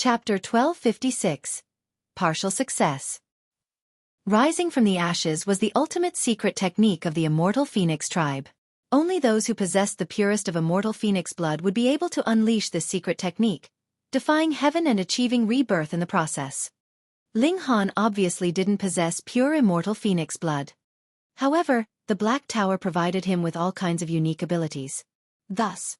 Chapter 1256. Partial Success. Rising from the ashes was the ultimate secret technique of the immortal phoenix tribe. Only those who possessed the purest of immortal phoenix blood would be able to unleash this secret technique, defying heaven and achieving rebirth in the process. Ling Han obviously didn't possess pure immortal phoenix blood. However, the Black Tower provided him with all kinds of unique abilities. Thus,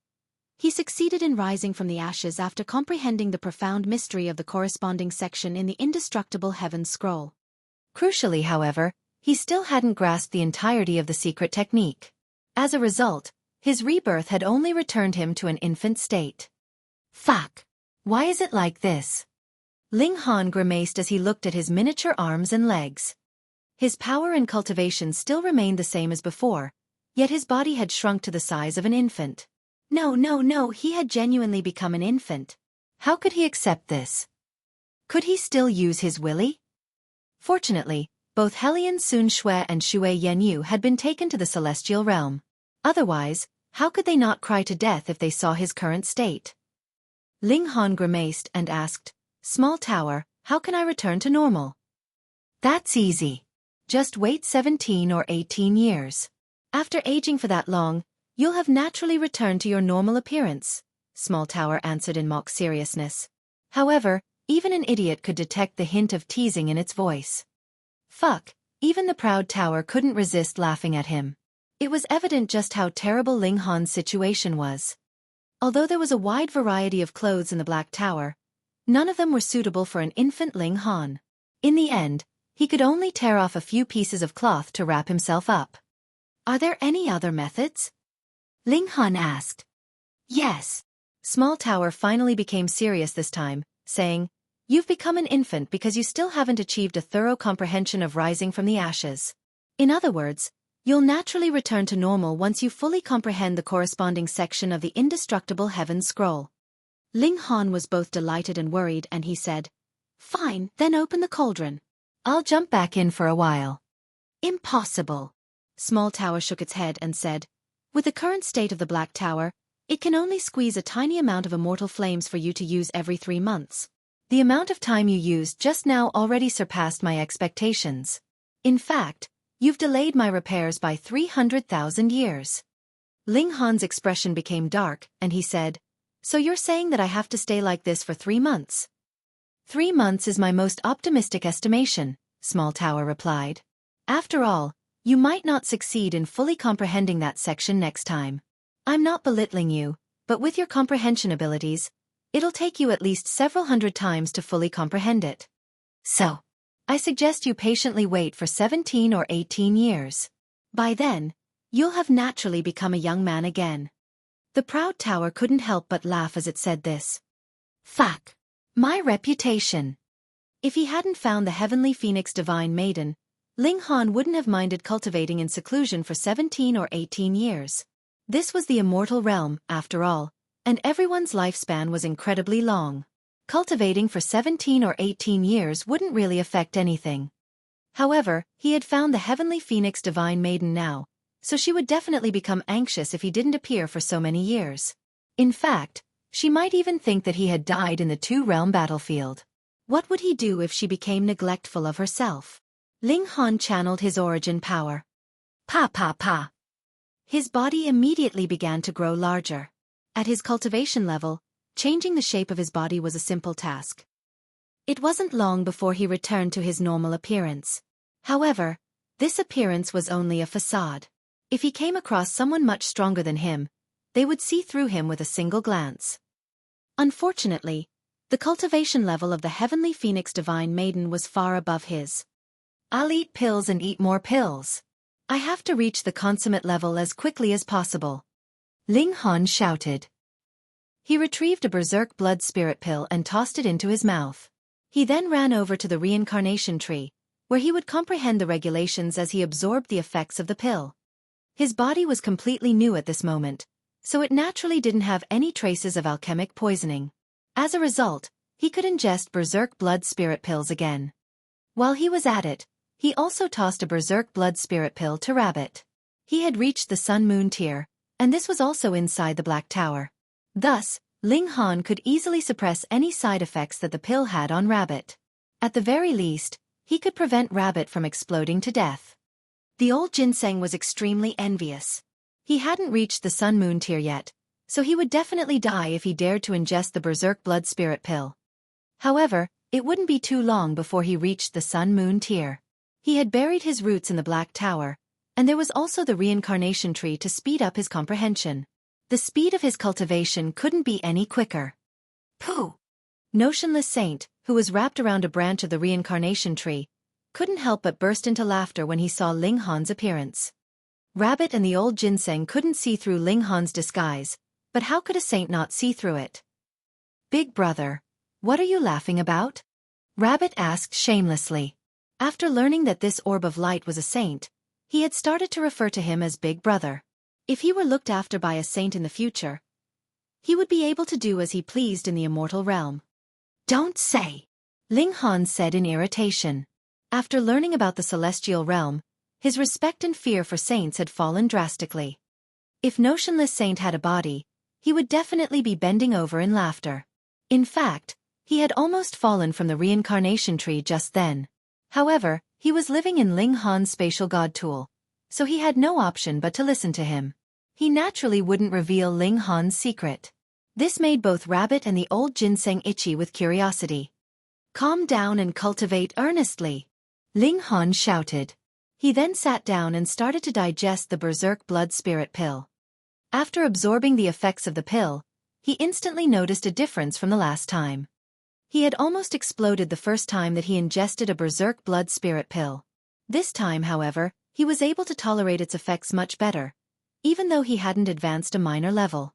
he succeeded in rising from the ashes after comprehending the profound mystery of the corresponding section in the indestructible Heaven Scroll. Crucially, however, he still hadn't grasped the entirety of the secret technique. As a result, his rebirth had only returned him to an infant state. Fuck! Why is it like this? Ling Han grimaced as he looked at his miniature arms and legs. His power and cultivation still remained the same as before, yet his body had shrunk to the size of an infant. No, he had genuinely become an infant. How could he accept this? Could he still use his willy? Fortunately, both Helian Sun Shui and Shui Yanyu had been taken to the celestial realm. Otherwise, how could they not cry to death if they saw his current state? Ling Han grimaced and asked, "Small tower, how can I return to normal?" "That's easy. Just wait 17 or 18 years. After aging for that long, you'll have naturally returned to your normal appearance," Small Tower answered in mock seriousness. However, even an idiot could detect the hint of teasing in its voice. Fuck, even the proud tower couldn't resist laughing at him. It was evident just how terrible Ling Han's situation was. Although there was a wide variety of clothes in the Black Tower, none of them were suitable for an infant Ling Han. In the end, he could only tear off a few pieces of cloth to wrap himself up. "Are there any other methods?" Ling Han asked. "Yes." Small Tower finally became serious this time, saying, "You've become an infant because you still haven't achieved a thorough comprehension of rising from the ashes. In other words, you'll naturally return to normal once you fully comprehend the corresponding section of the indestructible Heaven Scroll." Ling Han was both delighted and worried, and he said, "Fine, then open the cauldron. I'll jump back in for a while." "Impossible." Small Tower shook its head and said, "With the current state of the Black Tower, it can only squeeze a tiny amount of immortal flames for you to use every 3 months. The amount of time you used just now already surpassed my expectations. In fact, you've delayed my repairs by 300,000 years. Ling Han's expression became dark, and he said, "So you're saying that I have to stay like this for 3 months? 3 months is my most optimistic estimation," Small Tower replied. "After all, you might not succeed in fully comprehending that section next time. I'm not belittling you, but with your comprehension abilities, it'll take you at least several hundred times to fully comprehend it. So, I suggest you patiently wait for 17 or 18 years. By then, you'll have naturally become a young man again." The proud tower couldn't help but laugh as it said this. Fuck. My reputation. If he hadn't found the heavenly phoenix divine maiden, Ling Han wouldn't have minded cultivating in seclusion for 17 or 18 years. This was the immortal realm, after all, and everyone's lifespan was incredibly long. Cultivating for 17 or 18 years wouldn't really affect anything. However, he had found the heavenly phoenix divine maiden now, so she would definitely become anxious if he didn't appear for so many years. In fact, she might even think that he had died in the two-realm battlefield. What would he do if she became neglectful of herself? Ling Han channeled his origin power. Pa. His body immediately began to grow larger. At his cultivation level, changing the shape of his body was a simple task. It wasn't long before he returned to his normal appearance. However, this appearance was only a facade. If he came across someone much stronger than him, they would see through him with a single glance. Unfortunately, the cultivation level of the heavenly phoenix divine maiden was far above his. "I'll eat pills and eat more pills. I have to reach the consummate level as quickly as possible," Ling Han shouted. He retrieved a berserk blood spirit pill and tossed it into his mouth. He then ran over to the reincarnation tree, where he would comprehend the regulations as he absorbed the effects of the pill. His body was completely new at this moment, so it naturally didn't have any traces of alchemic poisoning. As a result, he could ingest berserk blood spirit pills again. While he was at it, he also tossed a berserk blood spirit pill to Rabbit. He had reached the Sun Moon tier, and this was also inside the Black Tower. Thus, Ling Han could easily suppress any side effects that the pill had on Rabbit. At the very least, he could prevent Rabbit from exploding to death. The old ginseng was extremely envious. He hadn't reached the sun-moon tier yet, so he would definitely die if he dared to ingest the berserk blood spirit pill. However, it wouldn't be too long before he reached the sun-moon tier. He had buried his roots in the Black Tower, and there was also the reincarnation tree to speed up his comprehension. The speed of his cultivation couldn't be any quicker. Pooh! Notionless Saint, who was wrapped around a branch of the reincarnation tree, couldn't help but burst into laughter when he saw Ling Han's appearance. Rabbit and the old ginseng couldn't see through Ling Han's disguise, but how could a saint not see through it? Big brother, what are you laughing about? Rabbit asked shamelessly. After learning that this orb of light was a saint, he had started to refer to him as Big Brother. If he were looked after by a saint in the future, he would be able to do as he pleased in the immortal realm. Don't say, Ling Han said in irritation. After learning about the celestial realm, his respect and fear for saints had fallen drastically. If Notionless Saint had a body, he would definitely be bending over in laughter. In fact, he had almost fallen from the reincarnation tree just then. However, he was living in Ling Han's spatial god tool, so he had no option but to listen to him. He naturally wouldn't reveal Ling Han's secret. This made both Rabbit and the old ginseng itchy with curiosity. Calm down and cultivate earnestly, Ling Han shouted. He then sat down and started to digest the berserk blood spirit pill. After absorbing the effects of the pill, he instantly noticed a difference from the last time. He had almost exploded the first time that he ingested a berserk blood spirit pill. This time, however, he was able to tolerate its effects much better, even though he hadn't advanced a minor level.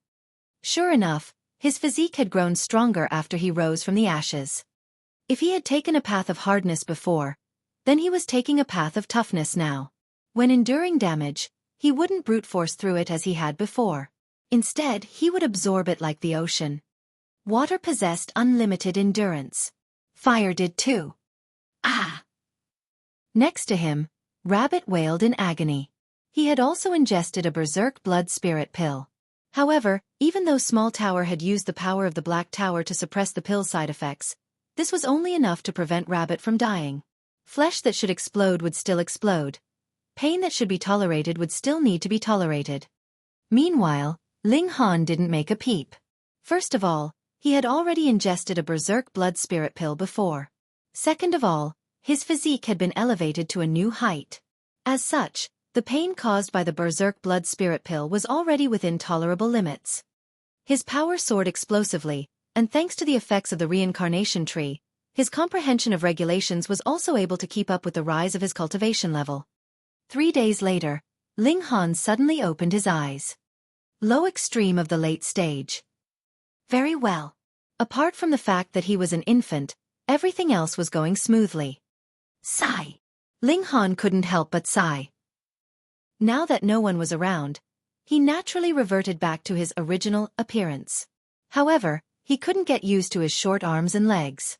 Sure enough, his physique had grown stronger after he rose from the ashes. If he had taken a path of hardness before, then he was taking a path of toughness now. When enduring damage, he wouldn't brute force through it as he had before. Instead, he would absorb it like the ocean. Water possessed unlimited endurance. Fire did too. Ah! Next to him, Rabbit wailed in agony. He had also ingested a berserk blood spirit pill. However, even though Small Tower had used the power of the Black Tower to suppress the pill's side effects, this was only enough to prevent Rabbit from dying. Flesh that should explode would still explode. Pain that should be tolerated would still need to be tolerated. Meanwhile, Ling Han didn't make a peep. First of all, he had already ingested a berserk blood spirit pill before. Second of all, his physique had been elevated to a new height. As such, the pain caused by the berserk blood spirit pill was already within tolerable limits. His power soared explosively, and thanks to the effects of the reincarnation tree, his comprehension of regulations was also able to keep up with the rise of his cultivation level. 3 days later, Ling Han suddenly opened his eyes. Low extreme of the late stage. Very well. Apart from the fact that he was an infant, everything else was going smoothly. Sigh. Ling Han couldn't help but sigh. Now that no one was around, he naturally reverted back to his original appearance. However, he couldn't get used to his short arms and legs.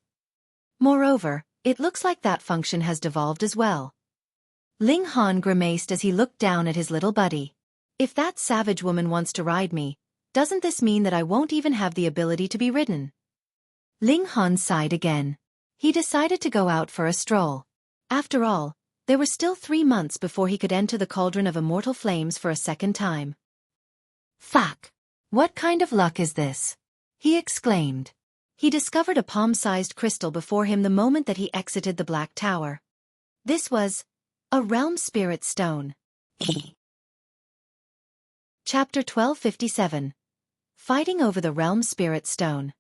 Moreover, it looks like that function has devolved as well. Ling Han grimaced as he looked down at his little buddy. If that savage woman wants to ride me, doesn't this mean that I won't even have the ability to be ridden? Ling Han sighed again. He decided to go out for a stroll. After all, there were still 3 months before he could enter the cauldron of immortal flames for a second time. Fuck! What kind of luck is this? He exclaimed. He discovered a palm-sized crystal before him the moment that he exited the Black Tower. This was a realm spirit stone. Chapter 1257. Fighting over the realm spirit stone.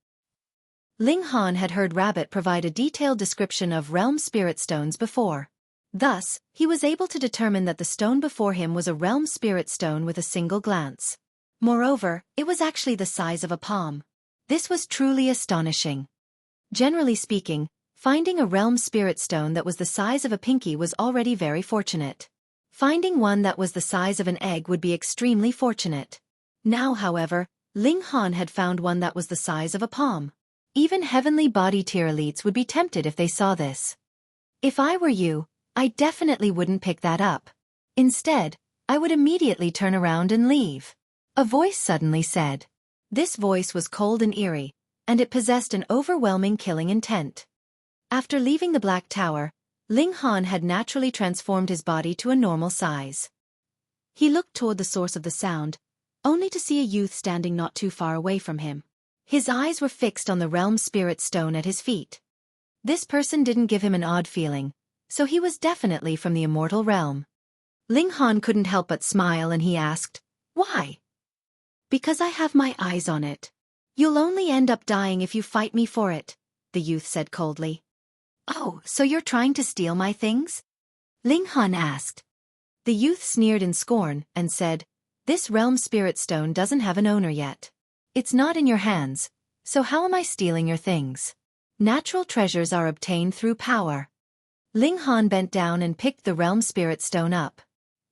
Ling Han had heard Rabbit provide a detailed description of realm spirit stones before. Thus, he was able to determine that the stone before him was a realm spirit stone with a single glance. Moreover, it was actually the size of a palm. This was truly astonishing. Generally speaking, finding a realm spirit stone that was the size of a pinky was already very fortunate. Finding one that was the size of an egg would be extremely fortunate. Now, however, Ling Han had found one that was the size of a palm. Even heavenly body tier elites would be tempted if they saw this. If I were you, I definitely wouldn't pick that up. Instead, I would immediately turn around and leave. A voice suddenly said. This voice was cold and eerie, and it possessed an overwhelming killing intent. After leaving the Black Tower, Ling Han had naturally transformed his body to a normal size. He looked toward the source of the sound, only to see a youth standing not too far away from him. His eyes were fixed on the realm spirit stone at his feet. This person didn't give him an odd feeling, so he was definitely from the immortal realm. Ling Han couldn't help but smile and he asked, "Why?" "Because I have my eyes on it. You'll only end up dying if you fight me for it," the youth said coldly. "Oh, so you're trying to steal my things?" Ling Han asked. The youth sneered in scorn and said, "This realm spirit stone doesn't have an owner yet. It's not in your hands, so how am I stealing your things? Natural treasures are obtained through power." Ling Han bent down and picked the realm spirit stone up.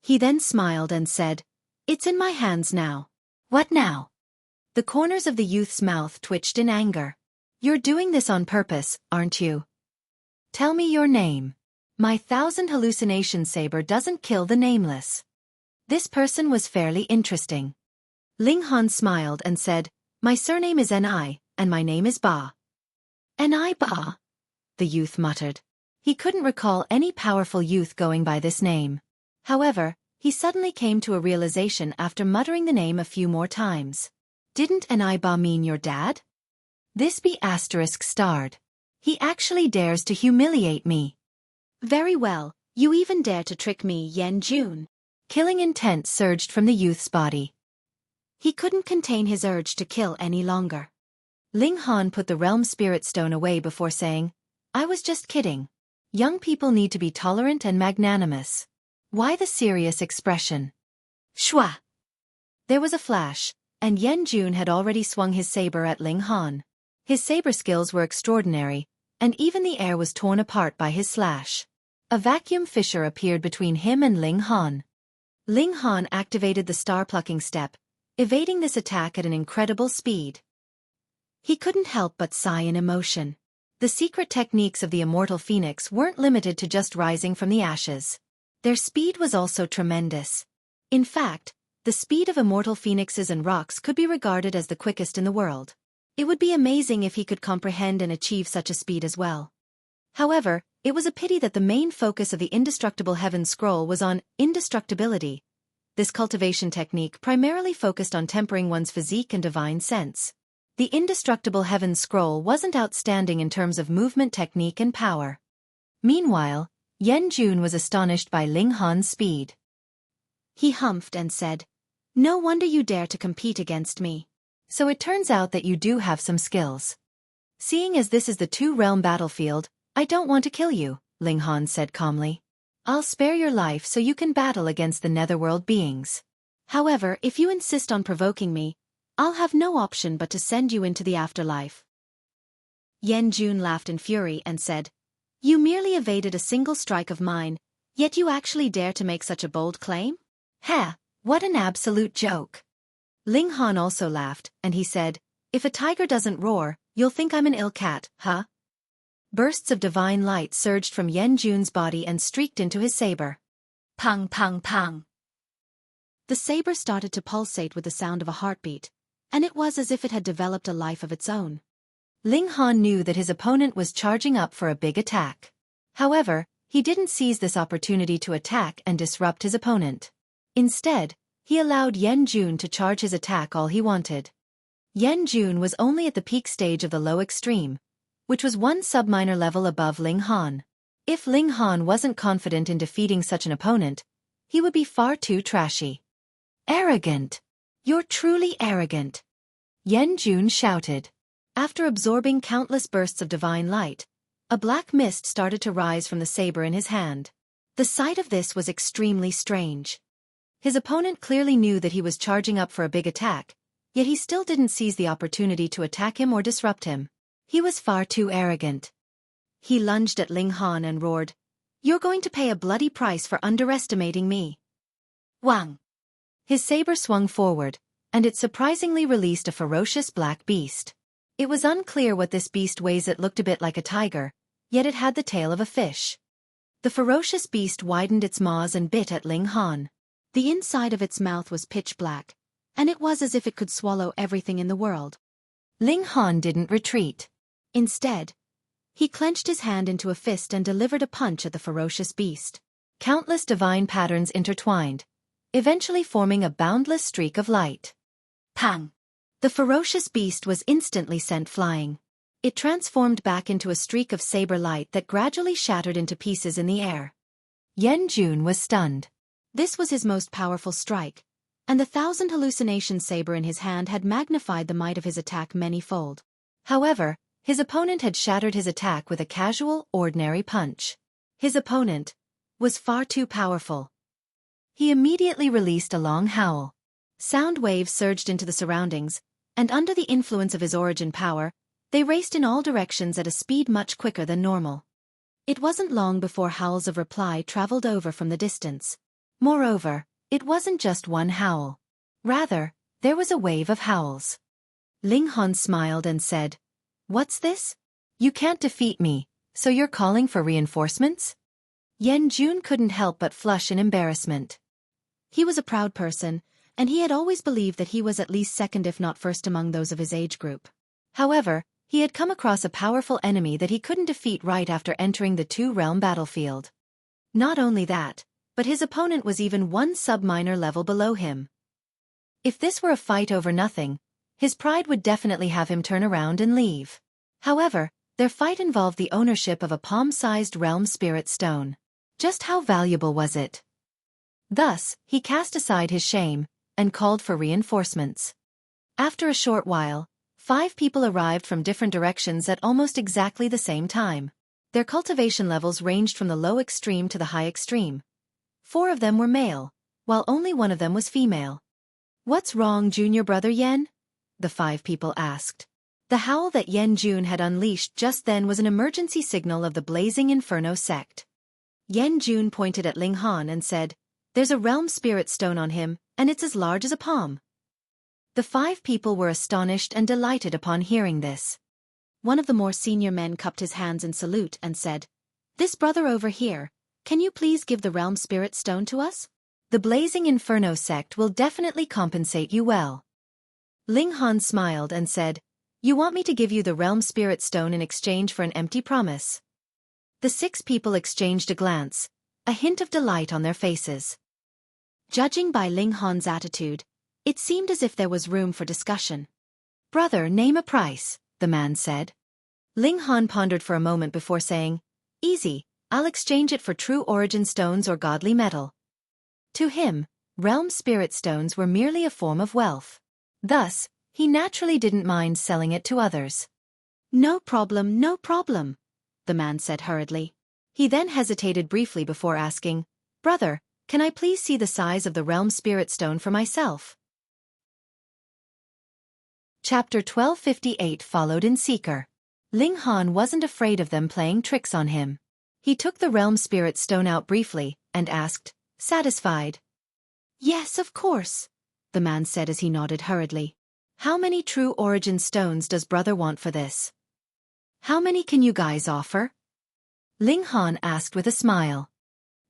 He then smiled and said, "It's in my hands now." "What now?" The corners of the youth's mouth twitched in anger. "You're doing this on purpose, aren't you? Tell me your name. My 1,000 hallucination saber doesn't kill the nameless." This person was fairly interesting. Ling Han smiled and said, "My surname is Ni, and my name is Ba." "Ni Ba?" the youth muttered. He couldn't recall any powerful youth going by this name. However, he suddenly came to a realization after muttering the name a few more times. Didn't Ni Ba mean your dad? This be asterisk starred. He actually dares to humiliate me. Very well, you even dare to trick me, Yan Jun. Killing intent surged from the youth's body. He couldn't contain his urge to kill any longer. Ling Han put the realm spirit stone away before saying, "I was just kidding. Young people need to be tolerant and magnanimous. Why the serious expression?" Shwa! There was a flash, and Yan Jun had already swung his saber at Ling Han. His saber skills were extraordinary, and even the air was torn apart by his slash. A vacuum fissure appeared between him and Ling Han. Ling Han activated the star-plucking step, evading this attack at an incredible speed. He couldn't help but sigh in emotion. The secret techniques of the immortal phoenix weren't limited to just rising from the ashes. Their speed was also tremendous. In fact, the speed of immortal phoenixes and rocks could be regarded as the quickest in the world. It would be amazing if he could comprehend and achieve such a speed as well. However, it was a pity that the main focus of the indestructible heaven scroll was on indestructibility. This cultivation technique primarily focused on tempering one's physique and divine sense. The indestructible heaven scroll wasn't outstanding in terms of movement technique and power. Meanwhile, Yan Jun was astonished by Ling Han's speed. He humphed and said, "No wonder you dare to compete against me. So it turns out that you do have some skills. Seeing as this is the two-realm battlefield, I don't want to kill you," Ling Han said calmly. "I'll spare your life so you can battle against the netherworld beings. However, if you insist on provoking me, I'll have no option but to send you into the afterlife." Yan Jun laughed in fury and said, "You merely evaded a single strike of mine, yet you actually dare to make such a bold claim? Heh, what an absolute joke." Ling Han also laughed, and he said, "If a tiger doesn't roar, you'll think I'm an ill cat, huh?" Bursts of divine light surged from Yan Jun's body and streaked into his saber. Pang pang pang. The saber started to pulsate with the sound of a heartbeat, and it was as if it had developed a life of its own. Ling Han knew that his opponent was charging up for a big attack. However, he didn't seize this opportunity to attack and disrupt his opponent. Instead, he allowed Yan Jun to charge his attack all he wanted. Yan Jun was only at the peak stage of the low extreme, which was one sub-minor level above Ling Han. If Ling Han wasn't confident in defeating such an opponent, he would be far too trashy. "Arrogant! You're truly arrogant!" Yan Jun shouted. After absorbing countless bursts of divine light, a black mist started to rise from the saber in his hand. The sight of this was extremely strange. His opponent clearly knew that he was charging up for a big attack, yet he still didn't seize the opportunity to attack him or disrupt him. He was far too arrogant. He lunged at Ling Han and roared, "You're going to pay a bloody price for underestimating me." Wang! His saber swung forward, and it surprisingly released a ferocious black beast. It was unclear what this beast weighs. It looked a bit like a tiger, yet it had the tail of a fish. The ferocious beast widened its maws and bit at Ling Han. The inside of its mouth was pitch black, and it was as if it could swallow everything in the world. Ling Han didn't retreat. Instead, he clenched his hand into a fist and delivered a punch at the ferocious beast. Countless divine patterns intertwined, eventually forming a boundless streak of light. Pang! The ferocious beast was instantly sent flying. It transformed back into a streak of saber light that gradually shattered into pieces in the air. Yan Jun was stunned. This was his most powerful strike, and the 1,000 hallucination saber in his hand had magnified the might of his attack many-fold. However, his opponent had shattered his attack with a casual, ordinary punch. His opponent was far too powerful. He immediately released a long howl. Sound waves surged into the surroundings, and under the influence of his origin power, they raced in all directions at a speed much quicker than normal. It wasn't long before howls of reply traveled over from the distance. Moreover, it wasn't just one howl. Rather, there was a wave of howls. Ling Han smiled and said, "What's this? You can't defeat me, so you're calling for reinforcements?" Yan Jun couldn't help but flush in embarrassment. He was a proud person, and he had always believed that he was at least second if not first among those of his age group. However, he had come across a powerful enemy that he couldn't defeat right after entering the two-realm battlefield. Not only that, but his opponent was even one sub-minor level below him. If this were a fight over nothing, his pride would definitely have him turn around and leave. However, their fight involved the ownership of a palm-sized realm spirit stone. Just how valuable was it? Thus, he cast aside his shame and called for reinforcements. After a short while, 5 people arrived from different directions at almost exactly the same time. Their cultivation levels ranged from the low extreme to the high extreme. 4 of them were male, while only 1 of them was female. "What's wrong, junior brother Yen?" the 5 people asked. The howl that Yan Jun had unleashed just then was an emergency signal of the Blazing Inferno sect. Yan Jun pointed at Ling Han and said, "There's a realm spirit stone on him, and it's as large as a palm." The 5 people were astonished and delighted upon hearing this. One of the more senior men cupped his hands in salute and said, "This brother over here, can you please give the realm spirit stone to us? The Blazing Inferno sect will definitely compensate you well." Ling Han smiled and said, "You want me to give you the realm spirit stone in exchange for an empty promise?" The 6 people exchanged a glance, a hint of delight on their faces. Judging by Ling Han's attitude, it seemed as if there was room for discussion. "Brother, name a price," the man said. Ling Han pondered for a moment before saying, "Easy, I'll exchange it for true origin stones or godly metal." To him, realm spirit stones were merely a form of wealth. Thus, he naturally didn't mind selling it to others. No problem, the man said hurriedly. He then hesitated briefly before asking, "Brother, can I please see the size of the realm spirit stone for myself?" Chapter 1258 followed in Seeker. Ling Han wasn't afraid of them playing tricks on him. He took the realm spirit stone out briefly and asked, satisfied. "Yes, of course," the man said as he nodded hurriedly. "How many true origin stones does brother want for this? How many can you guys offer?" Ling Han asked with a smile.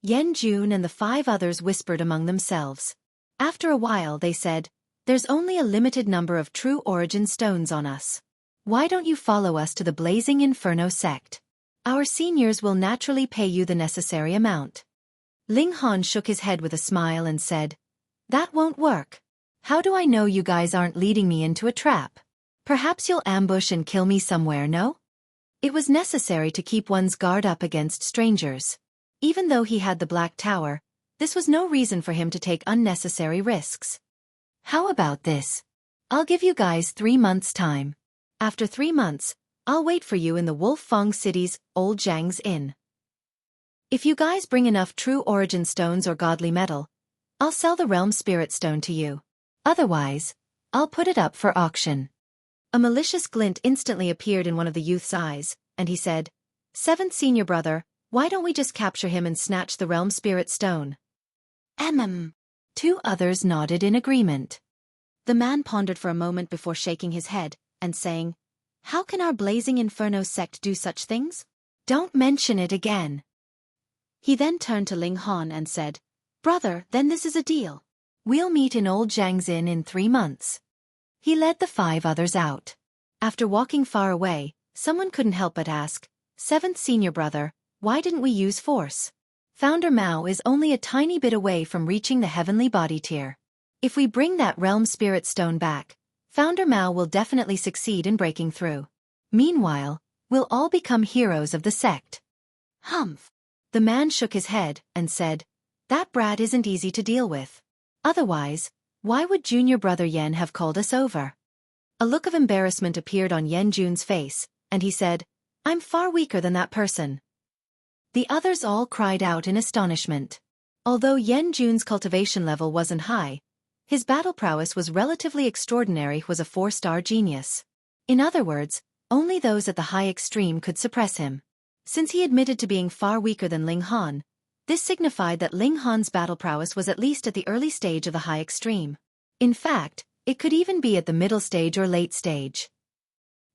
Yan Jun and the 5 others whispered among themselves. After a while they said, "There's only a limited number of true origin stones on us. Why don't you follow us to the Blazing Inferno sect? Our seniors will naturally pay you the necessary amount." Ling Han shook his head with a smile and said, "That won't work. How do I know you guys aren't leading me into a trap? Perhaps you'll ambush and kill me somewhere, no?" It was necessary to keep one's guard up against strangers. Even though he had the Black Tower, this was no reason for him to take unnecessary risks. "How about this? I'll give you guys 3 months' time. After 3 months, I'll wait for you in the Wolf Fong City's Old Zhang's Inn. If you guys bring enough true origin stones or godly metal, I'll sell the realm spirit stone to you. Otherwise, I'll put it up for auction." A malicious glint instantly appeared in one of the youth's eyes, and he said, "Seventh senior brother, why don't we just capture him and snatch the realm spirit stone?" 2 others nodded in agreement. The man pondered for a moment before shaking his head and saying, "How can our Blazing Inferno sect do such things? Don't mention it again." He then turned to Ling Han and said, "Brother, then this is a deal. We'll meet in old Zhang's inn in 3 months. He led the 5 others out. After walking far away, someone couldn't help but ask, "Seventh senior brother, why didn't we use force? Founder Mao is only a tiny bit away from reaching the heavenly body tier. If we bring that realm spirit stone back, Founder Mao will definitely succeed in breaking through. Meanwhile, we'll all become heroes of the sect." Humph. The man shook his head and said, "That brat isn't easy to deal with. Otherwise, why would junior brother Yen have called us over?" A look of embarrassment appeared on Yen Jun's face, and he said, "I'm far weaker than that person." The others all cried out in astonishment. Although Yen Jun's cultivation level wasn't high, his battle prowess was relatively extraordinary. He was a 4-star genius. In other words, only those at the high extreme could suppress him. Since he admitted to being far weaker than Ling Han, this signified that Ling Han's battle prowess was at least at the early stage of the high extreme. In fact, it could even be at the middle stage or late stage.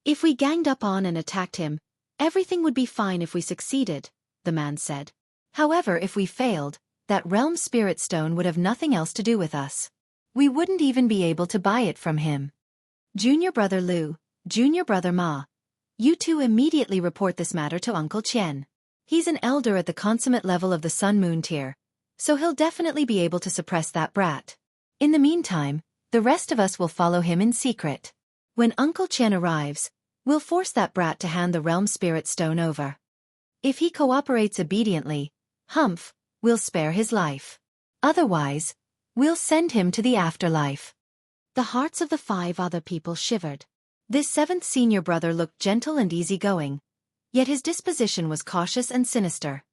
If we ganged up on and attacked him, everything would be fine if we succeeded, the man said. However, if we failed, that realm spirit stone would have nothing else to do with us. We wouldn't even be able to buy it from him. Junior brother Lu, junior brother Ma, you two immediately report this matter to Uncle Qian. He's an elder at the consummate level of the Sun-Moon tier, so he'll definitely be able to suppress that brat. In the meantime, the rest of us will follow him in secret. When Uncle Qian arrives, we'll force that brat to hand the realm spirit stone over. If he cooperates obediently, humph, we'll spare his life. Otherwise, we'll send him to the afterlife." The hearts of the 5 other people shivered. This 7th senior brother looked gentle and easygoing, yet his disposition was cautious and sinister.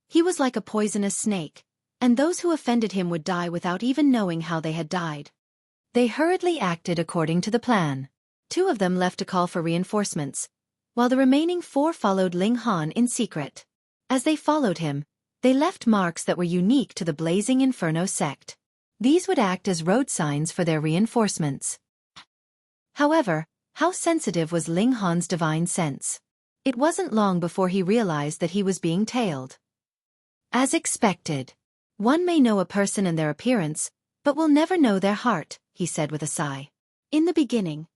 He was like a poisonous snake, and those who offended him would die without even knowing how they had died. They hurriedly acted according to the plan. 2 of them left to call for reinforcements, while the remaining 4 followed Ling Han in secret. As they followed him, they left marks that were unique to the Blazing Inferno sect. These would act as road signs for their reinforcements. However, how sensitive was Ling Han's divine sense? It wasn't long before he realized that he was being tailed. As expected. One may know a person and their appearance, but will never know their heart, he said with a sigh. In the beginning,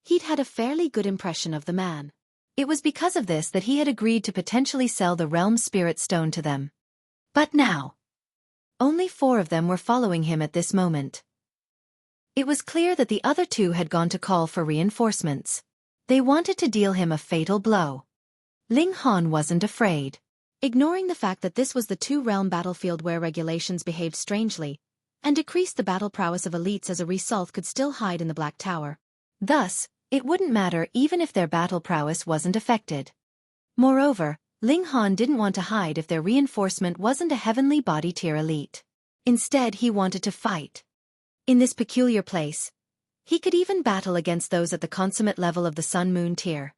he'd had a fairly good impression of the man. It was because of this that he had agreed to potentially sell the realm spirit stone to them. But now, only 4 of them were following him at this moment. It was clear that the other 2 had gone to call for reinforcements. They wanted to deal him a fatal blow. Ling Han wasn't afraid. Ignoring the fact that this was the 2-realm battlefield where regulations behaved strangely, and decreased the battle prowess of elites as a result could still hide in the Black Tower. Thus, it wouldn't matter even if their battle prowess wasn't affected. Moreover, Ling Han didn't want to hide if their reinforcement wasn't a heavenly body tier elite. Instead, he wanted to fight. In this peculiar place, he could even battle against those at the consummate level of the Sun-Moon tier.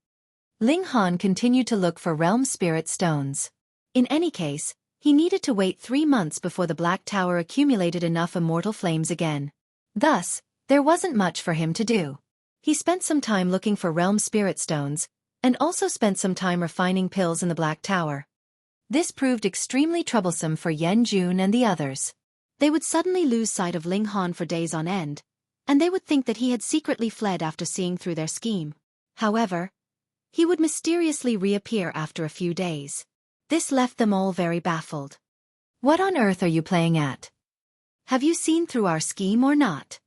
Ling Han continued to look for realm spirit stones. In any case, he needed to wait 3 months before the Black Tower accumulated enough immortal flames again. Thus, there wasn't much for him to do. He spent some time looking for realm spirit stones, and also spent some time refining pills in the Black Tower. This proved extremely troublesome for Yen Jun and the others. They would suddenly lose sight of Ling Han for days on end, and they would think that he had secretly fled after seeing through their scheme. However, he would mysteriously reappear after a few days. This left them all very baffled. "What on earth are you playing at? Have you seen through our scheme or not?"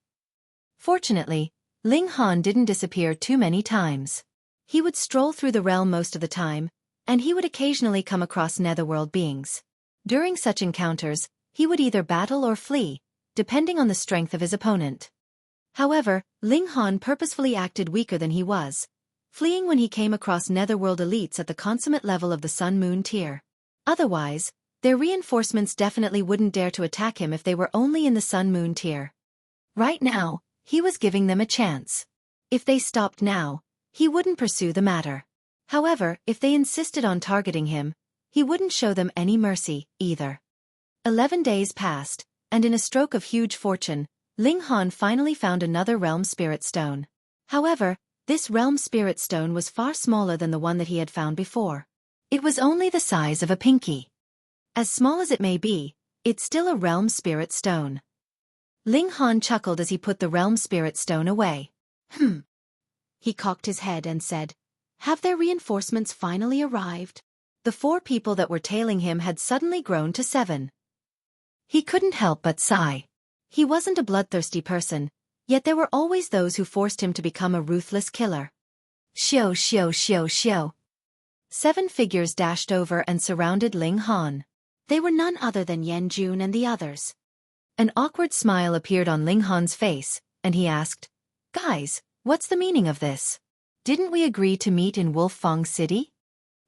Fortunately, Ling Han didn't disappear too many times. He would stroll through the realm most of the time, and he would occasionally come across netherworld beings. During such encounters, he would either battle or flee, depending on the strength of his opponent. However, Ling Han purposefully acted weaker than he was, fleeing when he came across netherworld elites at the consummate level of the Sun-Moon tier. Otherwise, their reinforcements definitely wouldn't dare to attack him if they were only in the Sun-Moon tier. Right now, he was giving them a chance. If they stopped now, he wouldn't pursue the matter. However, if they insisted on targeting him, he wouldn't show them any mercy, either. 11 days passed, and in a stroke of huge fortune, Ling Han finally found another realm spirit stone. However, this realm spirit stone was far smaller than the one that he had found before. It was only the size of a pinky. As small as it may be, it's still a realm spirit stone. Ling Han chuckled as he put the realm spirit stone away. He cocked his head and said, "Have their reinforcements finally arrived?" The 4 people that were tailing him had suddenly grown to 7. He couldn't help but sigh. He wasn't a bloodthirsty person, yet there were always those who forced him to become a ruthless killer. Xiao xiao xiao xiao. 7 figures dashed over and surrounded Ling Han. They were none other than Yan Jun and the others. An awkward smile appeared on Ling Han's face, and he asked, "Guys, what's the meaning of this? Didn't we agree to meet in Wolffang City?"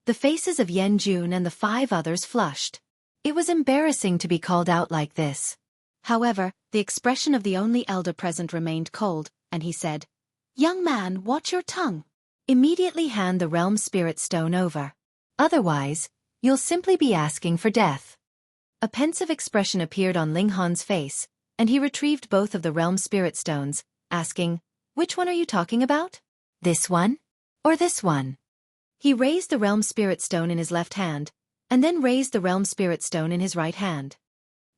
The faces of Yan Jun and the 5 others flushed. It was embarrassing to be called out like this. However, the expression of the only elder present remained cold, and he said, "Young man, watch your tongue. Immediately hand the realm spirit stone over. Otherwise, you'll simply be asking for death." A pensive expression appeared on Ling Han's face, and he retrieved both of the realm spirit stones, asking, "Which one are you talking about? This one? Or this one?" He raised the realm spirit stone in his left hand, and then raised the realm spirit stone in his right hand.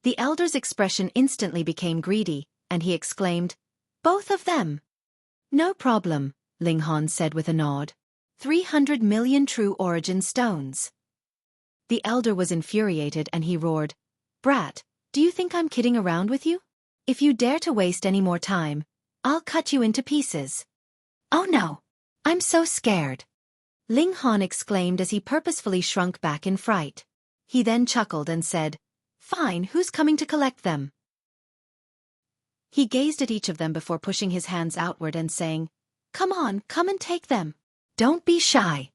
The elder's expression instantly became greedy, and he exclaimed, "Both of them!" "No problem," Ling Han said with a nod. 300 million true origin stones. The elder was infuriated and he roared, "Brat, do you think I'm kidding around with you? If you dare to waste any more time, I'll cut you into pieces." "Oh no! I'm so scared!" Ling Han exclaimed as he purposefully shrunk back in fright. He then chuckled and said, "Fine, who's coming to collect them?" He gazed at each of them before pushing his hands outward and saying, "Come on, come and take them. Don't be shy."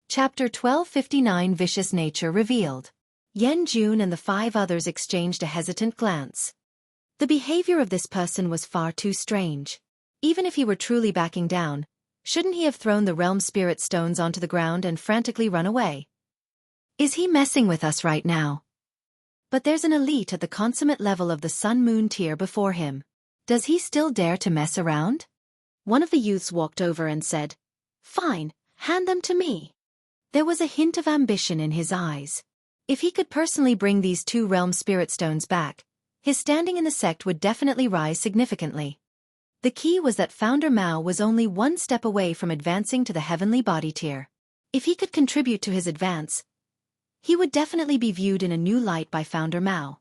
Chapter 1259 Vicious Nature Revealed. Yan Jun and the 5 others exchanged a hesitant glance. The behavior of this person was far too strange. Even if he were truly backing down, shouldn't he have thrown the realm spirit stones onto the ground and frantically run away? Is he messing with us right now? But there's an elite at the consummate level of the Sun-Moon tier before him. Does he still dare to mess around? One of the youths walked over and said, "Fine, hand them to me." There was a hint of ambition in his eyes. If he could personally bring these 2 realm spirit stones back, his standing in the sect would definitely rise significantly. The key was that Founder Mao was only 1 step away from advancing to the heavenly body tier. If he could contribute to his advance, he would definitely be viewed in a new light by Founder Mao.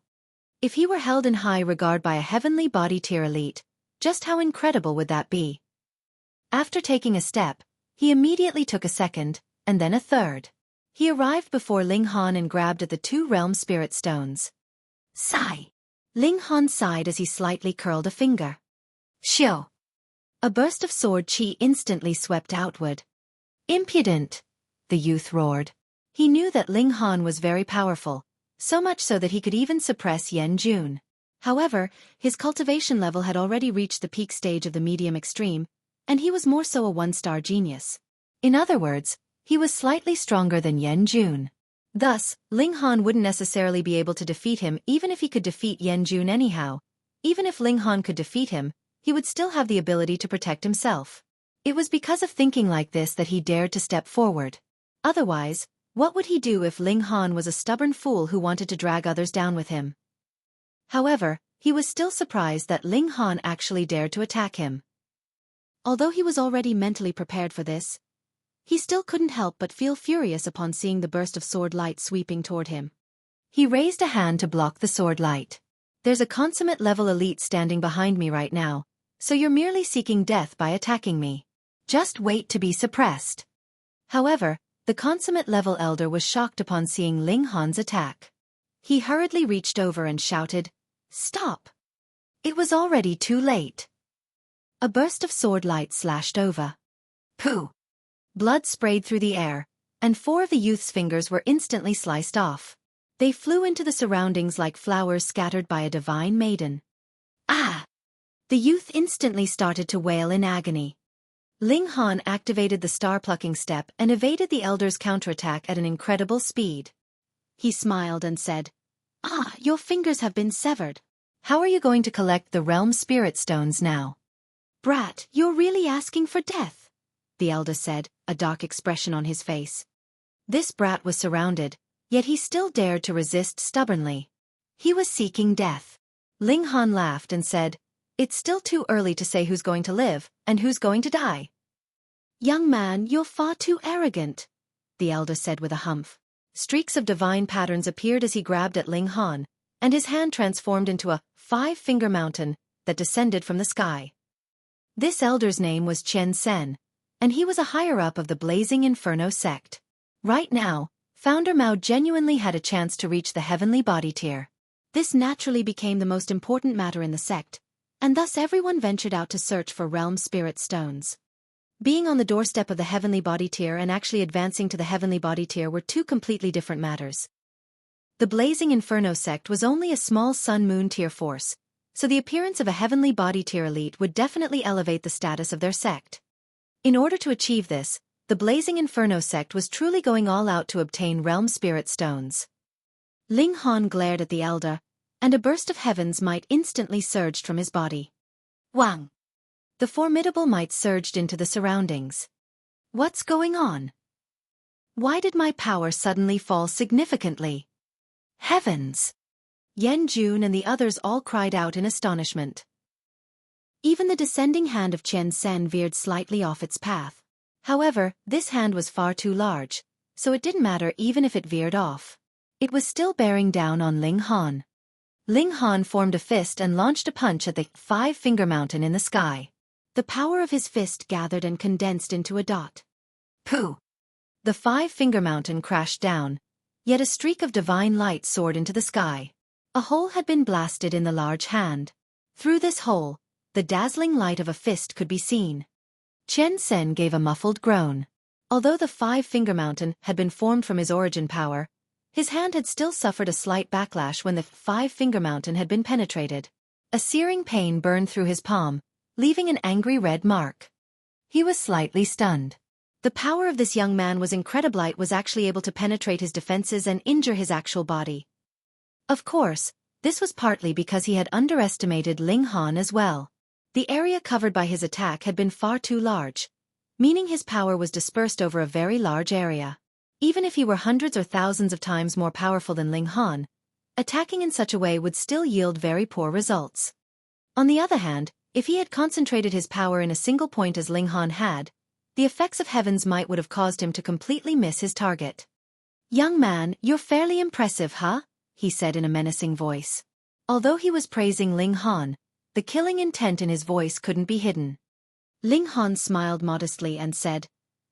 If he were held in high regard by a heavenly body tier elite, just how incredible would that be? After taking a step, he immediately took a second, and then a third. He arrived before Ling Han and grabbed at the 2 realm spirit stones. Sigh. Ling Han sighed as he slightly curled a finger. Xiao. A burst of sword chi instantly swept outward. "Impudent!" the youth roared. He knew that Ling Han was very powerful, so much so that he could even suppress Yan Jun. However, his cultivation level had already reached the peak stage of the medium extreme, and he was more so a 1-star genius. In other words, he was slightly stronger than Yan Jun. Thus, Ling Han wouldn't necessarily be able to defeat him even if he could defeat Yan Jun anyhow. Even if Ling Han could defeat him, he would still have the ability to protect himself. It was because of thinking like this that he dared to step forward. Otherwise, what would he do if Ling Han was a stubborn fool who wanted to drag others down with him? However, he was still surprised that Ling Han actually dared to attack him. Although he was already mentally prepared for this, he still couldn't help but feel furious upon seeing the burst of sword light sweeping toward him. He raised a hand to block the sword light. "There's a consummate level elite standing behind me right now, so you're merely seeking death by attacking me. Just wait to be suppressed." However, the consummate level elder was shocked upon seeing Ling Han's attack. He hurriedly reached over and shouted, "Stop!" It was already too late. A burst of sword light slashed over. Pooh! Blood sprayed through the air, and 4 of the youth's fingers were instantly sliced off. They flew into the surroundings like flowers scattered by a divine maiden. Ah! The youth instantly started to wail in agony. Ling Han activated the star-plucking step and evaded the elder's counterattack at an incredible speed. He smiled and said, "Ah, your fingers have been severed. How are you going to collect the realm spirit stones now?" "Brat, you're really asking for death," the elder said, a dark expression on his face. This brat was surrounded, yet he still dared to resist stubbornly. He was seeking death. Ling Han laughed and said, "It's still too early to say who's going to live and who's going to die." "Young man, you're far too arrogant," the elder said with a humph. Streaks of divine patterns appeared as he grabbed at Ling Han, and his hand transformed into a 5-finger mountain that descended from the sky. This elder's name was Chen Sen, and he was a higher-up of the Blazing Inferno sect. Right now, Founder Mao genuinely had a chance to reach the heavenly body tier. This naturally became the most important matter in the sect, and thus everyone ventured out to search for realm spirit stones. Being on the doorstep of the heavenly body tier and actually advancing to the heavenly body tier were two completely different matters. The Blazing Inferno sect was only a small sun-moon tier force, so the appearance of a heavenly body tier elite would definitely elevate the status of their sect. In order to achieve this, the Blazing Inferno sect was truly going all out to obtain realm spirit stones. Ling Han glared at the elder, and a burst of heaven's might instantly surged from his body. Wang! The formidable might surged into the surroundings. What's going on? Why did my power suddenly fall significantly? Heavens! Yan Jun and the others all cried out in astonishment. Even the descending hand of Chen Sen veered slightly off its path. However, this hand was far too large, so it didn't matter even if it veered off. It was still bearing down on Ling Han. Ling Han formed a fist and launched a punch at the 5-finger mountain in the sky. The power of his fist gathered and condensed into a dot. Pooh! The 5-finger mountain crashed down, yet a streak of divine light soared into the sky. A hole had been blasted in the large hand. Through this hole, the dazzling light of a fist could be seen. Chen Sen gave a muffled groan. Although the 5-finger mountain had been formed from his origin power, his hand had still suffered a slight backlash when the 5-finger mountain had been penetrated. A searing pain burned through his palm, leaving an angry red mark. He was slightly stunned. The power of this young man was incredible. Light was actually able to penetrate his defenses and injure his actual body. Of course, this was partly because he had underestimated Ling Han as well. The area covered by his attack had been far too large, meaning his power was dispersed over a very large area. Even if he were hundreds or thousands of times more powerful than Ling Han, attacking in such a way would still yield very poor results. On the other hand, if he had concentrated his power in a single point as Ling Han had, the effects of heaven's might would have caused him to completely miss his target. "Young man, you're fairly impressive, huh?" he said in a menacing voice. Although he was praising Ling Han, the killing intent in his voice couldn't be hidden. Ling Han smiled modestly and said,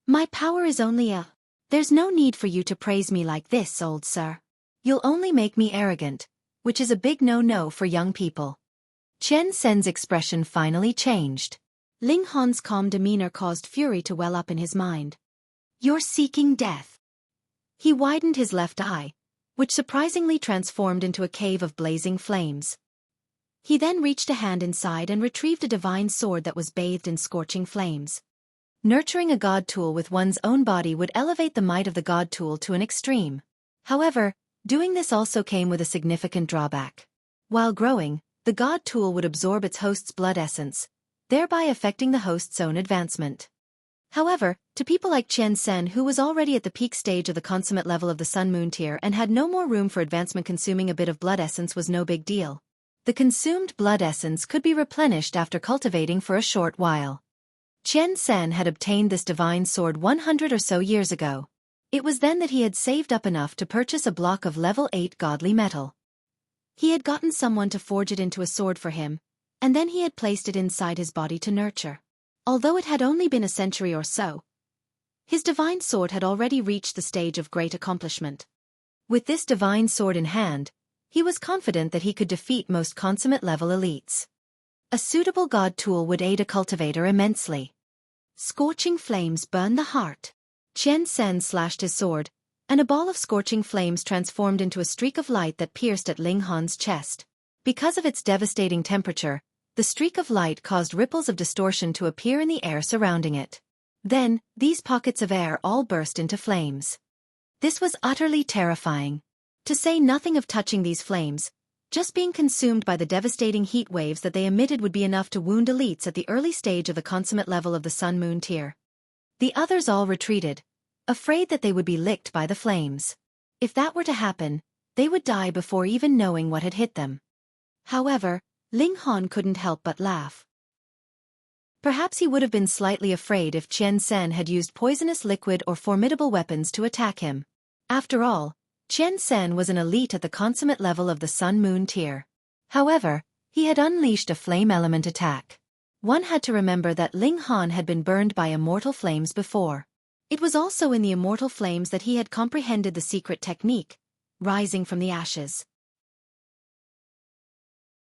"My power is only a... There's no need for you to praise me like this, old sir. You'll only make me arrogant, which is a big no-no for young people." Chen Sen's expression finally changed. Ling Han's calm demeanor caused fury to well up in his mind. "You're seeking death." He widened his left eye, which surprisingly transformed into a cave of blazing flames. He then reached a hand inside and retrieved a divine sword that was bathed in scorching flames. Nurturing a god tool with one's own body would elevate the might of the god tool to an extreme. However, doing this also came with a significant drawback. While growing, the god tool would absorb its host's blood essence, thereby affecting the host's own advancement. However, to people like Chen Sen, who was already at the peak stage of the consummate level of the sun-moon tier and had no more room for advancement, consuming a bit of blood essence was no big deal. The consumed blood essence could be replenished after cultivating for a short while. Chen Sen had obtained this divine sword 100 or so years ago. It was then that he had saved up enough to purchase a block of level 8 godly metal. He had gotten someone to forge it into a sword for him, and then he had placed it inside his body to nurture. Although it had only been a century or so, his divine sword had already reached the stage of great accomplishment. With this divine sword in hand, he was confident that he could defeat most consummate level elites. A suitable god tool would aid a cultivator immensely. Scorching flames burn the heart. Chen Sen slashed his sword, and a ball of scorching flames transformed into a streak of light that pierced at Ling Han's chest. Because of its devastating temperature, the streak of light caused ripples of distortion to appear in the air surrounding it. Then, these pockets of air all burst into flames. This was utterly terrifying. To say nothing of touching these flames, just being consumed by the devastating heat waves that they emitted would be enough to wound elites at the early stage of the consummate level of the sun-moon tier. The others all retreated, afraid that they would be licked by the flames. If that were to happen, they would die before even knowing what had hit them. However, Ling Han couldn't help but laugh. Perhaps he would have been slightly afraid if Chen Sen had used poisonous liquid or formidable weapons to attack him. After all, Chen Sen was an elite at the consummate level of the Sun-Moon tier. However, he had unleashed a flame element attack. One had to remember that Ling Han had been burned by immortal flames before. It was also in the immortal flames that he had comprehended the secret technique, rising from the ashes.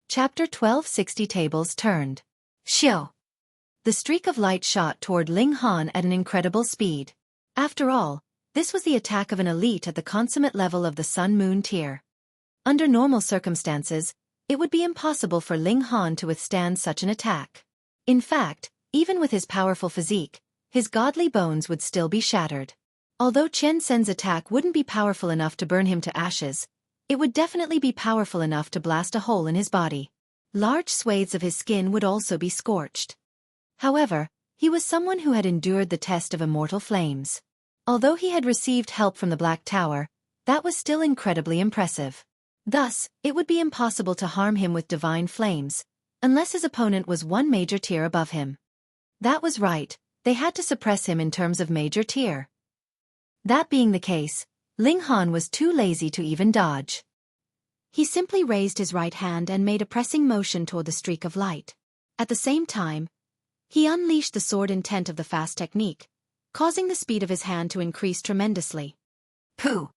Chapter 12. 60 Tables Turned. Xiao. The streak of light shot toward Ling Han at an incredible speed. After all, this was the attack of an elite at the consummate level of the Sun-Moon tier. Under normal circumstances, it would be impossible for Ling Han to withstand such an attack. In fact, even with his powerful physique, his godly bones would still be shattered. Although Chen Sen's attack wouldn't be powerful enough to burn him to ashes, it would definitely be powerful enough to blast a hole in his body. Large swathes of his skin would also be scorched. However, he was someone who had endured the test of immortal flames. Although he had received help from the Black Tower, that was still incredibly impressive. Thus, it would be impossible to harm him with divine flames, unless his opponent was one major tier above him. That was right, they had to suppress him in terms of major tier. That being the case, Ling Han was too lazy to even dodge. He simply raised his right hand and made a pressing motion toward the streak of light. At the same time, he unleashed the sword intent of the fast technique, causing the speed of his hand to increase tremendously. Pooh!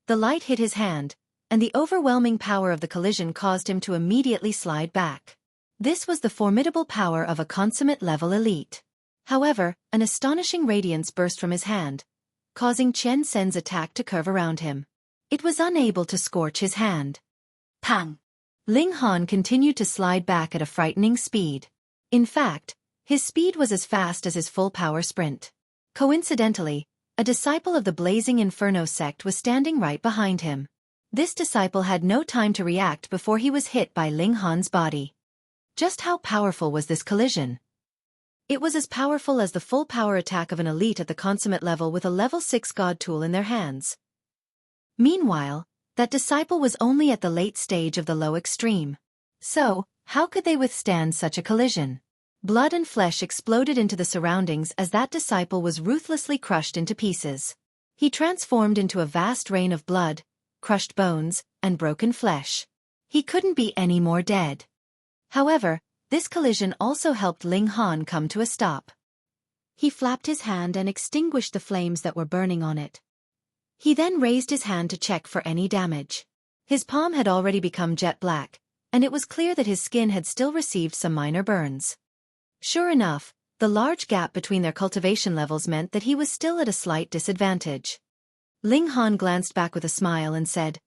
The light hit his hand, and the overwhelming power of the collision caused him to immediately slide back. This was the formidable power of a consummate level elite. However, an astonishing radiance burst from his hand, causing Chen Sen's attack to curve around him. It was unable to scorch his hand. Pang! Ling Han continued to slide back at a frightening speed. In fact, his speed was as fast as his full power sprint. Coincidentally, a disciple of the Blazing Inferno sect was standing right behind him. This disciple had no time to react before he was hit by Ling Han's body. Just how powerful was this collision? It was as powerful as the full power attack of an elite at the consummate level with a level 6 god tool in their hands. Meanwhile, that disciple was only at the late stage of the low extreme. So, how could they withstand such a collision? Blood and flesh exploded into the surroundings as that disciple was ruthlessly crushed into pieces. He transformed into a vast rain of blood, crushed bones, and broken flesh. He couldn't be any more dead. However, this collision also helped Ling Han come to a stop. He flapped his hand and extinguished the flames that were burning on it. He then raised his hand to check for any damage. His palm had already become jet black, and it was clear that his skin had still received some minor burns. Sure enough, the large gap between their cultivation levels meant that he was still at a slight disadvantage. Ling Han glanced back with a smile and said,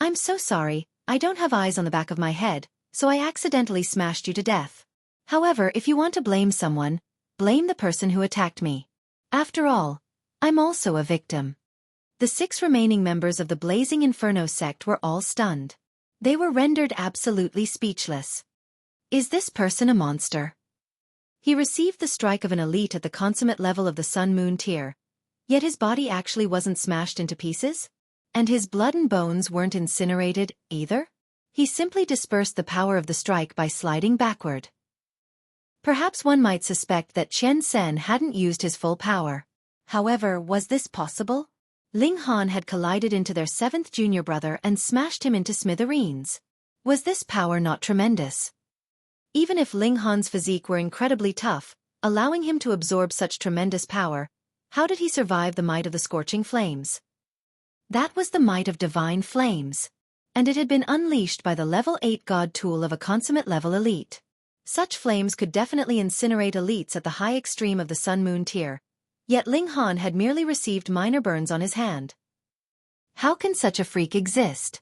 "I'm so sorry, I don't have eyes on the back of my head, so I accidentally smashed you to death. However, if you want to blame someone, blame the person who attacked me. After all, I'm also a victim." The 6 remaining members of the Blazing Inferno sect were all stunned. They were rendered absolutely speechless. Is this person a monster? He received the strike of an elite at the consummate level of the Sun-Moon tier, yet his body actually wasn't smashed into pieces? And his blood and bones weren't incinerated, either? He simply dispersed the power of the strike by sliding backward. Perhaps one might suspect that Chen Sen hadn't used his full power. However, was this possible? Ling Han had collided into their 7th junior brother and smashed him into smithereens. Was this power not tremendous? Even if Ling Han's physique were incredibly tough, allowing him to absorb such tremendous power, how did he survive the might of the scorching flames? That was the might of divine flames. And it had been unleashed by the level 8 god tool of a consummate level elite. Such flames could definitely incinerate elites at the high extreme of the Sun-Moon tier, yet Ling Han had merely received minor burns on his hand. How can such a freak exist?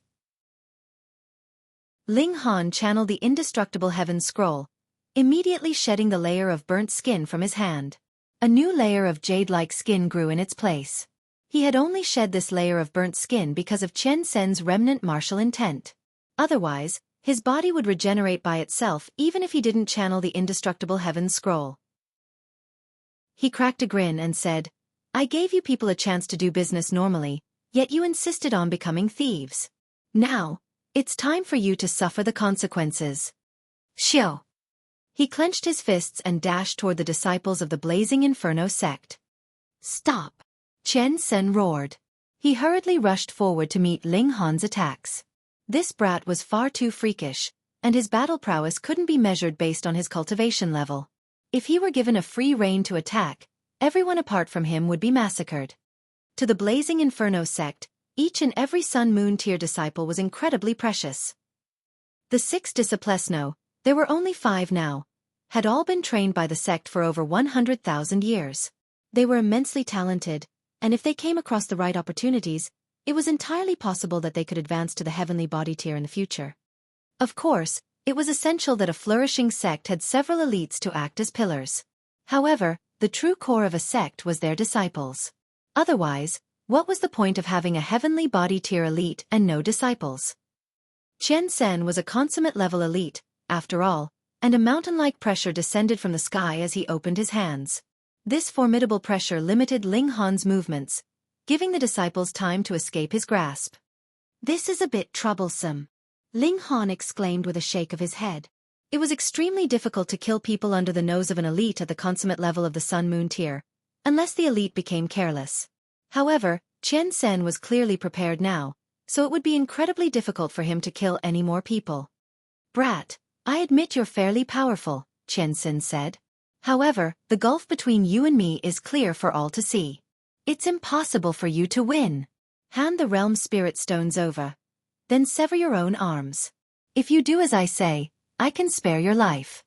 Ling Han channeled the indestructible Heaven Scroll, immediately shedding the layer of burnt skin from his hand. A new layer of jade-like skin grew in its place. He had only shed this layer of burnt skin because of Chen Sen's remnant martial intent. Otherwise, his body would regenerate by itself even if he didn't channel the indestructible Heaven Scroll. He cracked a grin and said, "I gave you people a chance to do business normally, yet you insisted on becoming thieves. Now, it's time for you to suffer the consequences. Xiao. He clenched his fists and dashed toward the disciples of the Blazing Inferno sect. Stop! Chen Sen roared. He hurriedly rushed forward to meet Ling Han's attacks. This brat was far too freakish, and his battle prowess couldn't be measured based on his cultivation level. If he were given a free rein to attack, everyone apart from him would be massacred. To the Blazing Inferno sect, each and every Sun-Moon tier disciple was incredibly precious. The 6 disciplesno, there were only 5 now, had all been trained by the sect for over 100,000 years. They were immensely talented, and if they came across the right opportunities, it was entirely possible that they could advance to the heavenly body tier in the future. Of course, it was essential that a flourishing sect had several elites to act as pillars. However, the true core of a sect was their disciples. Otherwise, what was the point of having a heavenly body tier elite and no disciples? Chen Sen was a consummate level elite, after all, and a mountain-like pressure descended from the sky as he opened his hands. This formidable pressure limited Ling Han's movements, giving the disciples time to escape his grasp. This is a bit troublesome, Ling Han exclaimed with a shake of his head. It was extremely difficult to kill people under the nose of an elite at the consummate level of the Sun-Moon tier, unless the elite became careless. However, Chen Sen was clearly prepared now, so it would be incredibly difficult for him to kill any more people. Brat, I admit you're fairly powerful, Chen Sen said. However, the gulf between you and me is clear for all to see. It's impossible for you to win. Hand the realm spirit stones over. Then sever your own arms. If you do as I say, I can spare your life.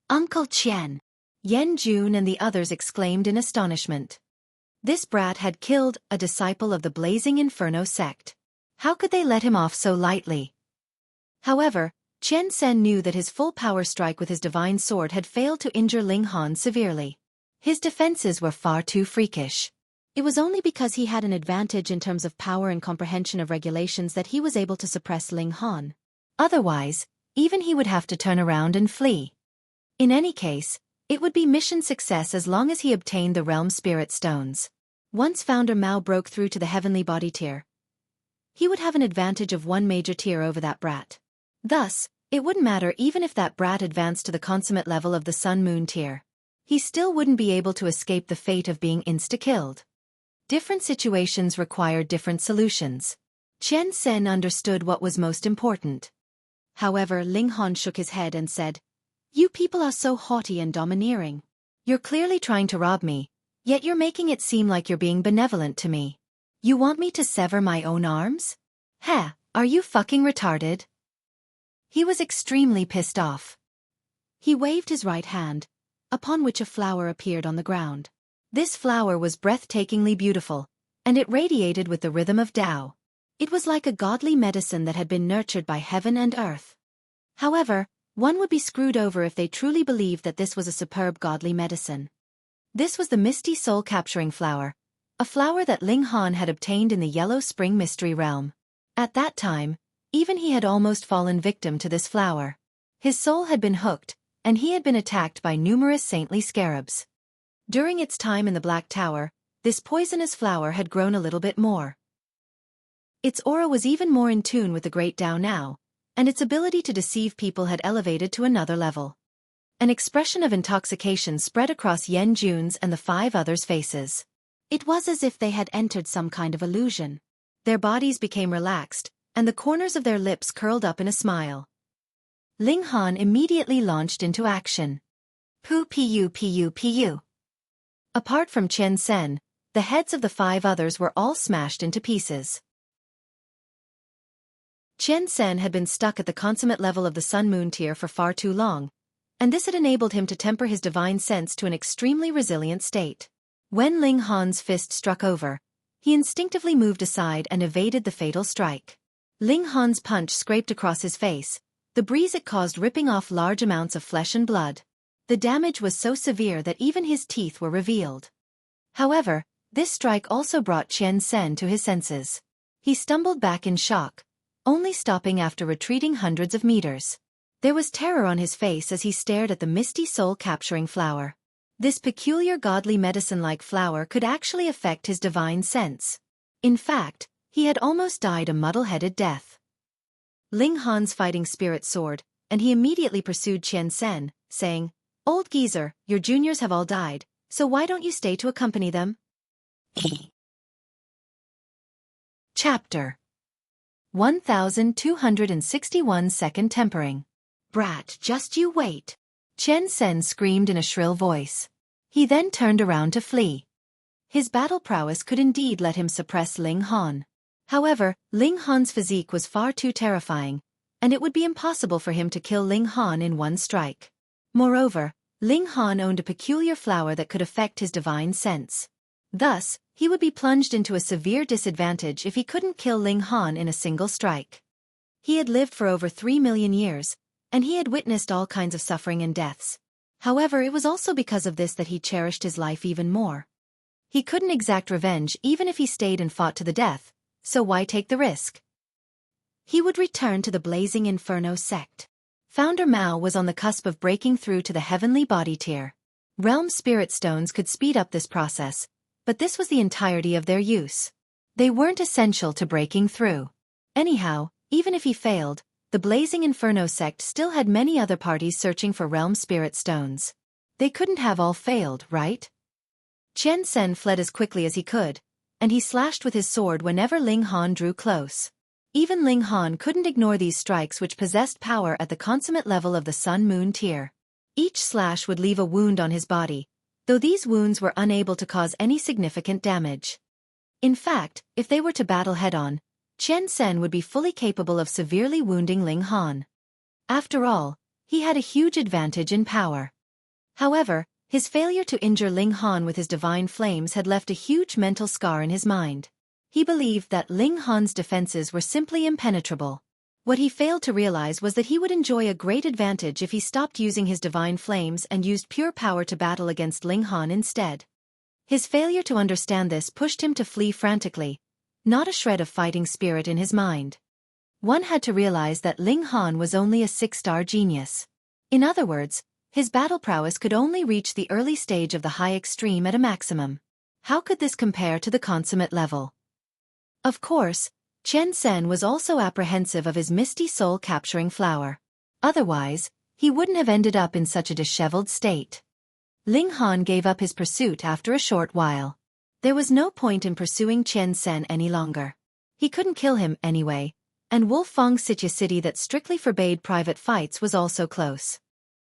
Uncle Chen. Yan Jun and the others exclaimed in astonishment. This brat had killed a disciple of the Blazing Inferno sect. How could they let him off so lightly? However, Chen Sen knew that his full power strike with his divine sword had failed to injure Ling Han severely. His defenses were far too freakish. It was only because he had an advantage in terms of power and comprehension of regulations that he was able to suppress Ling Han. Otherwise, even he would have to turn around and flee. In any case, it would be mission success as long as he obtained the realm spirit stones. Once Founder Mao broke through to the heavenly body tier, he would have an advantage of 1 major tier over that brat. Thus, it wouldn't matter even if that brat advanced to the consummate level of the Sun-Moon tier. He still wouldn't be able to escape the fate of being insta-killed. Different situations required different solutions. Chen Sen understood what was most important. However, Ling Han shook his head and said, "You people are so haughty and domineering. You're clearly trying to rob me, yet you're making it seem like you're being benevolent to me. You want me to sever my own arms? Heh, are you fucking retarded?" He was extremely pissed off. He waved his right hand, upon which a flower appeared on the ground. This flower was breathtakingly beautiful, and it radiated with the rhythm of Tao. It was like a godly medicine that had been nurtured by heaven and earth. However, one would be screwed over if they truly believed that this was a superb godly medicine. This was the misty soul-capturing flower, a flower that Ling Han had obtained in the Yellow Spring Mystery Realm. At that time, even he had almost fallen victim to this flower. His soul had been hooked, and he had been attacked by numerous saintly scarabs. During its time in the Black Tower, this poisonous flower had grown a little bit more. Its aura was even more in tune with the Great Tao now, and its ability to deceive people had elevated to another level. An expression of intoxication spread across Yan Jun's and the 5 others' faces. It was as if they had entered some kind of illusion. Their bodies became relaxed, and the corners of their lips curled up in a smile. Ling Han immediately launched into action. Pu. Apart from Chen Sen, the heads of the 5 others were all smashed into pieces. Chen Sen had been stuck at the consummate level of the Sun-Moon tier for far too long, and this had enabled him to temper his divine sense to an extremely resilient state. When Ling Han's fist struck over, he instinctively moved aside and evaded the fatal strike. Ling Han's punch scraped across his face, the breeze it caused ripping off large amounts of flesh and blood. The damage was so severe that even his teeth were revealed. However, this strike also brought Chen Sen to his senses. He stumbled back in shock, only stopping after retreating hundreds of meters. There was terror on his face as he stared at the misty soul-capturing flower. This peculiar godly medicine-like flower could actually affect his divine sense. In fact, he had almost died a muddle-headed death. Ling Han's fighting spirit soared, and he immediately pursued Qian Sen, saying, "Old geezer, your juniors have all died, so why don't you stay to accompany them?" Chapter 1261 Second Tempering. "Brat, just you wait," Qian Sen screamed in a shrill voice. He then turned around to flee. His battle prowess could indeed let him suppress Ling Han. However, Ling Han's physique was far too terrifying, and it would be impossible for him to kill Ling Han in one strike. Moreover, Ling Han owned a peculiar flower that could affect his divine sense. Thus, he would be plunged into a severe disadvantage if he couldn't kill Ling Han in a single strike. He had lived for over 3 million years, and he had witnessed all kinds of suffering and deaths. However, it was also because of this that he cherished his life even more. He couldn't exact revenge even if he stayed and fought to the death, so why take the risk? He would return to the Blazing Inferno sect. Founder Mao was on the cusp of breaking through to the heavenly body tier. Realm spirit stones could speed up this process, but this was the entirety of their use. They weren't essential to breaking through. Anyhow, even if he failed, the Blazing Inferno sect still had many other parties searching for realm spirit stones. They couldn't have all failed, right? Qian Sen fled as quickly as he could, and he slashed with his sword whenever Ling Han drew close. Even Ling Han couldn't ignore these strikes which possessed power at the consummate level of the Sun-Moon tier. Each slash would leave a wound on his body, though these wounds were unable to cause any significant damage. In fact, if they were to battle head-on, Qian Sen would be fully capable of severely wounding Ling Han. After all, he had a huge advantage in power. However, his failure to injure Ling Han with his divine flames had left a huge mental scar in his mind. He believed that Ling Han's defenses were simply impenetrable. What he failed to realize was that he would enjoy a great advantage if he stopped using his divine flames and used pure power to battle against Ling Han instead. His failure to understand this pushed him to flee frantically, not a shred of fighting spirit in his mind. One had to realize that Ling Han was only a 6-star genius. In other words, his battle prowess could only reach the early stage of the high extreme at a maximum. How could this compare to the consummate level? Of course, Qian Sen was also apprehensive of his misty soul-capturing flower. Otherwise, he wouldn't have ended up in such a disheveled state. Ling Han gave up his pursuit after a short while. There was no point in pursuing Qian Sen any longer. He couldn't kill him anyway, and Wulfang city that strictly forbade private fights was also close.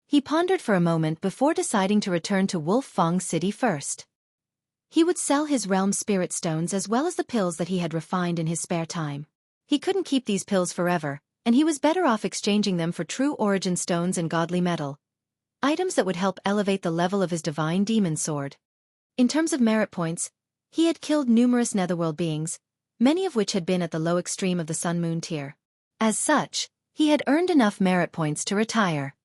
He pondered for a moment before deciding to return to Wulfang City first. He would sell his realm spirit stones as well as the pills that he had refined in his spare time. He couldn't keep these pills forever, and he was better off exchanging them for true origin stones and godly metal, items that would help elevate the level of his divine demon sword. In terms of merit points, he had killed numerous netherworld beings, many of which had been at the low extreme of the Sun-Moon tier. As such, he had earned enough merit points to retire.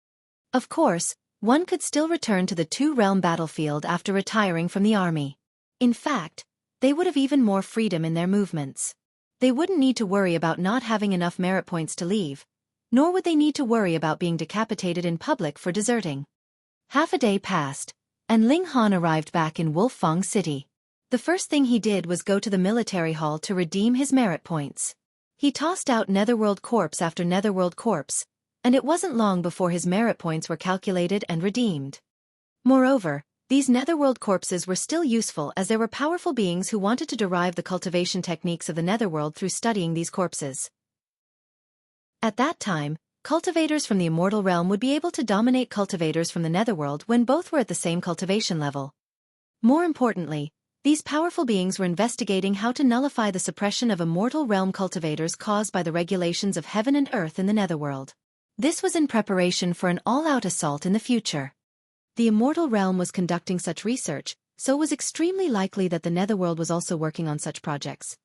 Of course, one could still return to the two-realm battlefield after retiring from the army. In fact, they would have even more freedom in their movements. They wouldn't need to worry about not having enough merit points to leave, nor would they need to worry about being decapitated in public for deserting. Half a day passed, and Ling Han arrived back in Wulfang City. The first thing he did was go to the military hall to redeem his merit points. He tossed out netherworld corpse after netherworld corpse, and it wasn't long before his merit points were calculated and redeemed. Moreover, these netherworld corpses were still useful as there were powerful beings who wanted to derive the cultivation techniques of the netherworld through studying these corpses. At that time, cultivators from the immortal realm would be able to dominate cultivators from the netherworld when both were at the same cultivation level. More importantly, these powerful beings were investigating how to nullify the suppression of immortal realm cultivators caused by the regulations of heaven and earth in the netherworld. This was in preparation for an all-out assault in the future. The immortal realm was conducting such research, so it was extremely likely that the netherworld was also working on such projects.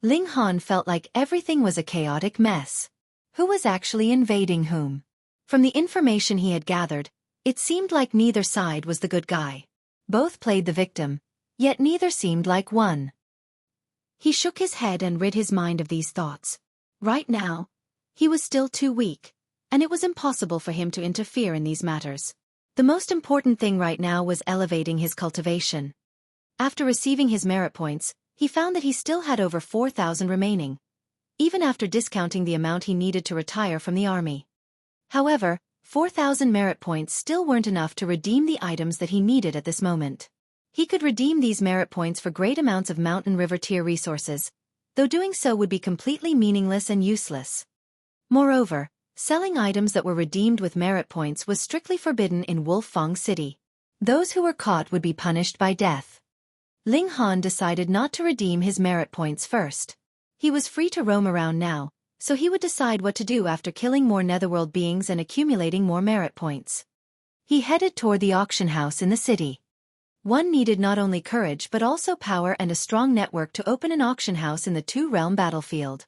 Ling Han felt like everything was a chaotic mess. Who was actually invading whom? From the information he had gathered, it seemed like neither side was the good guy. Both played the victim, yet neither seemed like one. He shook his head and rid his mind of these thoughts. Right now, he was still too weak, and it was impossible for him to interfere in these matters. The most important thing right now was elevating his cultivation. After receiving his merit points, he found that he still had over 4,000 remaining. even after discounting the amount he needed to retire from the army. However, 4,000 merit points still weren't enough to redeem the items that he needed at this moment. He could redeem these merit points for great amounts of mountain river tier resources, though doing so would be completely meaningless and useless. Moreover, selling items that were redeemed with merit points was strictly forbidden in Wolffang City. Those who were caught would be punished by death. Ling Han decided not to redeem his merit points first. He was free to roam around now, so he would decide what to do after killing more netherworld beings and accumulating more merit points. He headed toward the auction house in the city. One needed not only courage but also power and a strong network to open an auction house in the two-realm battlefield.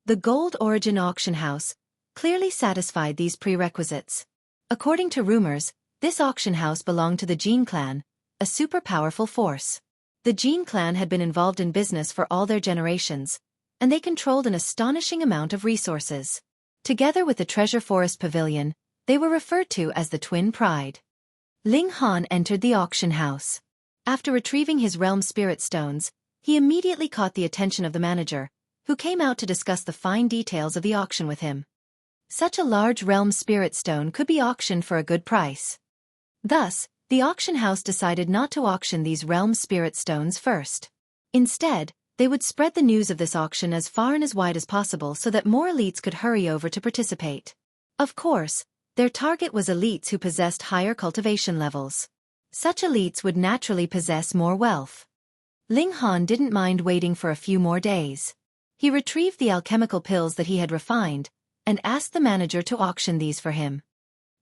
The Gold Origin Auction House clearly satisfied these prerequisites. According to rumors, this auction house belonged to the Jin clan, a super powerful force. The Jin clan had been involved in business for all their generations, and they controlled an astonishing amount of resources. Together with the Treasure Forest Pavilion, they were referred to as the Twin Pride. Ling Han entered the auction house. After retrieving his realm spirit stones, he immediately caught the attention of the manager, who came out to discuss the fine details of the auction with him. Such a large realm spirit stone could be auctioned for a good price. Thus, the auction house decided not to auction these realm spirit stones first. Instead, they would spread the news of this auction as far and as wide as possible so that more elites could hurry over to participate. Of course, their target was elites who possessed higher cultivation levels. Such elites would naturally possess more wealth. Ling Han didn't mind waiting for a few more days. He retrieved the alchemical pills that he had refined, and asked the manager to auction these for him.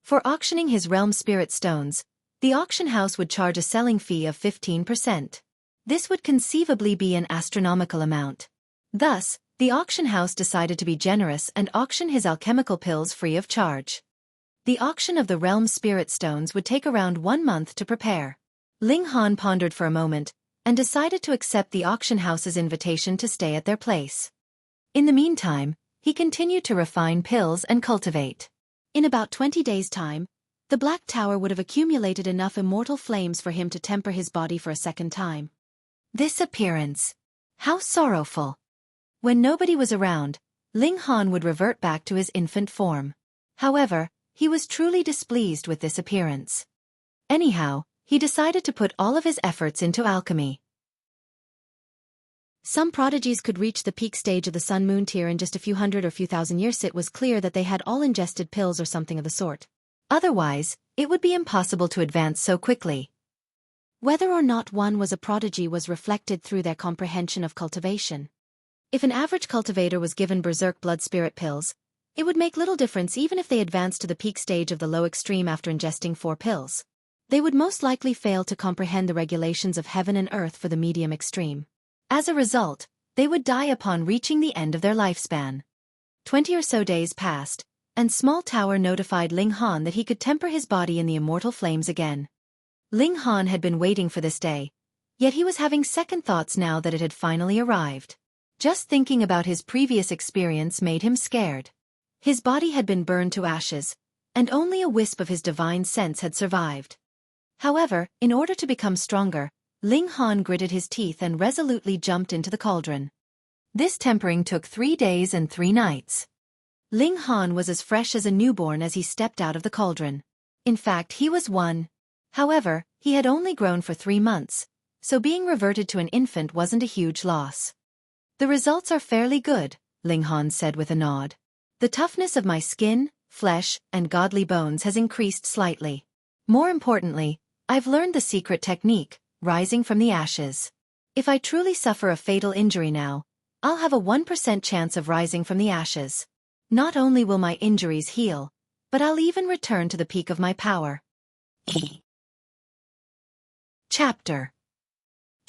For auctioning his realm spirit stones, the auction house would charge a selling fee of 15%. This would conceivably be an astronomical amount. Thus, the auction house decided to be generous and auction his alchemical pills free of charge. The auction of the realm spirit stones would take around 1 month to prepare. Ling Han pondered for a moment, and decided to accept the auction house's invitation to stay at their place. In the meantime, he continued to refine pills and cultivate. In about 20 days' time, the Black Tower would have accumulated enough immortal flames for him to temper his body for a second time. This appearance! How sorrowful! When nobody was around, Ling Han would revert back to his infant form. However, he was truly displeased with this appearance. Anyhow, he decided to put all of his efforts into alchemy. Some prodigies could reach the peak stage of the Sun-Moon tier in just a few hundred or few thousand years. It was clear that they had all ingested pills or something of the sort. Otherwise, it would be impossible to advance so quickly. Whether or not one was a prodigy was reflected through their comprehension of cultivation. If an average cultivator was given berserk blood spirit pills, it would make little difference even if they advanced to the peak stage of the low extreme after ingesting 4 pills. They would most likely fail to comprehend the regulations of heaven and earth for the medium extreme. As a result, they would die upon reaching the end of their lifespan. 20 or so days passed, and Small Tower notified Ling Han that he could temper his body in the immortal flames again. Ling Han had been waiting for this day, yet he was having second thoughts now that it had finally arrived. Just thinking about his previous experience made him scared. His body had been burned to ashes, and only a wisp of his divine sense had survived. However, in order to become stronger, Ling Han gritted his teeth and resolutely jumped into the cauldron. This tempering took 3 days and 3 nights. Ling Han was as fresh as a newborn as he stepped out of the cauldron. In fact, he was one. However, he had only grown for 3 months, so being reverted to an infant wasn't a huge loss. The results are fairly good, Ling Han said with a nod. The toughness of my skin, flesh, and godly bones has increased slightly. More importantly, I've learned the secret technique, rising from the ashes. If I truly suffer a fatal injury now, I'll have a 1% chance of rising from the ashes. Not only will my injuries heal, but I'll even return to the peak of my power. Chapter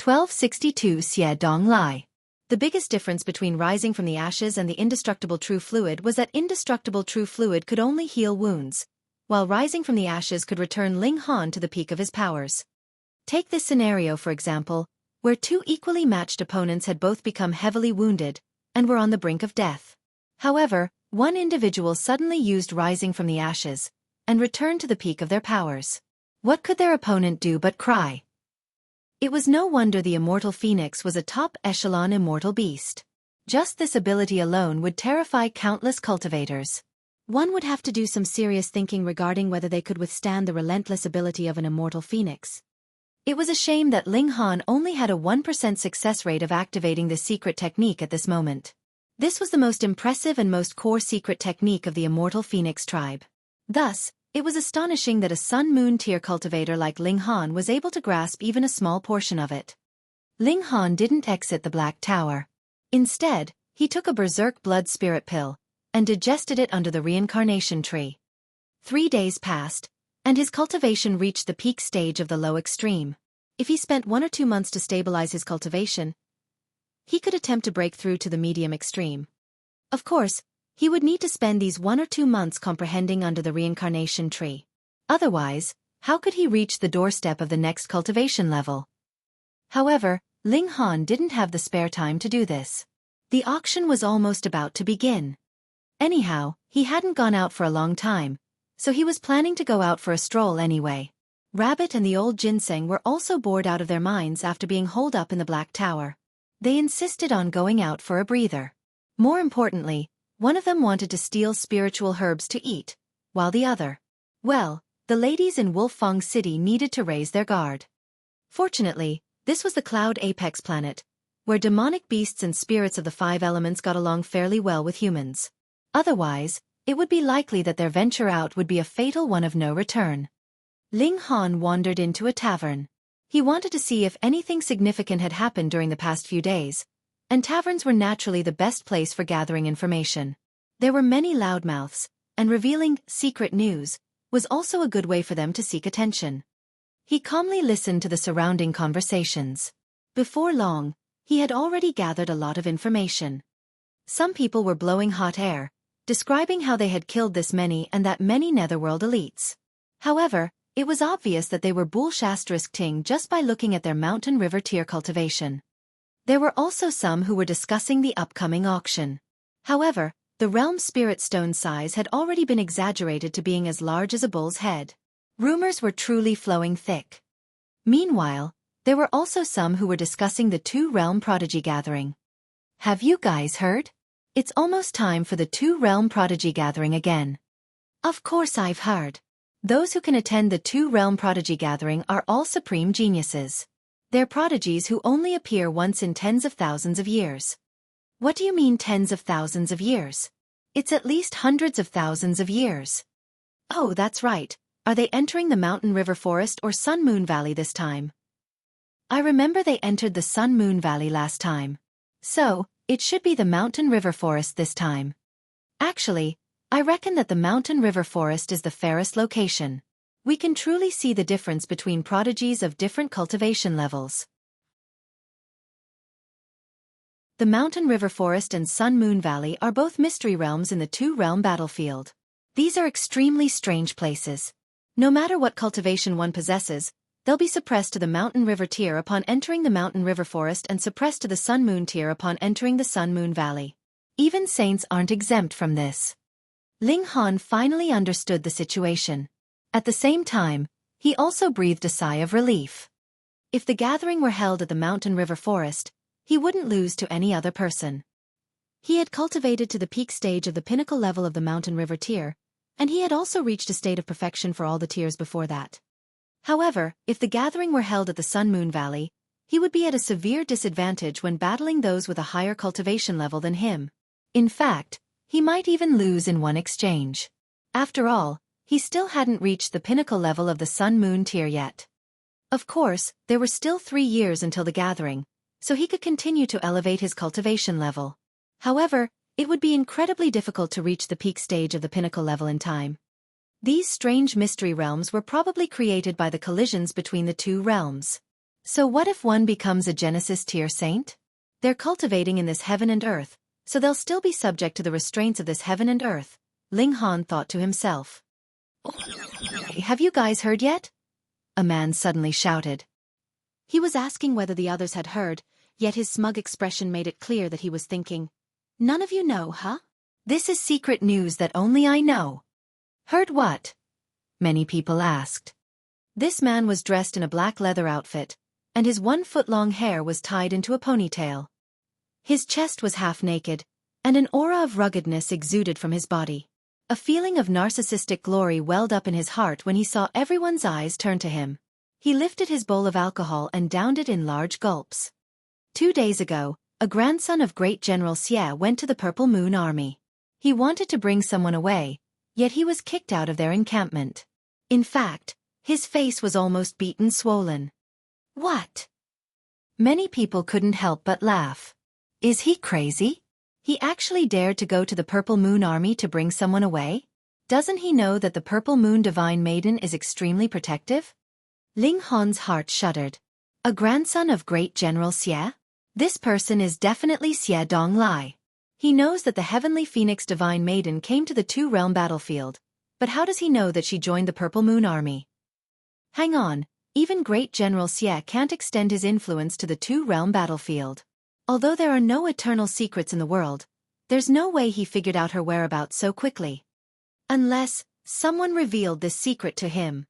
1262 Xie Dong Lai. The biggest difference between rising from the ashes and the indestructible true fluid was that indestructible true fluid could only heal wounds, while rising from the ashes could return Ling Han to the peak of his powers. Take this scenario for example, where 2 equally matched opponents had both become heavily wounded, and were on the brink of death. However, one individual suddenly used rising from the ashes, and returned to the peak of their powers. What could their opponent do but cry? It was no wonder the immortal phoenix was a top-echelon immortal beast. Just this ability alone would terrify countless cultivators. One would have to do some serious thinking regarding whether they could withstand the relentless ability of an immortal phoenix. It was a shame that Ling Han only had a 1% success rate of activating this secret technique at this moment. This was the most impressive and most core secret technique of the immortal phoenix tribe. Thus, it was astonishing that a Sun-Moon tier cultivator like Ling Han was able to grasp even a small portion of it. Ling Han didn't exit the Black Tower. Instead, he took a berserk blood spirit pill and digested it under the reincarnation tree. 3 days passed, and his cultivation reached the peak stage of the low extreme. If he spent 1 or 2 months to stabilize his cultivation, he could attempt to break through to the medium extreme. Of course, he would need to spend these 1 or 2 months comprehending under the reincarnation tree. Otherwise, how could he reach the doorstep of the next cultivation level? However, Ling Han didn't have the spare time to do this. The auction was almost about to begin. Anyhow, he hadn't gone out for a long time, so he was planning to go out for a stroll anyway. Rabbit and the old ginseng were also bored out of their minds after being holed up in the Black Tower. They insisted on going out for a breather. More importantly, one of them wanted to steal spiritual herbs to eat, while the other, well, the ladies in Wolfang City needed to raise their guard. Fortunately, this was the Cloud Apex planet, where demonic beasts and spirits of the 5 elements got along fairly well with humans. Otherwise, it would be likely that their venture out would be a fatal one of no return. Ling Han wandered into a tavern. He wanted to see if anything significant had happened during the past few days, and taverns were naturally the best place for gathering information. There were many loudmouths, and revealing secret news was also a good way for them to seek attention. He calmly listened to the surrounding conversations. Before long, he had already gathered a lot of information. Some people were blowing hot air, describing how they had killed this many and that many netherworld elites. However, it was obvious that they were bullshastrisking just by looking at their mountain river tier cultivation. There were also some who were discussing the upcoming auction. However, the realm spirit stone size had already been exaggerated to being as large as a bull's head. Rumors were truly flowing thick. Meanwhile, there were also some who were discussing the 2 realm prodigy gathering. Have you guys heard? It's almost time for the 2 realm prodigy gathering again. Of course I've heard. Those who can attend the 2 realm prodigy gathering are all supreme geniuses. They're prodigies who only appear once in tens of thousands of years. What do you mean tens of thousands of years? It's at least hundreds of thousands of years. Oh, that's right. Are they entering the Mountain River Forest or Sun Moon Valley this time? I remember they entered the Sun Moon Valley last time. So, it should be the Mountain River Forest this time. Actually, I reckon that the Mountain River Forest is the fairest location. We can truly see the difference between prodigies of different cultivation levels. The Mountain River Forest and Sun Moon Valley are both mystery realms in the 2-realm battlefield. These are extremely strange places. No matter what cultivation one possesses, they'll be suppressed to the Mountain River tier upon entering the Mountain River Forest and suppressed to the Sun Moon tier upon entering the Sun Moon Valley. Even saints aren't exempt from this. Ling Han finally understood the situation. At the same time, he also breathed a sigh of relief. If the gathering were held at the Mountain River Forest, he wouldn't lose to any other person. He had cultivated to the peak stage of the pinnacle level of the Mountain River tier, and he had also reached a state of perfection for all the tiers before that. However, if the gathering were held at the Sun Moon Valley, he would be at a severe disadvantage when battling those with a higher cultivation level than him. In fact, he might even lose in one exchange. After all, he still hadn't reached the pinnacle level of the Sun Moon tier yet. Of course, there were still 3 years until the gathering, so he could continue to elevate his cultivation level. However, it would be incredibly difficult to reach the peak stage of the pinnacle level in time. These strange mystery realms were probably created by the collisions between the 2 realms. So what if one becomes a Genesis tier saint? They're cultivating in this heaven and earth, so they'll still be subject to the restraints of this heaven and earth, Ling Han thought to himself. Have you guys heard yet? A man suddenly shouted. He was asking whether the others had heard, yet his smug expression made it clear that he was thinking, "None of you know, huh? This is secret news that only I know." Heard what? Many people asked. This man was dressed in a black leather outfit, and his 1-foot-long hair was tied into a ponytail. His chest was half naked, and an aura of ruggedness exuded from his body. A feeling of narcissistic glory welled up in his heart when he saw everyone's eyes turn to him. He lifted his bowl of alcohol and downed it in large gulps. 2 days ago, a grandson of great General Xie went to the Purple Moon Army. He wanted to bring someone away, yet he was kicked out of their encampment. In fact, his face was almost beaten swollen. What? Many people couldn't help but laugh. Is he crazy? He actually dared to go to the Purple Moon Army to bring someone away? Doesn't he know that the Purple Moon Divine Maiden is extremely protective? Ling Han's heart shuddered. A grandson of great General Xie? This person is definitely Xie Donglai. He knows that the Heavenly Phoenix Divine Maiden came to the Two-Realm battlefield, but how does he know that she joined the Purple Moon Army? Hang on, even great General Xie can't extend his influence to the Two-Realm battlefield. Although there are no eternal secrets in the world, there's no way he figured out her whereabouts so quickly. Unless someone revealed this secret to him.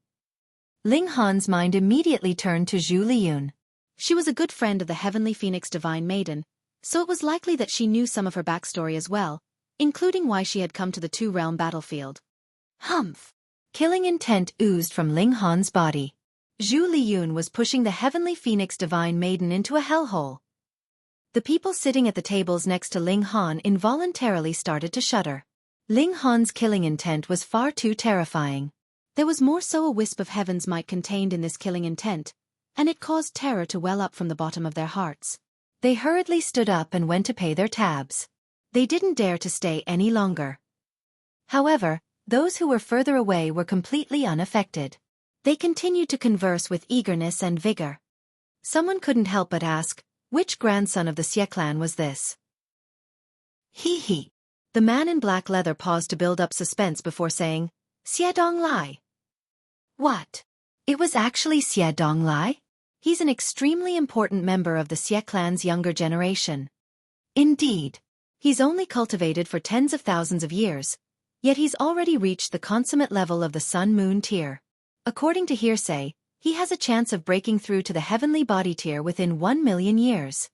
Ling Han's mind immediately turned to Zhu Liyun. She was a good friend of the Heavenly Phoenix Divine Maiden, so it was likely that she knew some of her backstory as well, including why she had come to the Two-Realm battlefield. Humph! Killing intent oozed from Ling Han's body. Zhu Liyun was pushing the Heavenly Phoenix Divine Maiden into a hellhole. The people sitting at the tables next to Ling Han involuntarily started to shudder. Ling Han's killing intent was far too terrifying. There was more so a wisp of heaven's might contained in this killing intent, and it caused terror to well up from the bottom of their hearts. They hurriedly stood up and went to pay their tabs. They didn't dare to stay any longer. However, those who were further away were completely unaffected. They continued to converse with eagerness and vigor. Someone couldn't help but ask, which grandson of the Xie clan was this? He. The man in black leather paused to build up suspense before saying, Xie Donglai. What? It was actually Xie Donglai? He's an extremely important member of the Xie clan's younger generation. Indeed. He's only cultivated for tens of thousands of years, yet he's already reached the consummate level of the Sun-Moon tier. According to hearsay, he has a chance of breaking through to the heavenly body tier within 1 million years.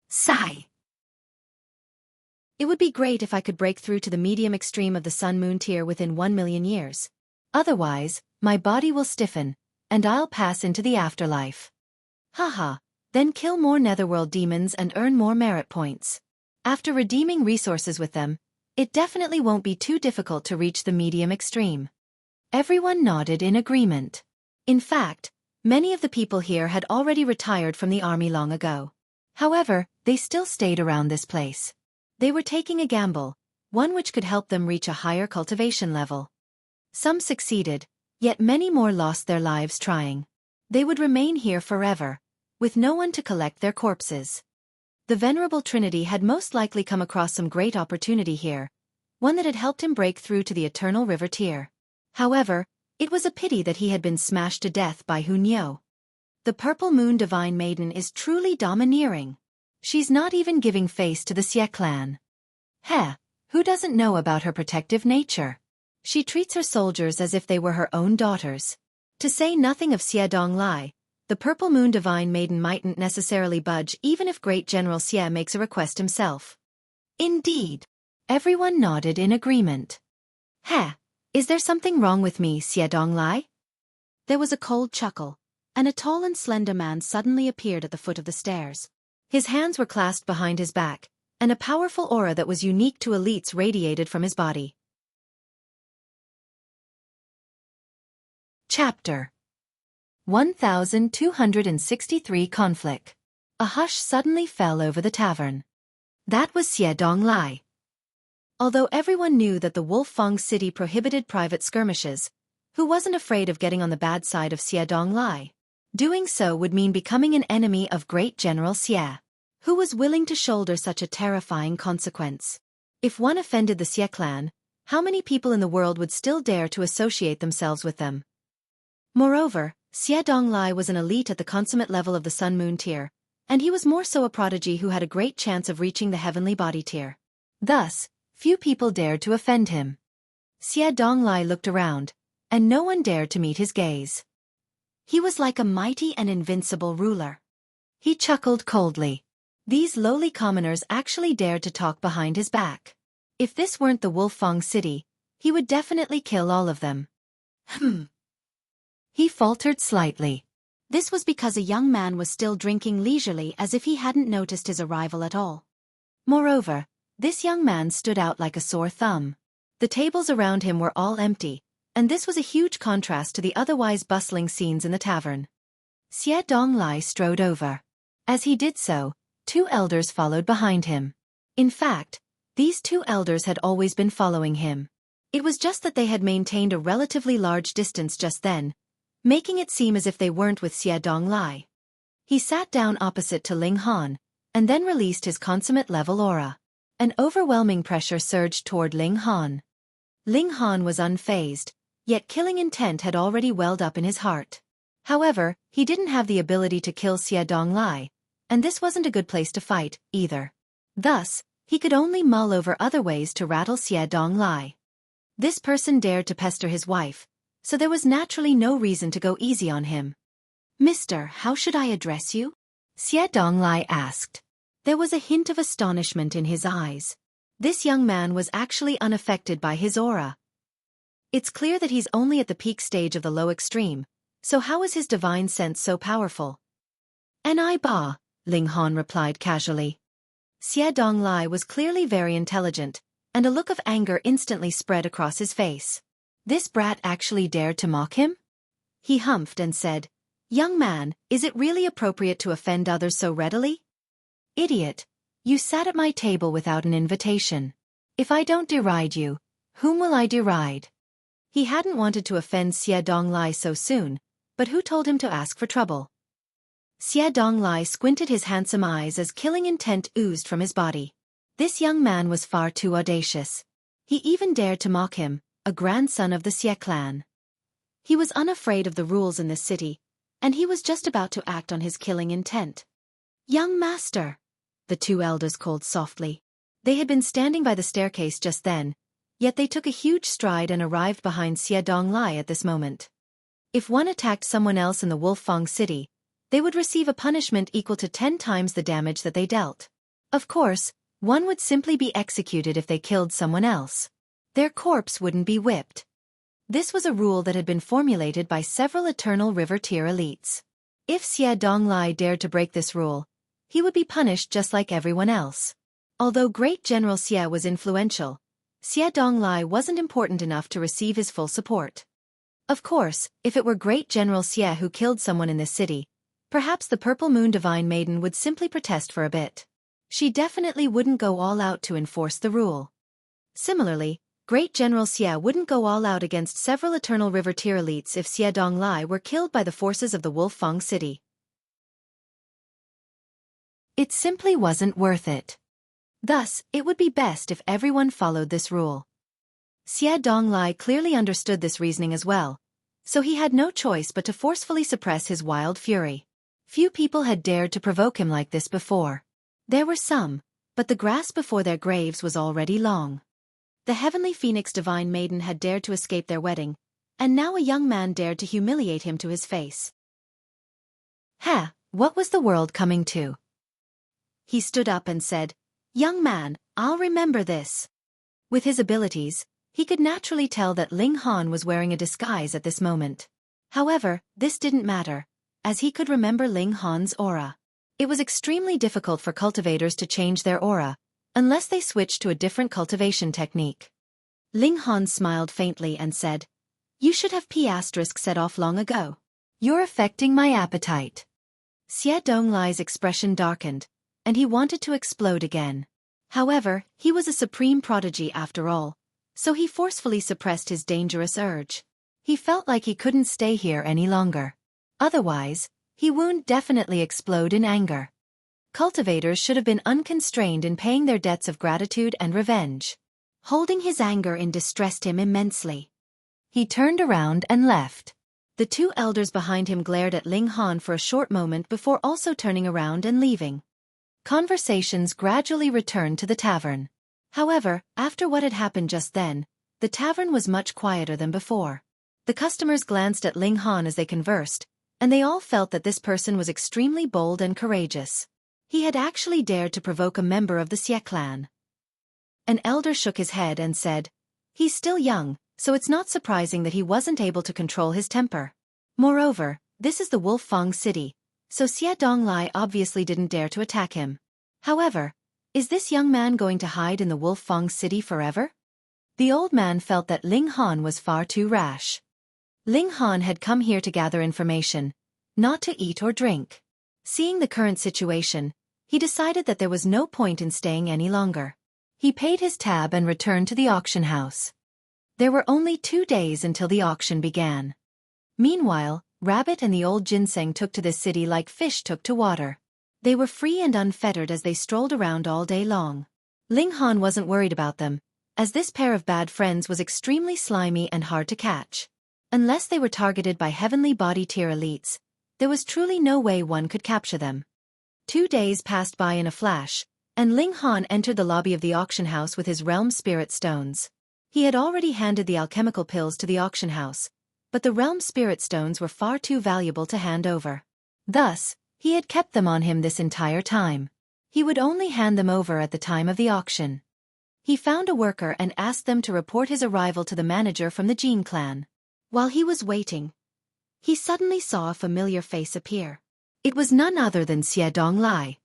Sigh. It would be great if I could break through to the medium extreme of the Sun-Moon tier within 1 million years. Otherwise, my body will stiffen, and I'll pass into the afterlife. Haha, then kill more netherworld demons and earn more merit points. After redeeming resources with them, it definitely won't be too difficult to reach the medium extreme. Everyone nodded in agreement. In fact, many of the people here had already retired from the army long ago. However, they still stayed around this place. They were taking a gamble, one which could help them reach a higher cultivation level. Some succeeded, yet many more lost their lives trying. They would remain here forever, with no one to collect their corpses. The Venerable Trinity had most likely come across some great opportunity here, one that had helped him break through to the Eternal River tier. However, it was a pity that he had been smashed to death by Hunyo. The Purple Moon Divine Maiden is truly domineering. She's not even giving face to the Xie clan. Heh, who doesn't know about her protective nature? She treats her soldiers as if they were her own daughters. To say nothing of Xie Donglai, the Purple Moon Divine Maiden mightn't necessarily budge even if Great General Xie makes a request himself. Indeed. Everyone nodded in agreement. Heh, is there something wrong with me, Xie Donglai? There was a cold chuckle, and a tall and slender man suddenly appeared at the foot of the stairs. His hands were clasped behind his back, and a powerful aura that was unique to elites radiated from his body. Chapter 1263 Conflict. A hush suddenly fell over the tavern. That was Xie Donglai. Although everyone knew that the Wolfang city prohibited private skirmishes, who wasn't afraid of getting on the bad side of Xie Donglai? Doing so would mean becoming an enemy of Great General Xie. Who was willing to shoulder such a terrifying consequence? If one offended the Xie clan, how many people in the world would still dare to associate themselves with them? Moreover, Xie Donglai was an elite at the consummate level of the Sun-Moon tier, and he was more so a prodigy who had a great chance of reaching the heavenly body tier. Thus, few people dared to offend him. Xie Donglai looked around, and no one dared to meet his gaze. He was like a mighty and invincible ruler. He chuckled coldly. These lowly commoners actually dared to talk behind his back. If this weren't the Wolfang city, he would definitely kill all of them. He faltered slightly. This was because a young man was still drinking leisurely as if he hadn't noticed his arrival at all. Moreover, this young man stood out like a sore thumb. The tables around him were all empty, and this was a huge contrast to the otherwise bustling scenes in the tavern. Xie Donglai strode over. As he did so, 2 elders followed behind him. In fact, these 2 elders had always been following him. It was just that they had maintained a relatively large distance just then, making it seem as if they weren't with Xie Donglai. He sat down opposite to Ling Han, and then released his consummate-level aura. An overwhelming pressure surged toward Ling Han. Ling Han was unfazed, yet killing intent had already welled up in his heart. However, he didn't have the ability to kill Xie Donglai, and this wasn't a good place to fight, either. Thus, he could only mull over other ways to rattle Xie Donglai. This person dared to pester his wife, so there was naturally no reason to go easy on him. "Mister, how should I address you?" Xie Donglai asked. There was a hint of astonishment in his eyes. This young man was actually unaffected by his aura. It's clear that he's only at the peak stage of the low extreme, so how is his divine sense so powerful? "An ba," Ling Han replied casually. Xie Donglai was clearly very intelligent, and a look of anger instantly spread across his face. This brat actually dared to mock him? He humphed and said, "Young man, is it really appropriate to offend others so readily? Idiot, you sat at my table without an invitation. If I don't deride you, whom will I deride?" He hadn't wanted to offend Xie Donglai so soon, but who told him to ask for trouble? Xie Donglai squinted his handsome eyes as killing intent oozed from his body. This young man was far too audacious. He even dared to mock him, a grandson of the Xie clan. He was unafraid of the rules in this city, and he was just about to act on his killing intent. "Young master," the 2 elders called softly. They had been standing by the staircase just then, yet they took a huge stride and arrived behind Xie Donglai at this moment. If one attacked someone else in the Wolfang city, they would receive a punishment equal to 10 times the damage that they dealt. Of course, one would simply be executed if they killed someone else. Their corpse wouldn't be whipped. This was a rule that had been formulated by several Eternal River tier elites. If Xie Donglai dared to break this rule, he would be punished just like everyone else. Although Great General Xie was influential, Xie Donglai wasn't important enough to receive his full support. Of course, if it were Great General Xie who killed someone in this city, perhaps the Purple Moon Divine Maiden would simply protest for a bit. She definitely wouldn't go all out to enforce the rule. Similarly, Great General Xie wouldn't go all out against several Eternal River tier elites if Xie Donglai were killed by the forces of the Wolfang city. It simply wasn't worth it. Thus, it would be best if everyone followed this rule. Xie Donglai clearly understood this reasoning as well, so he had no choice but to forcefully suppress his wild fury. Few people had dared to provoke him like this before. There were some, but the grass before their graves was already long. The Heavenly Phoenix Divine Maiden had dared to escape their wedding, and now a young man dared to humiliate him to his face. What was the world coming to? He stood up and said, "Young man, I'll remember this." With his abilities, he could naturally tell that Ling Han was wearing a disguise at this moment. However, this didn't matter, as he could remember Ling Han's aura. It was extremely difficult for cultivators to change their aura, unless they switched to a different cultivation technique. Ling Han smiled faintly and said, "You should have P** set off long ago. You're affecting my appetite." Xie Donglai's expression darkened, and he wanted to explode again. However, he was a supreme prodigy after all, so he forcefully suppressed his dangerous urge. He felt like he couldn't stay here any longer. Otherwise, he would definitely explode in anger. Cultivators should have been unconstrained in paying their debts of gratitude and revenge. Holding his anger in distressed him immensely. He turned around and left. The 2 elders behind him glared at Ling Han for a short moment before also turning around and leaving. Conversations gradually returned to the tavern. However, after what had happened just then, the tavern was much quieter than before. The customers glanced at Ling Han as they conversed, and they all felt that this person was extremely bold and courageous. He had actually dared to provoke a member of the Xie clan. An elder shook his head and said, "He's still young, so it's not surprising that he wasn't able to control his temper. Moreover, this is the Wolf-Fang city, so Xie Donglai obviously didn't dare to attack him. However, is this young man going to hide in the Wolf-Fang city forever?" The old man felt that Ling Han was far too rash. Ling Han had come here to gather information, not to eat or drink. Seeing the current situation, he decided that there was no point in staying any longer. He paid his tab and returned to the auction house. There were only 2 days until the auction began. Meanwhile, Rabbit and the old ginseng took to this city like fish took to water. They were free and unfettered as they strolled around all day long. Ling Han wasn't worried about them, as this pair of bad friends was extremely slimy and hard to catch. Unless they were targeted by heavenly body tier elites, there was truly no way one could capture them. 2 days passed by in a flash, and Ling Han entered the lobby of the auction house with his realm spirit stones. He had already handed the alchemical pills to the auction house, but the realm spirit stones were far too valuable to hand over. Thus, he had kept them on him this entire time. He would only hand them over at the time of the auction. He found a worker and asked them to report his arrival to the manager from the Jin clan. While he was waiting, he suddenly saw a familiar face appear. It was none other than Xie Donglai.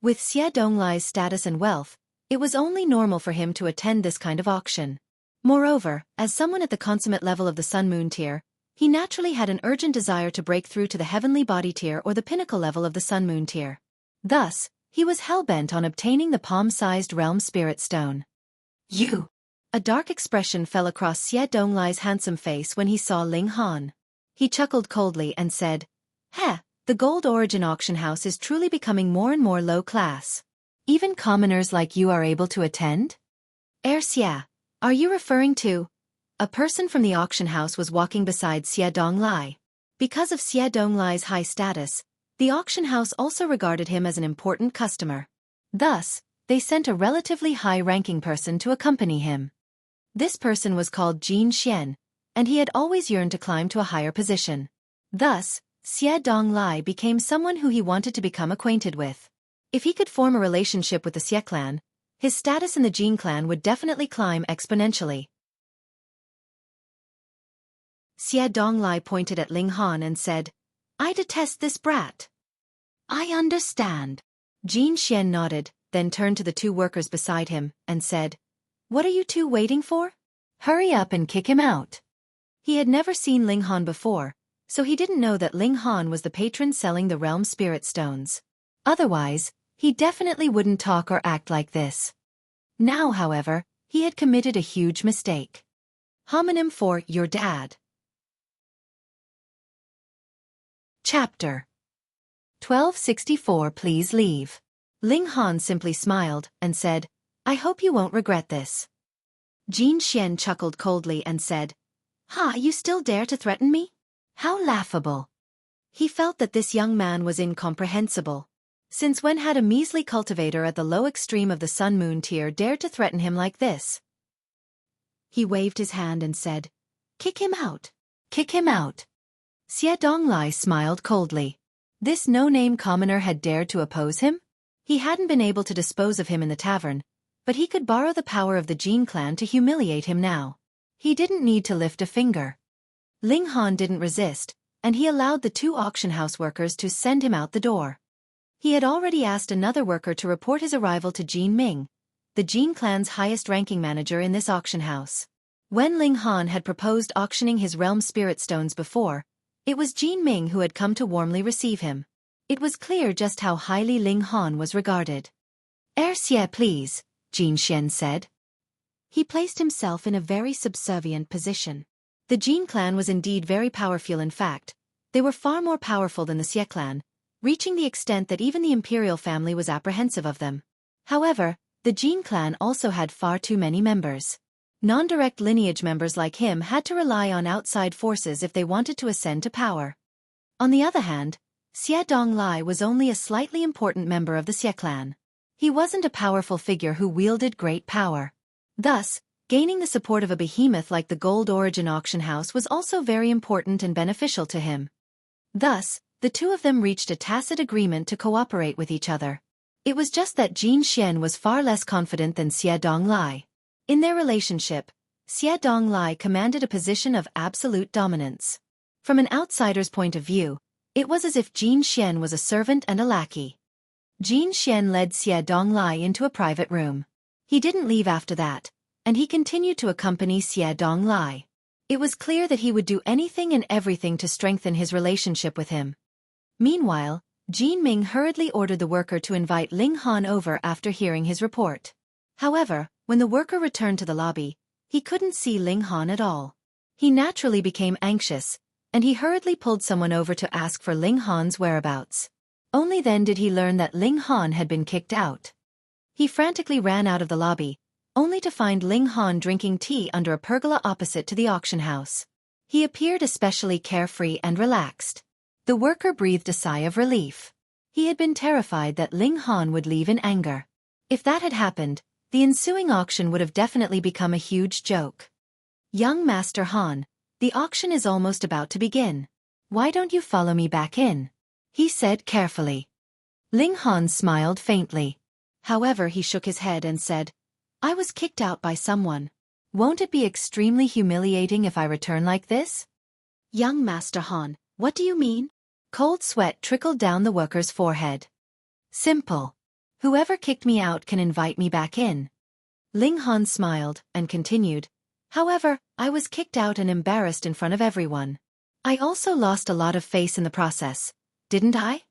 With Xie Donglai's status and wealth, it was only normal for him to attend this kind of auction. Moreover, as someone at the consummate level of the Sun-Moon tier, he naturally had an urgent desire to break through to the heavenly body tier or the pinnacle level of the Sun-Moon tier. Thus, he was hell-bent on obtaining the palm-sized realm spirit stone. "You!" A dark expression fell across Xie Donglai's handsome face when he saw Ling Han. He chuckled coldly and said, "Heh, the Gold Origin auction house is truly becoming more and more low class. Even commoners like you are able to attend?" Xie, are you referring to?" A person from the auction house was walking beside Xie Donglai. Because of Xie Donglai's high status, the auction house also regarded him as an important customer. Thus, they sent a relatively high-ranking person to accompany him. This person was called Jin Xian, and he had always yearned to climb to a higher position. Thus, Xie Donglai became someone who he wanted to become acquainted with. If he could form a relationship with the Xie clan, his status in the Jin clan would definitely climb exponentially. Xie Donglai pointed at Ling Han and said, "I detest this brat." "I understand." Jin Xian nodded, then turned to the 2 workers beside him, and said, "What are you 2 waiting for? Hurry up and kick him out." He had never seen Ling Han before, so he didn't know that Ling Han was the patron selling the realm spirit stones. Otherwise, he definitely wouldn't talk or act like this. Now, however, he had committed a huge mistake. Homonym for your dad. Chapter 1264. Please leave. Ling Han simply smiled and said, "I hope you won't regret this." Jin Xian chuckled coldly and said, "Ha, you still dare to threaten me? How laughable." He felt that this young man was incomprehensible. Since when had a measly cultivator at the low extreme of the Sun-Moon tier dared to threaten him like this? He waved his hand and said, "Kick him out. Kick him out." Xie Donglai smiled coldly. This no-name commoner had dared to oppose him? He hadn't been able to dispose of him in the tavern, but he could borrow the power of the Jin clan to humiliate him now. He didn't need to lift a finger. Ling Han didn't resist, and he allowed the 2 auction house workers to send him out the door. He had already asked another worker to report his arrival to Jin Ming, the Jin clan's highest-ranking manager in this auction house. When Ling Han had proposed auctioning his realm spirit stones before, it was Jin Ming who had come to warmly receive him. It was clear just how highly Ling Han was regarded. "Xie, please," Jin Xian said. He placed himself in a very subservient position. The Jin clan was indeed very powerful. In fact, they were far more powerful than the Xie clan, reaching the extent that even the imperial family was apprehensive of them. However, the Jin clan also had far too many members. Non-direct lineage members like him had to rely on outside forces if they wanted to ascend to power. On the other hand, Xie Donglai was only a slightly important member of the Xie clan. He wasn't a powerful figure who wielded great power. Thus, gaining the support of a behemoth like the Gold Origin auction house was also very important and beneficial to him. Thus, The two of them reached a tacit agreement to cooperate with each other. It was just that Jin Xian was far less confident than Xie Donglai. In their relationship, Xie Donglai commanded a position of absolute dominance. From an outsider's point of view, it was as if Jin Xian was a servant and a lackey. Jin Xian led Xie Donglai into a private room. He didn't leave after that, and he continued to accompany Xie Donglai. It was clear that he would do anything and everything to strengthen his relationship with him. Meanwhile, Jin Ming hurriedly ordered the worker to invite Ling Han over after hearing his report. However, when the worker returned to the lobby, he couldn't see Ling Han at all. He naturally became anxious, and he hurriedly pulled someone over to ask for Ling Han's whereabouts. Only then did he learn that Ling Han had been kicked out. He frantically ran out of the lobby, only to find Ling Han drinking tea under a pergola opposite to the auction house. He appeared especially carefree and relaxed. The worker breathed a sigh of relief. He had been terrified that Ling Han would leave in anger. If that had happened, the ensuing auction would have definitely become a huge joke. Young Master Han, the auction is almost about to begin. Why don't you follow me back in? He said carefully. Ling Han smiled faintly. However, he shook his head and said, I was kicked out by someone. Won't it be extremely humiliating if I return like this? Young Master Han, what do you mean? Cold sweat trickled down the worker's forehead. Simple. Whoever kicked me out can invite me back in. Ling Han smiled and continued, however, I was kicked out and embarrassed in front of everyone. I also lost a lot of face in the process, didn't I?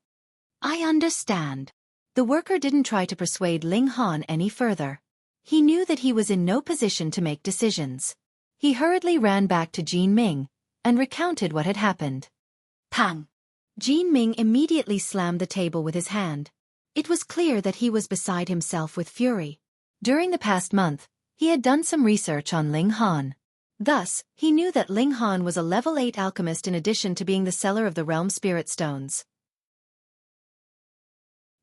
I understand. The worker didn't try to persuade Ling Han any further. He knew that he was in no position to make decisions. He hurriedly ran back to Jin Ming and recounted what had happened. Pang! Jin Ming immediately slammed the table with his hand. It was clear that he was beside himself with fury. During the past month, he had done some research on Ling Han. Thus, he knew that Ling Han was a level 8 alchemist in addition to being the seller of the realm spirit stones.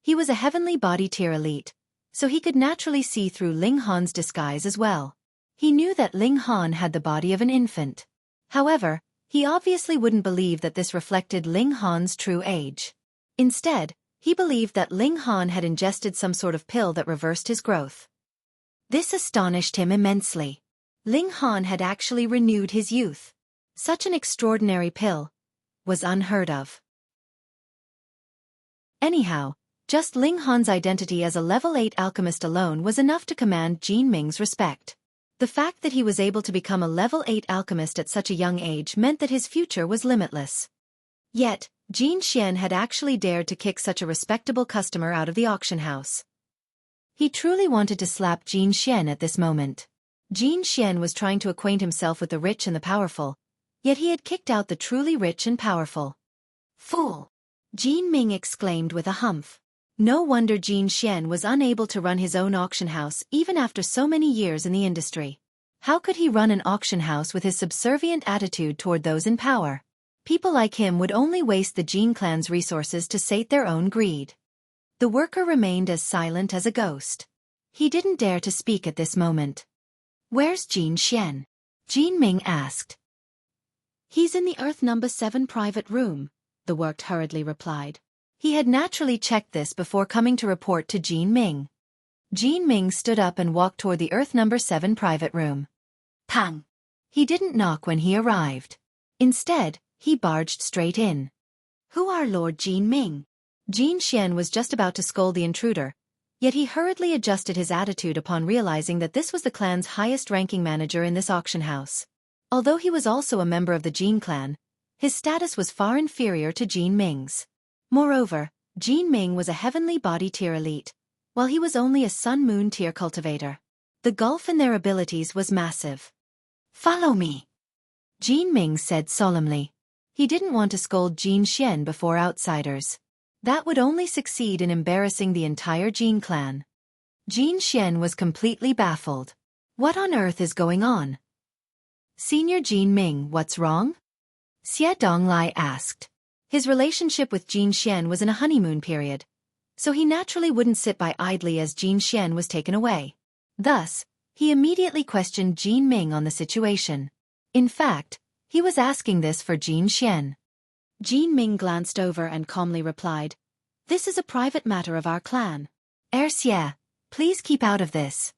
He was a heavenly body tier elite, so he could naturally see through Ling Han's disguise as well. He knew that Ling Han had the body of an infant. However, he obviously wouldn't believe that this reflected Ling Han's true age. Instead, he believed that Ling Han had ingested some sort of pill that reversed his growth. This astonished him immensely. Ling Han had actually renewed his youth. Such an extraordinary pill was unheard of. Anyhow, just Ling Han's identity as a level 8 alchemist alone was enough to command Jin Ming's respect. The fact that he was able to become a level 8 alchemist at such a young age meant that his future was limitless. Yet, Jin Xian had actually dared to kick such a respectable customer out of the auction house. He truly wanted to slap Jin Xian at this moment. Jin Xian was trying to acquaint himself with the rich and the powerful, yet he had kicked out the truly rich and powerful. Fool! Jin Ming exclaimed with a humph. No wonder Jin Xian was unable to run his own auction house even after so many years in the industry. How could he run an auction house with his subservient attitude toward those in power? People like him would only waste the Jin clan's resources to sate their own greed. The worker remained as silent as a ghost. He didn't dare to speak at this moment. Where's Jin Xian? Jin Ming asked. He's in the Earth number 7 private room, the worker hurriedly replied. He had naturally checked this before coming to report to Jin Ming. Jin Ming stood up and walked toward the Earth number 7 private room. Pang! He didn't knock when he arrived. Instead, he barged straight in. Who are Lord Jin Ming? Jin Xian was just about to scold the intruder, yet he hurriedly adjusted his attitude upon realizing that this was the clan's highest-ranking manager in this auction house. Although he was also a member of the Jin clan, his status was far inferior to Jin Ming's. Moreover, Jin Ming was a heavenly body tier elite, while he was only a sun-moon tier cultivator. The gulf in their abilities was massive. Follow me, Jin Ming said solemnly. He didn't want to scold Jin Xian before outsiders. That would only succeed in embarrassing the entire Jin clan. Jin Xian was completely baffled. What on earth is going on? Senior Jin Ming, what's wrong? Xie Donglai asked. His relationship with Jin Xian was in a honeymoon period, so he naturally wouldn't sit by idly as Jin Xian was taken away. Thus, he immediately questioned Jin Ming on the situation. In fact, he was asking this for Jin Xian. Jin Ming glanced over and calmly replied, "This is a private matter of our clan. Xie, please keep out of this."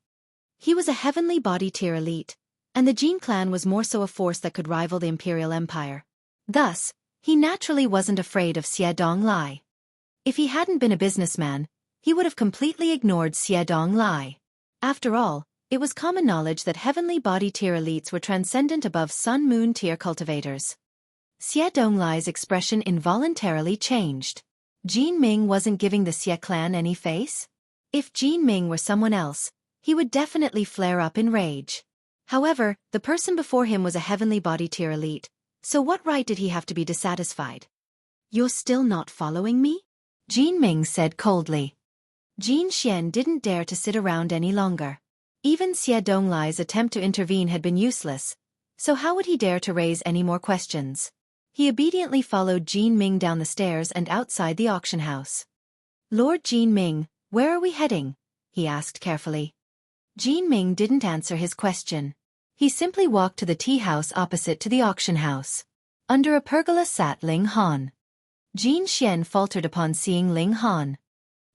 He was a heavenly body tier elite, and the Jin clan was more so a force that could rival the Imperial Empire. Thus, he naturally wasn't afraid of Xie Donglai. If he hadn't been a businessman, he would have completely ignored Xie Donglai. After all, it was common knowledge that heavenly body tier elites were transcendent above sun-moon tier cultivators. Xie Donglai's expression involuntarily changed. Jin Ming wasn't giving the Xie clan any face? If Jin Ming were someone else, he would definitely flare up in rage. However, the person before him was a heavenly body tier elite, so what right did he have to be dissatisfied? "You're still not following me?" Jin Ming said coldly. Jin Xian didn't dare to sit around any longer. Even Xie Donglai's attempt to intervene had been useless, so how would he dare to raise any more questions? He obediently followed Jin Ming down the stairs and outside the auction house. "Lord Jin Ming, where are we heading?" he asked carefully. Jin Ming didn't answer his question. He simply walked to the tea house opposite to the auction house. Under a pergola sat Ling Han. Jin Xian faltered upon seeing Ling Han.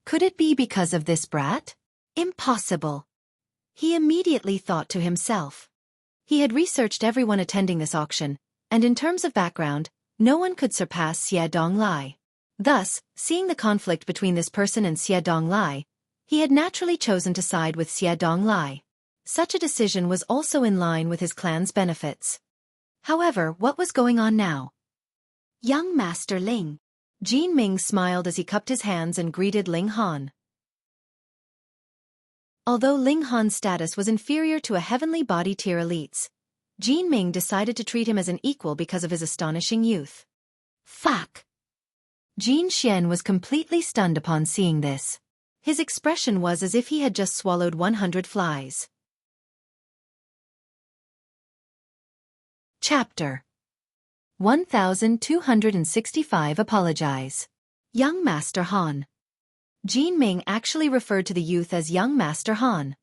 Could it be because of this brat? Impossible. He immediately thought to himself. He had researched everyone attending this auction, and in terms of background, no one could surpass Xie Donglai. Thus, seeing the conflict between this person and Xie Donglai, he had naturally chosen to side with Xie Donglai. Such a decision was also in line with his clan's benefits. However, what was going on now? "Young Master Ling." Jin Ming smiled as he cupped his hands and greeted Ling Han. Although Ling Han's status was inferior to a heavenly body tier elites, Jin Ming decided to treat him as an equal because of his astonishing youth. Fuck! Jin Xian was completely stunned upon seeing this. His expression was as if he had just swallowed 100 flies. Chapter 1265 Apologize. Young Master Han. Jin Ming actually referred to the youth as Young Master Han.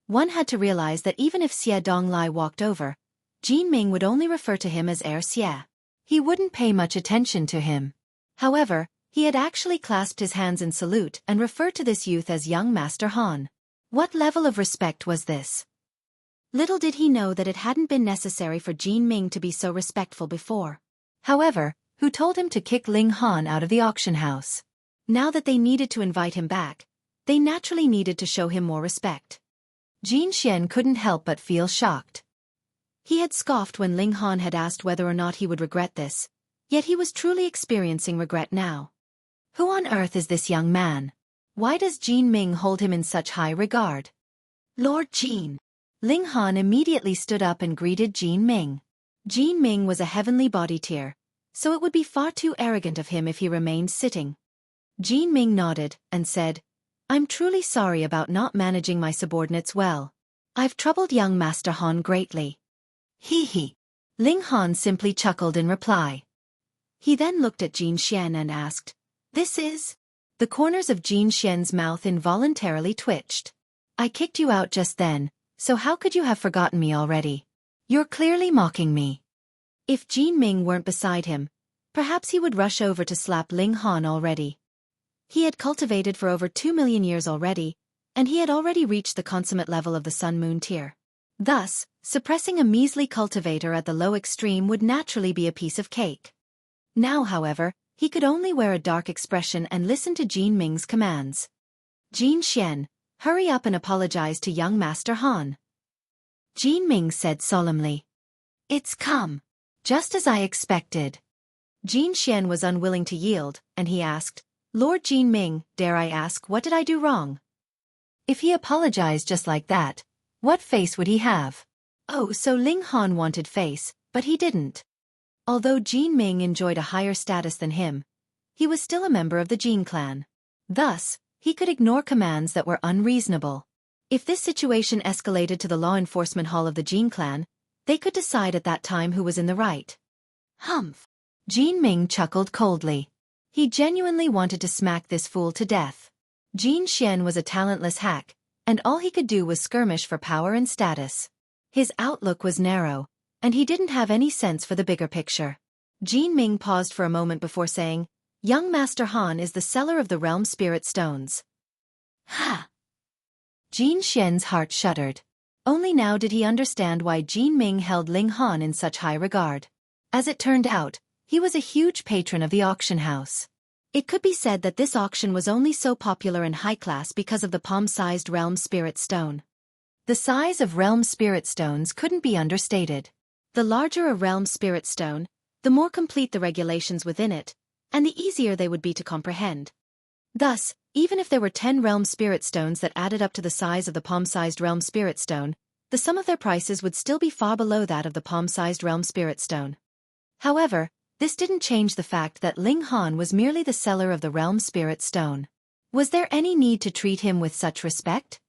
One had to realize that even if Xie Donglai walked over, Jin Ming would only refer to him as Xie. He wouldn't pay much attention to him. However, he had actually clasped his hands in salute and referred to this youth as Young Master Han. What level of respect was this? Little did he know that it hadn't been necessary for Jin Ming to be so respectful before. However, who told him to kick Ling Han out of the auction house? Now that they needed to invite him back, they naturally needed to show him more respect. Jin Xian couldn't help but feel shocked. He had scoffed when Ling Han had asked whether or not he would regret this, yet he was truly experiencing regret now. Who on earth is this young man? Why does Jin Ming hold him in such high regard? "Lord Jin." Ling Han immediately stood up and greeted Jin Ming. Jin Ming was a heavenly body tier, so it would be far too arrogant of him if he remained sitting. Jin Ming nodded and said, "I'm truly sorry about not managing my subordinates well. I've troubled young Master Han greatly." "Hee hee." Ling Han simply chuckled in reply. He then looked at Jin Xian and asked, "This is?" The corners of Jin Xian's mouth involuntarily twitched. "I kicked you out just then, so how could you have forgotten me already? You're clearly mocking me." If Jin Ming weren't beside him, perhaps he would rush over to slap Ling Han already. He had cultivated for over 2 million years already, and he had already reached the consummate level of the sun-moon tier. Thus, suppressing a measly cultivator at the low extreme would naturally be a piece of cake. Now, however, he could only wear a dark expression and listen to Jin Ming's commands. "Jin Xian, hurry up and apologize to young Master Han." Jin Ming said solemnly. "It's come. Just as I expected." Jin Xian was unwilling to yield, and he asked, "Lord Jin Ming, dare I ask, what did I do wrong?" If he apologized just like that, what face would he have? Oh, so Ling Han wanted face, but he didn't. Although Jin Ming enjoyed a higher status than him, he was still a member of the Jin clan. Thus, he could ignore commands that were unreasonable. If this situation escalated to the law enforcement hall of the Jin clan, they could decide at that time who was in the right. Humph. Jin Ming chuckled coldly. He genuinely wanted to smack this fool to death. Jin Xian was a talentless hack, and all he could do was skirmish for power and status. His outlook was narrow, and he didn't have any sense for the bigger picture. Jin Ming paused for a moment before saying, "Young Master Han is the seller of the realm spirit stones." Ha! Jin Xian's heart shuddered. Only now did he understand why Jin Ming held Ling Han in such high regard. As it turned out, he was a huge patron of the auction house. It could be said that this auction was only so popular and high-class because of the palm-sized realm spirit stone. The size of realm spirit stones couldn't be understated. The larger a realm spirit stone, the more complete the regulations within it, and the easier they would be to comprehend. Thus, even if there were 10 realm spirit stones that added up to the size of the palm-sized realm spirit stone, the sum of their prices would still be far below that of the palm-sized realm spirit stone. However, this didn't change the fact that Ling Han was merely the seller of the realm spirit stone. Was there any need to treat him with such respect?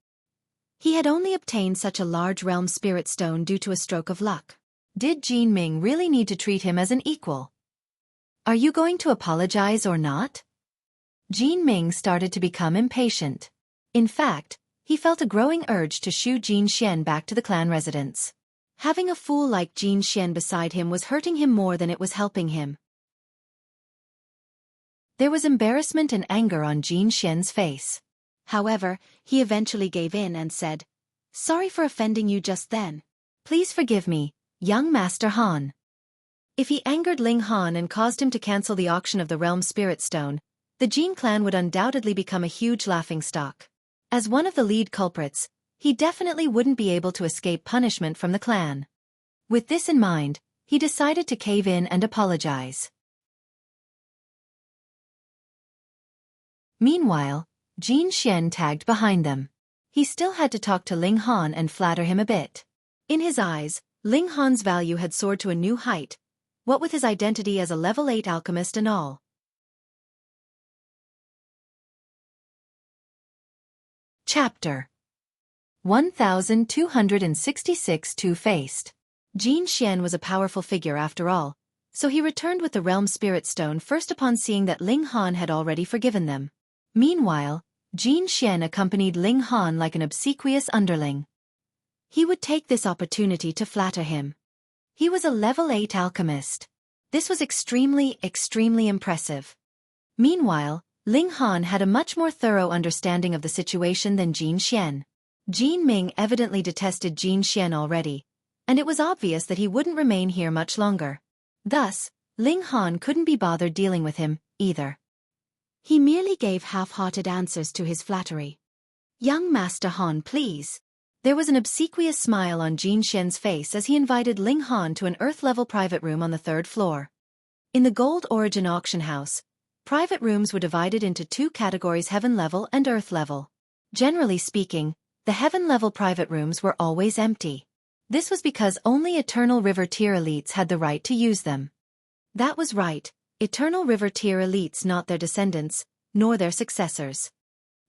He had only obtained such a large realm spirit stone due to a stroke of luck. Did Jin Ming really need to treat him as an equal? Are you going to apologize or not? Jin Ming started to become impatient. In fact, he felt a growing urge to shoo Jin Xian back to the clan residence. Having a fool like Jin Xian beside him was hurting him more than it was helping him. There was embarrassment and anger on Jin Xian's face. However, he eventually gave in and said, "Sorry for offending you just then. Please forgive me, young Master Han." If he angered Ling Han and caused him to cancel the auction of the realm spirit stone, the Jin clan would undoubtedly become a huge laughingstock. As one of the lead culprits, he definitely wouldn't be able to escape punishment from the clan. With this in mind, he decided to cave in and apologize. Meanwhile, Jin Xian tagged behind them. He still had to talk to Ling Han and flatter him a bit. In his eyes, Ling Han's value had soared to a new height, what with his identity as a level 8 alchemist and all. Chapter 1266 Two-Faced. Jin Xian was a powerful figure after all, so he returned with the realm spirit stone first upon seeing that Ling Han had already forgiven them. Meanwhile, Jin Xian accompanied Ling Han like an obsequious underling. He would take this opportunity to flatter him. He was a level 8 alchemist. This was extremely impressive. Meanwhile, Ling Han had a much more thorough understanding of the situation than Jin Xian. Jin Ming evidently detested Jin Xian already, and it was obvious that he wouldn't remain here much longer. Thus, Ling Han couldn't be bothered dealing with him, either. He merely gave half-hearted answers to his flattery. "Young Master Han, please." There was an obsequious smile on Jin Xian's face as he invited Ling Han to an earth-level private room on the 3rd floor. In the Gold Origin auction house, private rooms were divided into 2 categories: heaven level and earth level. Generally speaking, the heaven level private rooms were always empty. This was because only Eternal River tier elites had the right to use them. That was right, Eternal River tier elites, not their descendants, nor their successors.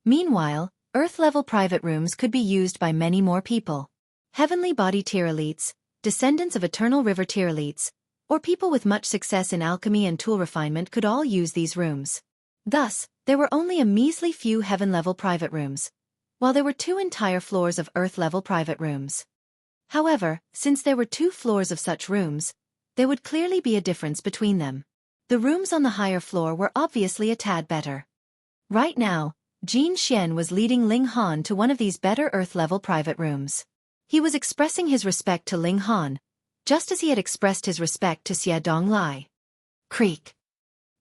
Meanwhile, earth-level private rooms could be used by many more people. Heavenly Body tier elites, descendants of Eternal River tier elites, or people with much success in alchemy and tool refinement could all use these rooms. Thus, there were only a measly few heaven-level private rooms, while there were 2 entire floors of earth-level private rooms. However, since there were 2 floors of such rooms, there would clearly be a difference between them. The rooms on the higher floor were obviously a tad better. Right now, Jin Xian was leading Ling Han to one of these better earth-level private rooms. He was expressing his respect to Ling Han, just as he had expressed his respect to Xia Donglai. Creak.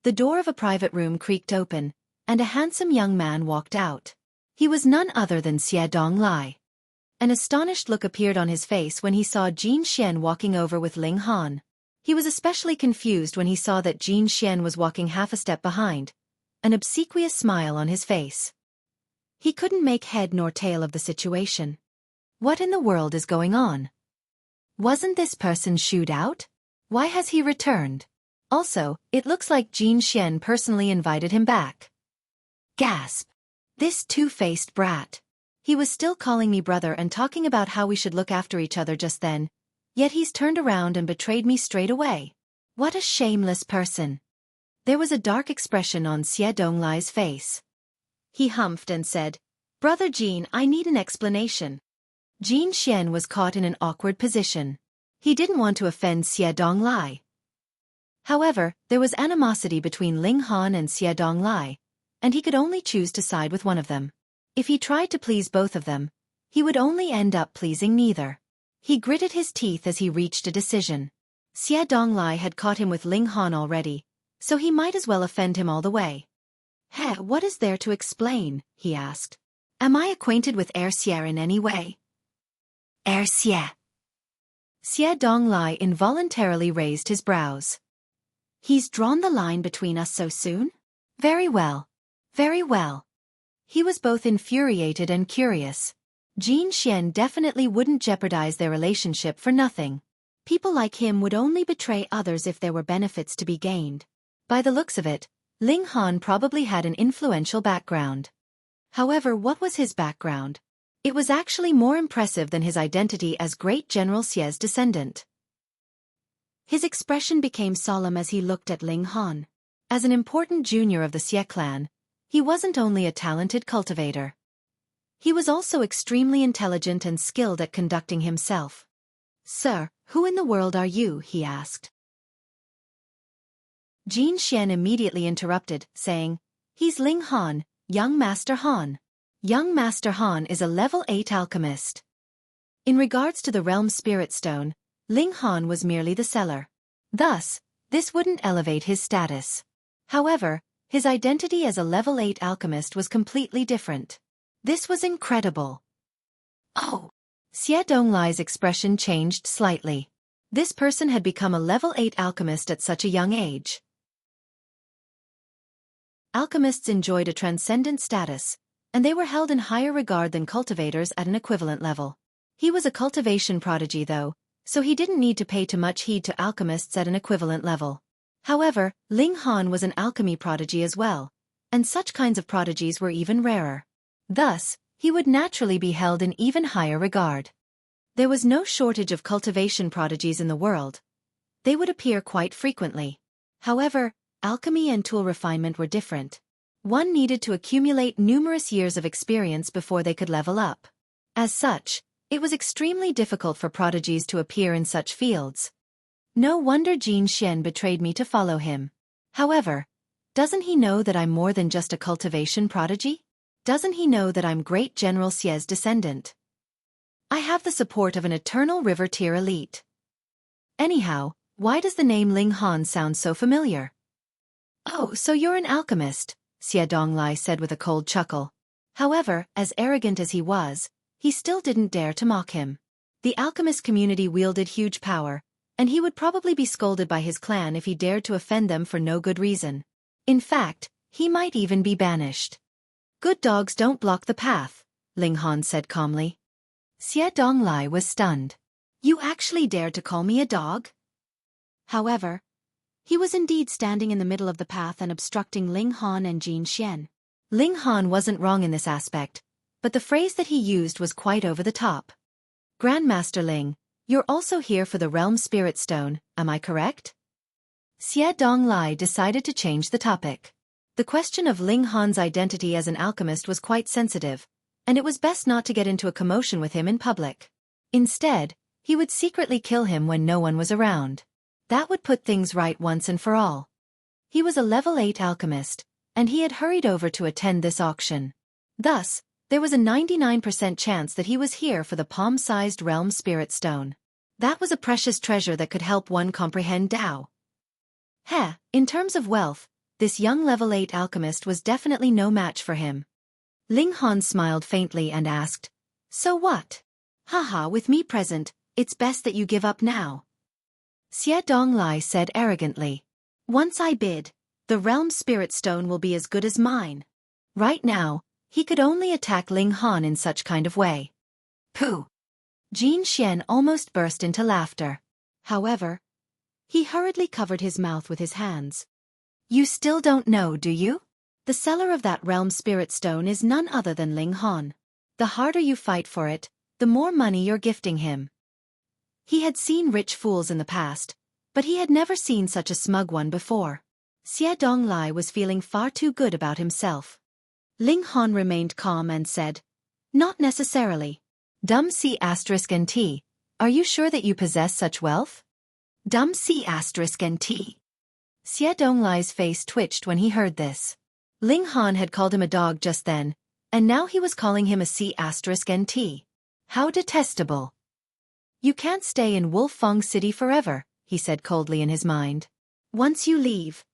The door of a private room creaked open, and a handsome young man walked out. He was none other than Xia Donglai. An astonished look appeared on his face when he saw Jin Xian walking over with Ling Han. He was especially confused when he saw that Jin Xian was walking half a step behind, an obsequious smile on his face. He couldn't make head nor tail of the situation. What in the world is going on? Wasn't this person shooed out? Why has he returned? Also, it looks like Jin Xian personally invited him back. Gasp. This two-faced brat. He was still calling me brother and talking about how we should look after each other just then, yet he's turned around and betrayed me straight away. What a shameless person. There was a dark expression on Xie Donglai's face. He humphed and said, "Brother Jin, I need an explanation." Jin Xian was caught in an awkward position. He didn't want to offend Xie Donglai. However, there was animosity between Ling Han and Xie Donglai, and he could only choose to side with one of them. If he tried to please both of them, he would only end up pleasing neither. He gritted his teeth as he reached a decision. Xie Donglai had caught him with Ling Han already, so he might as well offend him all the way. "Heh, what is there to explain?" he asked. "Am I acquainted with Xie in any way?" Xie. Xie Donglai involuntarily raised his brows. "He's drawn the line between us so soon?" Very well. Very well." He was both infuriated and curious. Jin Xian definitely wouldn't jeopardize their relationship for nothing. People like him would only betray others if there were benefits to be gained. By the looks of it, Ling Han probably had an influential background. However, what was his background? It was actually more impressive than his identity as Great General Xie's descendant. His expression became solemn as he looked at Ling Han. As an important junior of the Xie clan, he wasn't only a talented cultivator. He was also extremely intelligent and skilled at conducting himself. "Sir, who in the world are you?" he asked. Jin Xian immediately interrupted, saying, "He's Ling Han, young Master Han. Young Master Han is a level 8 alchemist." In regards to the Realm Spirit Stone, Ling Han was merely the seller. Thus, this wouldn't elevate his status. However, his identity as a level 8 alchemist was completely different. This was incredible. "Oh!" Xie Donglai's expression changed slightly. This person had become a level 8 alchemist at such a young age. Alchemists enjoyed a transcendent status, and they were held in higher regard than cultivators at an equivalent level. He was a cultivation prodigy though, so he didn't need to pay too much heed to alchemists at an equivalent level. However, Ling Han was an alchemy prodigy as well, and such kinds of prodigies were even rarer. Thus, he would naturally be held in even higher regard. There was no shortage of cultivation prodigies in the world. They would appear quite frequently. However, alchemy and tool refinement were different. One needed to accumulate numerous years of experience before they could level up. As such, it was extremely difficult for prodigies to appear in such fields. No wonder Jin Xian betrayed me to follow him. However, doesn't he know that I'm more than just a cultivation prodigy? Doesn't he know that I'm Great General Xie's descendant? I have the support of an eternal river tier elite. Anyhow, why does the name Ling Han sound so familiar? "Oh, so you're an alchemist," Xie Donglai said with a cold chuckle. However, as arrogant as he was, he still didn't dare to mock him. The alchemist community wielded huge power, and he would probably be scolded by his clan if he dared to offend them for no good reason. In fact, he might even be banished. "Good dogs don't block the path," Ling Han said calmly. Xie Donglai was stunned. "You actually dared to call me a dog?" However, he was indeed standing in the middle of the path and obstructing Ling Han and Jin Xian. Ling Han wasn't wrong in this aspect, but the phrase that he used was quite over the top. "Grandmaster Ling, you're also here for the Realm Spirit Stone, am I correct?" Xie Donglai decided to change the topic. The question of Ling Han's identity as an alchemist was quite sensitive, and it was best not to get into a commotion with him in public. Instead, he would secretly kill him when no one was around. That would put things right once and for all. He was a level 8 alchemist, and he had hurried over to attend this auction. Thus, there was a 99% chance that he was here for the palm-sized Realm Spirit Stone. That was a precious treasure that could help one comprehend Tao. In terms of wealth, this young level 8 alchemist was definitely no match for him. Ling Han smiled faintly and asked, "So what? Haha, with me present, it's best that you give up now." Xie Donglai said arrogantly, "Once I bid, the Realm Spirit Stone will be as good as mine." Right now, he could only attack Ling Han in such kind of way. Pooh! Jin Xian almost burst into laughter. However, he hurriedly covered his mouth with his hands. "You still don't know, do you? The seller of that Realm Spirit Stone is none other than Ling Han. The harder you fight for it, the more money you're gifting him." He had seen rich fools in the past, but he had never seen such a smug one before. Xie Donglai was feeling far too good about himself. Ling Han remained calm and said, "Not necessarily. Dum C*NT, are you sure that you possess such wealth?" Dum C*NT. Xie Donglai's face twitched when he heard this. Ling Han had called him a dog just then, and now he was calling him a C*NT. How detestable. You can't stay in Wolfang City forever, he said coldly in his mind. Once you leave,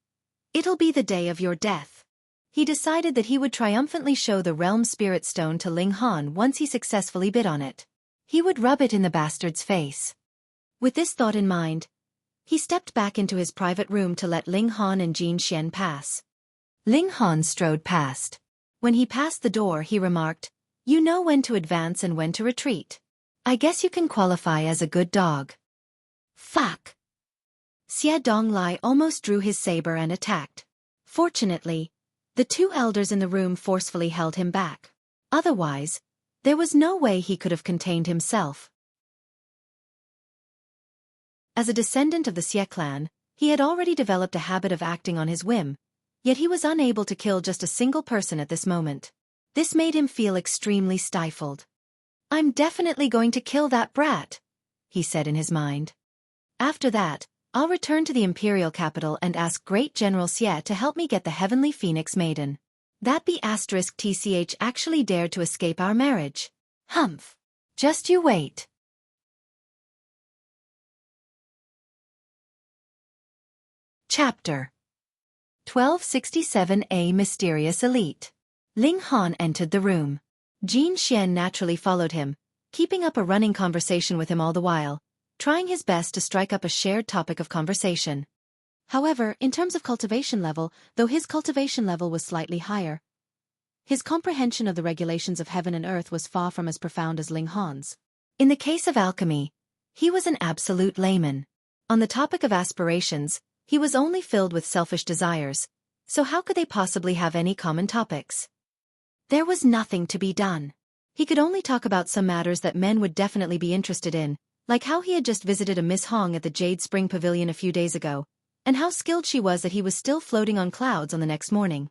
it'll be the day of your death. He decided that he would triumphantly show the realm spirit stone to Ling Han once he successfully bit on it. He would rub it in the bastard's face. With this thought in mind, he stepped back into his private room to let Ling Han and Jin Xian pass. Ling Han strode past. When he passed the door, he remarked, "You know when to advance and when to retreat. I guess you can qualify as a good dog." Fuck! Xie Donglai almost drew his saber and attacked. Fortunately, the two elders in the room forcefully held him back. Otherwise, there was no way he could have contained himself. As a descendant of the Xie clan, he had already developed a habit of acting on his whim, yet he was unable to kill just a single person at this moment. This made him feel extremely stifled. "I'm definitely going to kill that brat," he said in his mind. "After that, I'll return to the imperial capital and ask Great General Xie to help me get the Heavenly Phoenix Maiden. That be *TCH actually dared to escape our marriage. Humph. Just you wait." Chapter 1267. A Mysterious Elite. Ling Han entered the room. Jin Xian naturally followed him, keeping up a running conversation with him all the while, trying his best to strike up a shared topic of conversation. However, in terms of cultivation level, though his cultivation level was slightly higher, his comprehension of the regulations of heaven and earth was far from as profound as Ling Han's. In the case of alchemy, he was an absolute layman. On the topic of aspirations, he was only filled with selfish desires, so how could they possibly have any common topics? There was nothing to be done. He could only talk about some matters that men would definitely be interested in, like how he had just visited a Miss Hong at the Jade Spring Pavilion a few days ago, and how skilled she was that he was still floating on clouds on the next morning.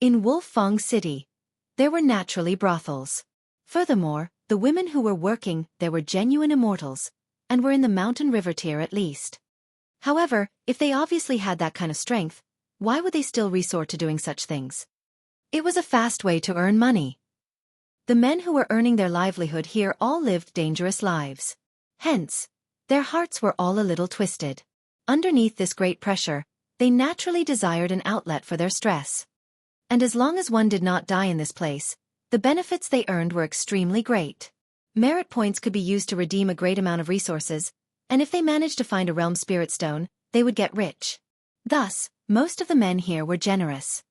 In Wolfang City, there were naturally brothels. Furthermore, the women who were working there were genuine immortals, and were in the mountain river tier at least. However, if they obviously had that kind of strength, why would they still resort to doing such things? It was a fast way to earn money. The men who were earning their livelihood here all lived dangerous lives. Hence, their hearts were all a little twisted. Underneath this great pressure, they naturally desired an outlet for their stress. And as long as one did not die in this place, the benefits they earned were extremely great. Merit points could be used to redeem a great amount of resources, and if they managed to find a realm spirit stone, they would get rich. Thus, most of the men here were generous.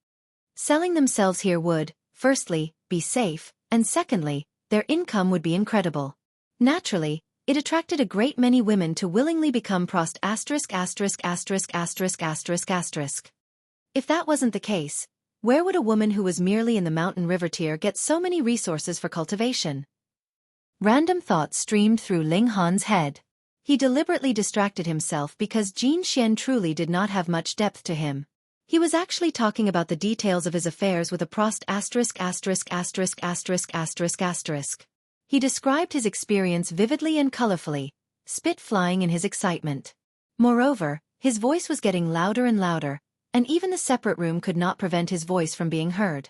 Selling themselves here would, firstly, be safe, and secondly, their income would be incredible. Naturally, it attracted a great many women to willingly become prost***********************. If that wasn't the case, where would a woman who was merely in the mountain river tier get so many resources for cultivation? Random thoughts streamed through Ling Han's head. He deliberately distracted himself because Jin Xian truly did not have much depth to him. He was actually talking about the details of his affairs with a prost*********************. He described his experience vividly and colorfully, spit flying in his excitement. Moreover, his voice was getting louder and louder, and even the separate room could not prevent his voice from being heard.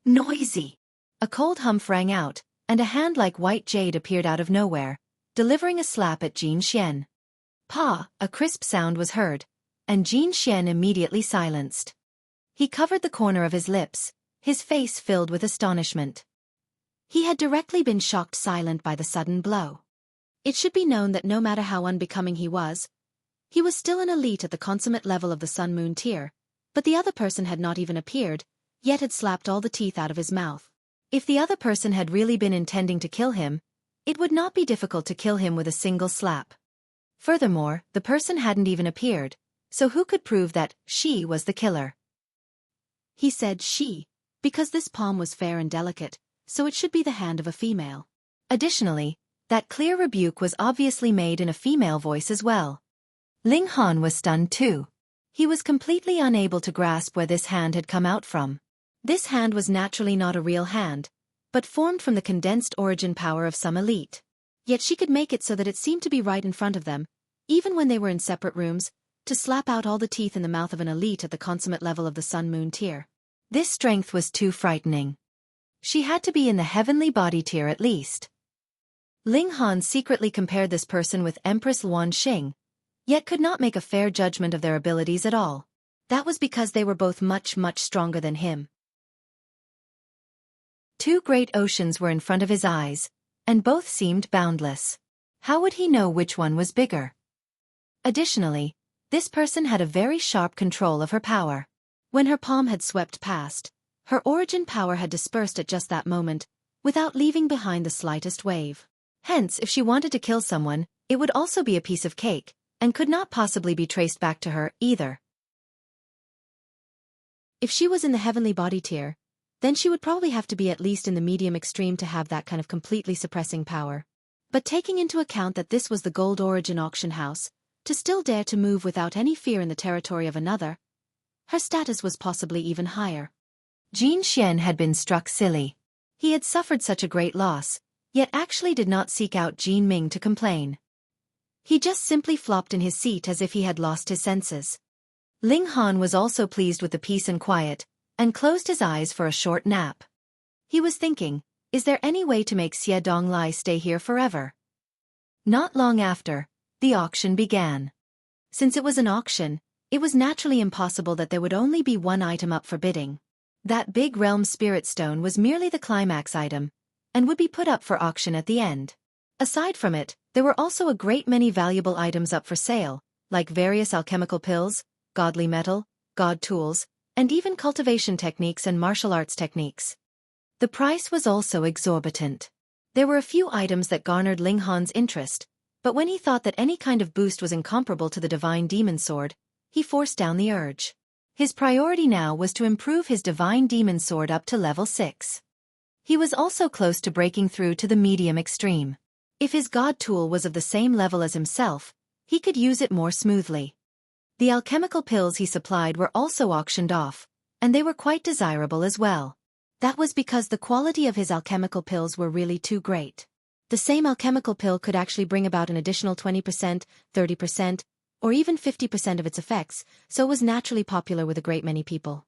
Noisy! A cold humph rang out, and a hand like white jade appeared out of nowhere, delivering a slap at Jin Xian. Pa! A crisp sound was heard, and Jin Xian immediately silenced. He covered the corner of his lips, his face filled with astonishment. He had directly been shocked silent by the sudden blow. It should be known that no matter how unbecoming he was still an elite at the consummate level of the Sun-Moon tier, but the other person had not even appeared, yet had slapped all the teeth out of his mouth. If the other person had really been intending to kill him, it would not be difficult to kill him with a single slap. Furthermore, the person hadn't even appeared, so who could prove that she was the killer? He said she, because this palm was fair and delicate, so it should be the hand of a female. Additionally, that clear rebuke was obviously made in a female voice as well. Ling Han was stunned too. He was completely unable to grasp where this hand had come out from. This hand was naturally not a real hand, but formed from the condensed origin power of some elite. Yet she could make it so that it seemed to be right in front of them, even when they were in separate rooms, to slap out all the teeth in the mouth of an elite at the consummate level of the Sun-Moon tier. This strength was too frightening. She had to be in the heavenly body tier at least. Ling Han secretly compared this person with Empress Luan Xing, yet could not make a fair judgment of their abilities at all. That was because they were both much stronger than him. Two great oceans were in front of his eyes, and both seemed boundless. How would he know which one was bigger? Additionally, this person had a very sharp control of her power. When her palm had swept past, her origin power had dispersed at just that moment, without leaving behind the slightest wave. Hence, if she wanted to kill someone, it would also be a piece of cake, and could not possibly be traced back to her either. If she was in the heavenly body tier, then she would probably have to be at least in the medium extreme to have that kind of completely suppressing power. But taking into account that this was the gold origin auction house, to still dare to move without any fear in the territory of another, her status was possibly even higher. Jin Xian had been struck silly. He had suffered such a great loss, yet actually did not seek out Jin Ming to complain. He just simply flopped in his seat as if he had lost his senses. Ling Han was also pleased with the peace and quiet, and closed his eyes for a short nap. He was thinking, is there any way to make Xie Donglai stay here forever? Not long after, the auction began. Since it was an auction, it was naturally impossible that there would only be one item up for bidding. That big realm spirit stone was merely the climax item, and would be put up for auction at the end. Aside from it, there were also a great many valuable items up for sale, like various alchemical pills, godly metal, god tools, and even cultivation techniques and martial arts techniques. The price was also exorbitant. There were a few items that garnered Ling Han's interest, but when he thought that any kind of boost was incomparable to the divine demon sword, he forced down the urge. His priority now was to improve his divine demon sword up to level 6. He was also close to breaking through to the medium extreme. If his god tool was of the same level as himself, he could use it more smoothly. The alchemical pills he supplied were also auctioned off, and they were quite desirable as well. That was because the quality of his alchemical pills were really too great. The same alchemical pill could actually bring about an additional 20%, 30%, or even 50% of its effects, so it was naturally popular with a great many people.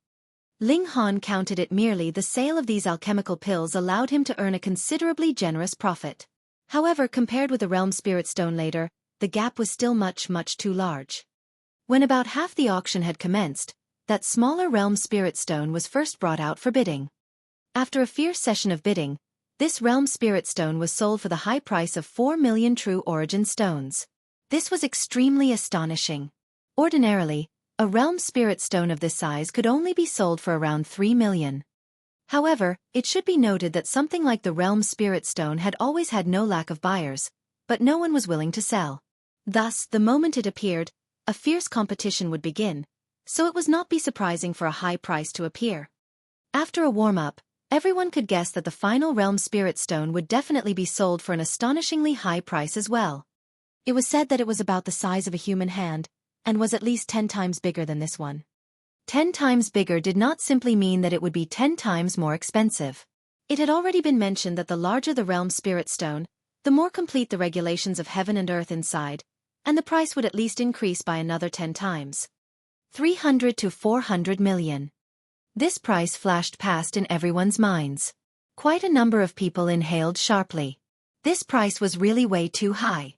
Ling Han counted it merely the sale of these alchemical pills allowed him to earn a considerably generous profit. However, compared with the realm spirit stone later, the gap was still much too large. When about half the auction had commenced, that smaller realm spirit stone was first brought out for bidding. After a fierce session of bidding, this realm spirit stone was sold for the high price of 4 million true origin stones. This was extremely astonishing. Ordinarily, a realm spirit stone of this size could only be sold for around 3 million. However, it should be noted that something like the realm spirit stone had always had no lack of buyers, but no one was willing to sell. Thus, the moment it appeared, a fierce competition would begin, so it was not be surprising for a high price to appear. After a warm-up, everyone could guess that the final realm spirit stone would definitely be sold for an astonishingly high price as well. It was said that it was about the size of a human hand, and was at least 10 times bigger than this one. 10 times bigger did not simply mean that it would be 10 times more expensive. It had already been mentioned that the larger the realm spirit stone, the more complete the regulations of heaven and earth inside, and the price would at least increase by another 10 times. 300 to 400 million. This price flashed past in everyone's minds. Quite a number of people inhaled sharply. This price was really way too high.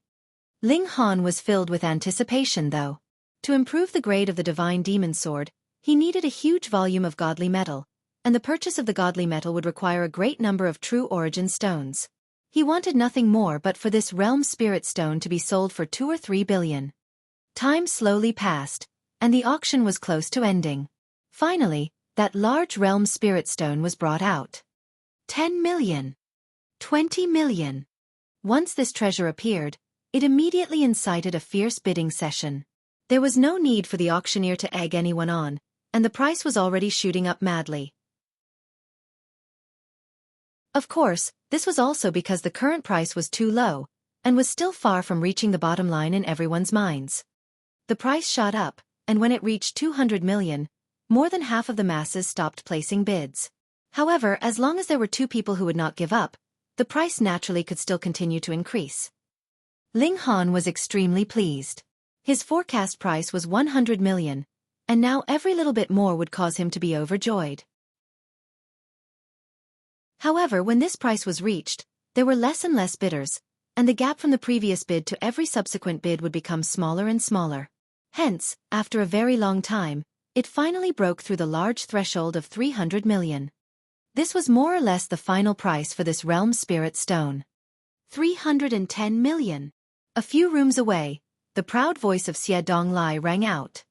Ling Han was filled with anticipation though. To improve the grade of the divine demon sword, he needed a huge volume of godly metal, and the purchase of the godly metal would require a great number of true origin stones. He wanted nothing more but for this realm spirit stone to be sold for 2 or 3 billion. Time slowly passed, and the auction was close to ending. Finally, that large realm spirit stone was brought out. 10 million. 20 million. Once this treasure appeared, it immediately incited a fierce bidding session. There was no need for the auctioneer to egg anyone on, and the price was already shooting up madly. Of course, this was also because the current price was too low, and was still far from reaching the bottom line in everyone's minds. The price shot up, and when it reached 200 million, more than half of the masses stopped placing bids. However, as long as there were 2 people who would not give up, the price naturally could still continue to increase. Ling Han was extremely pleased. His forecast price was 100 million, and now every little bit more would cause him to be overjoyed. However, when this price was reached, there were less and less bidders, and the gap from the previous bid to every subsequent bid would become smaller and smaller. Hence, after a very long time, it finally broke through the large threshold of 300 million. This was more or less the final price for this realm spirit stone. 310 million. A few rooms away, the proud voice of Xie Donglai rang out.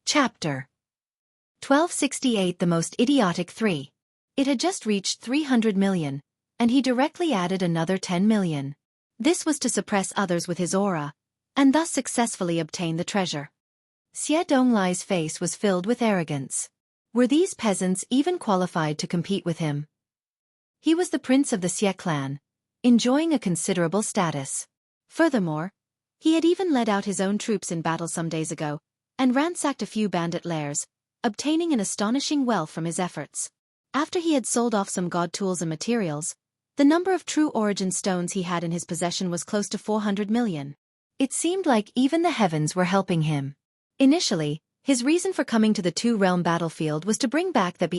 Chapter 1268. The most idiotic 3. It had just reached 300 million, and he directly added another 10 million. This was to suppress others with his aura, and thus successfully obtain the treasure. Xie Donglai's face was filled with arrogance. Were these peasants even qualified to compete with him? He was the prince of the Xie clan, enjoying a considerable status. Furthermore, he had even led out his own troops in battle some days ago, and ransacked a few bandit lairs, obtaining an astonishing wealth from his efforts. After he had sold off some god tools and materials, the number of true origin stones he had in his possession was close to 400 million. It seemed like even the heavens were helping him. Initially, his reason for coming to the two-realm battlefield was to bring back that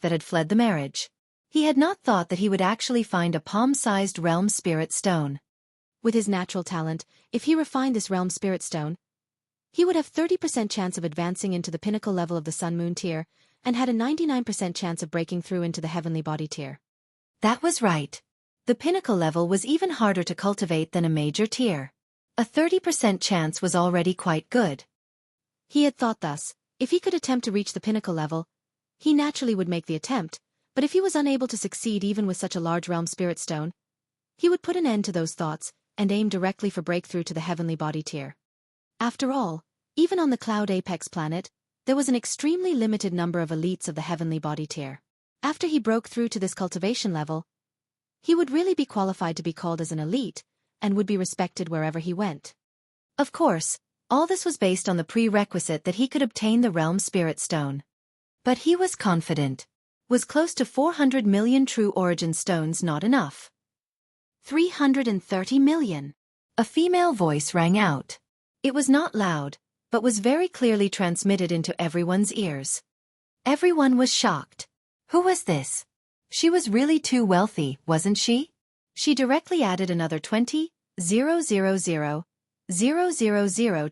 that had fled the marriage. He had not thought that he would actually find a palm-sized realm spirit stone. With his natural talent, if he refined this realm spirit stone, he would have 30% chance of advancing into the pinnacle level of the sun-moon tier, and had a 99% chance of breaking through into the heavenly body tier. That was right. The pinnacle level was even harder to cultivate than a major tier. A 30% chance was already quite good. He had thought thus: if he could attempt to reach the pinnacle level, he naturally would make the attempt, but if he was unable to succeed even with such a large realm spirit stone, he would put an end to those thoughts and aim directly for breakthrough to the heavenly body tier. After all, even on the Cloud Apex planet, there was an extremely limited number of elites of the heavenly body tier. After he broke through to this cultivation level, he would really be qualified to be called as an elite, and would be respected wherever he went. Of course, all this was based on the prerequisite that he could obtain the realm spirit stone. But he was confident. Was close to 400 million true origin stones not enough? 330 million. A female voice rang out. It was not loud, but was very clearly transmitted into everyone's ears. Everyone was shocked. Who was this? She was really too wealthy, wasn't she? She directly added another 20,000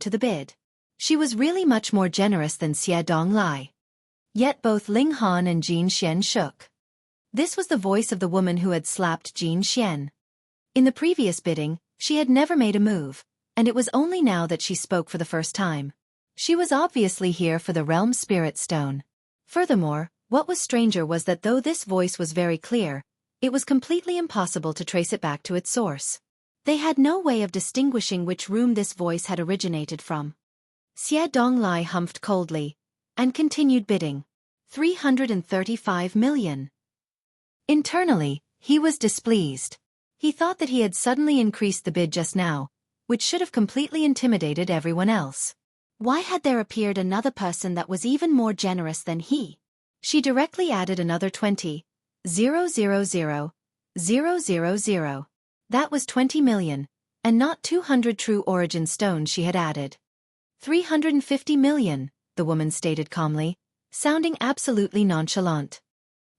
to the bid. She was really much more generous than Xie Donglai. Yet both Ling Han and Jin Xian shook. This was the voice of the woman who had slapped Jin Xian. In the previous bidding, she had never made a move, and it was only now that she spoke for the first time. She was obviously here for the realm spirit stone. Furthermore, what was stranger was that though this voice was very clear, it was completely impossible to trace it back to its source. They had no way of distinguishing which room this voice had originated from. Xie Donglai humphed coldly, and continued bidding. 335 million. Internally, he was displeased. He thought that he had suddenly increased the bid just now, which should have completely intimidated everyone else. Why had there appeared another person that was even more generous than he? She directly added another 20,000. That was 20 million, and not 200 true origin stones she had added. 350 million, the woman stated calmly, sounding absolutely nonchalant.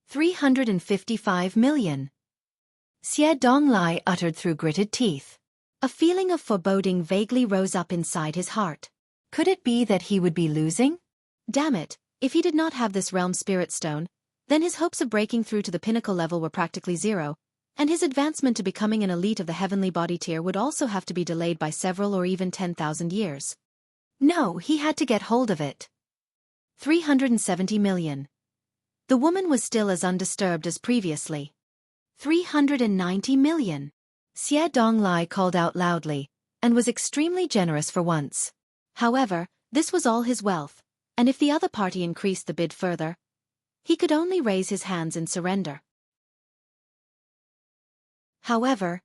355 million. Xie Donglai uttered through gritted teeth. A feeling of foreboding vaguely rose up inside his heart. Could it be that he would be losing? Damn it, if he did not have this realm spirit stone, then his hopes of breaking through to the pinnacle level were practically zero, and his advancement to becoming an elite of the heavenly body tier would also have to be delayed by several or even 10,000 years. No, he had to get hold of it. 370 million. The woman was still as undisturbed as previously. 390 million. Xie Donglai called out loudly, and was extremely generous for once. However, this was all his wealth, and if the other party increased the bid further, he could only raise his hands in surrender. However,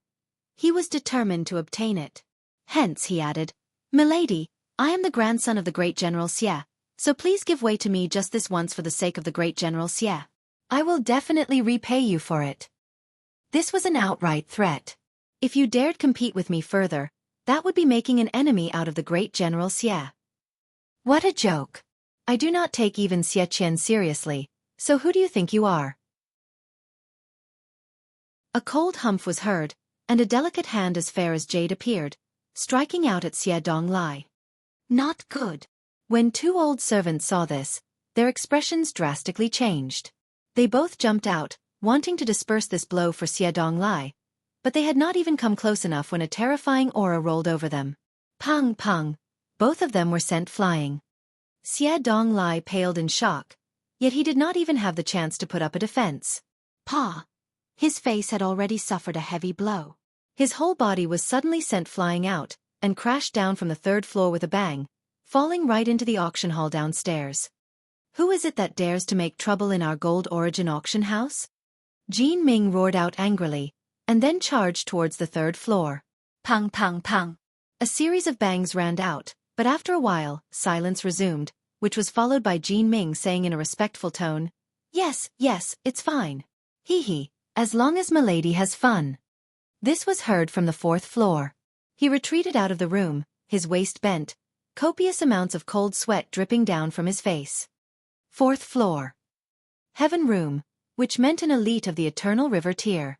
he was determined to obtain it. Hence, he added, "Milady, I am the grandson of the great General Xie, so please give way to me just this once for the sake of the great General Xie. I will definitely repay you for it." This was an outright threat. If you dared compete with me further, that would be making an enemy out of the great General Xie. What a joke. I do not take even Xie Qian seriously, so who do you think you are? A cold humph was heard, and a delicate hand as fair as jade appeared, striking out at Xie Donglai. Not good. When two old servants saw this, their expressions drastically changed. They both jumped out, wanting to disperse this blow for Xie Donglai, but they had not even come close enough when a terrifying aura rolled over them. Pang pang! Both of them were sent flying. Xie Donglai paled in shock, yet he did not even have the chance to put up a defense. Pa! His face had already suffered a heavy blow. His whole body was suddenly sent flying out, and crashed down from the third floor with a bang, falling right into the auction hall downstairs. Who is it that dares to make trouble in our gold origin auction house? Jin Ming roared out angrily, and then charged towards the third floor. Pang pang pang. A series of bangs rang out, but after a while, silence resumed, which was followed by Jin Ming saying in a respectful tone, "Yes, yes, it's fine. Hee hee, as long as milady has fun." This was heard from the fourth floor. He retreated out of the room, his waist bent, copious amounts of cold sweat dripping down from his face. Fourth floor. Heaven room, which meant an elite of the Eternal River tier.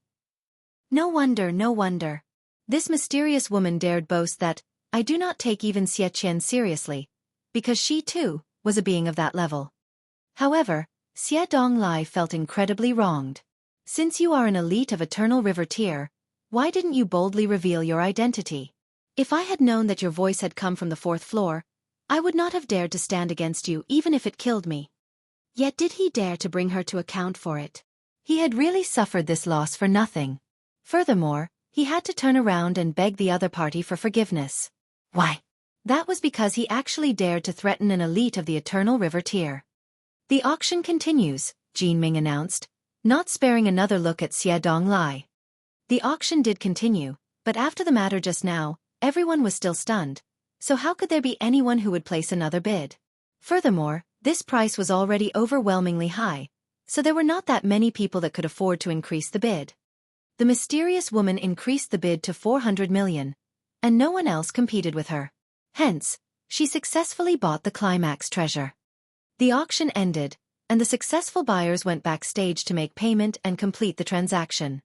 No wonder, no wonder. This mysterious woman dared boast that, I do not take even Xie Qian seriously, because she, too, was a being of that level. However, Xie Donglai felt incredibly wronged. Since you are an elite of Eternal River tier, why didn't you boldly reveal your identity? If I had known that your voice had come from the fourth floor, I would not have dared to stand against you even if it killed me. Yet did he dare to bring her to account for it? He had really suffered this loss for nothing. Furthermore, he had to turn around and beg the other party for forgiveness. Why? That was because he actually dared to threaten an elite of the Eternal River tier. The auction continues, Jin Ming announced, not sparing another look at Xie Donglai. The auction did continue, but after the matter just now, everyone was still stunned, so how could there be anyone who would place another bid? Furthermore, this price was already overwhelmingly high, so there were not that many people that could afford to increase the bid. The mysterious woman increased the bid to 400 million, and no one else competed with her. Hence, she successfully bought the climax treasure. The auction ended, and the successful buyers went backstage to make payment and complete the transaction.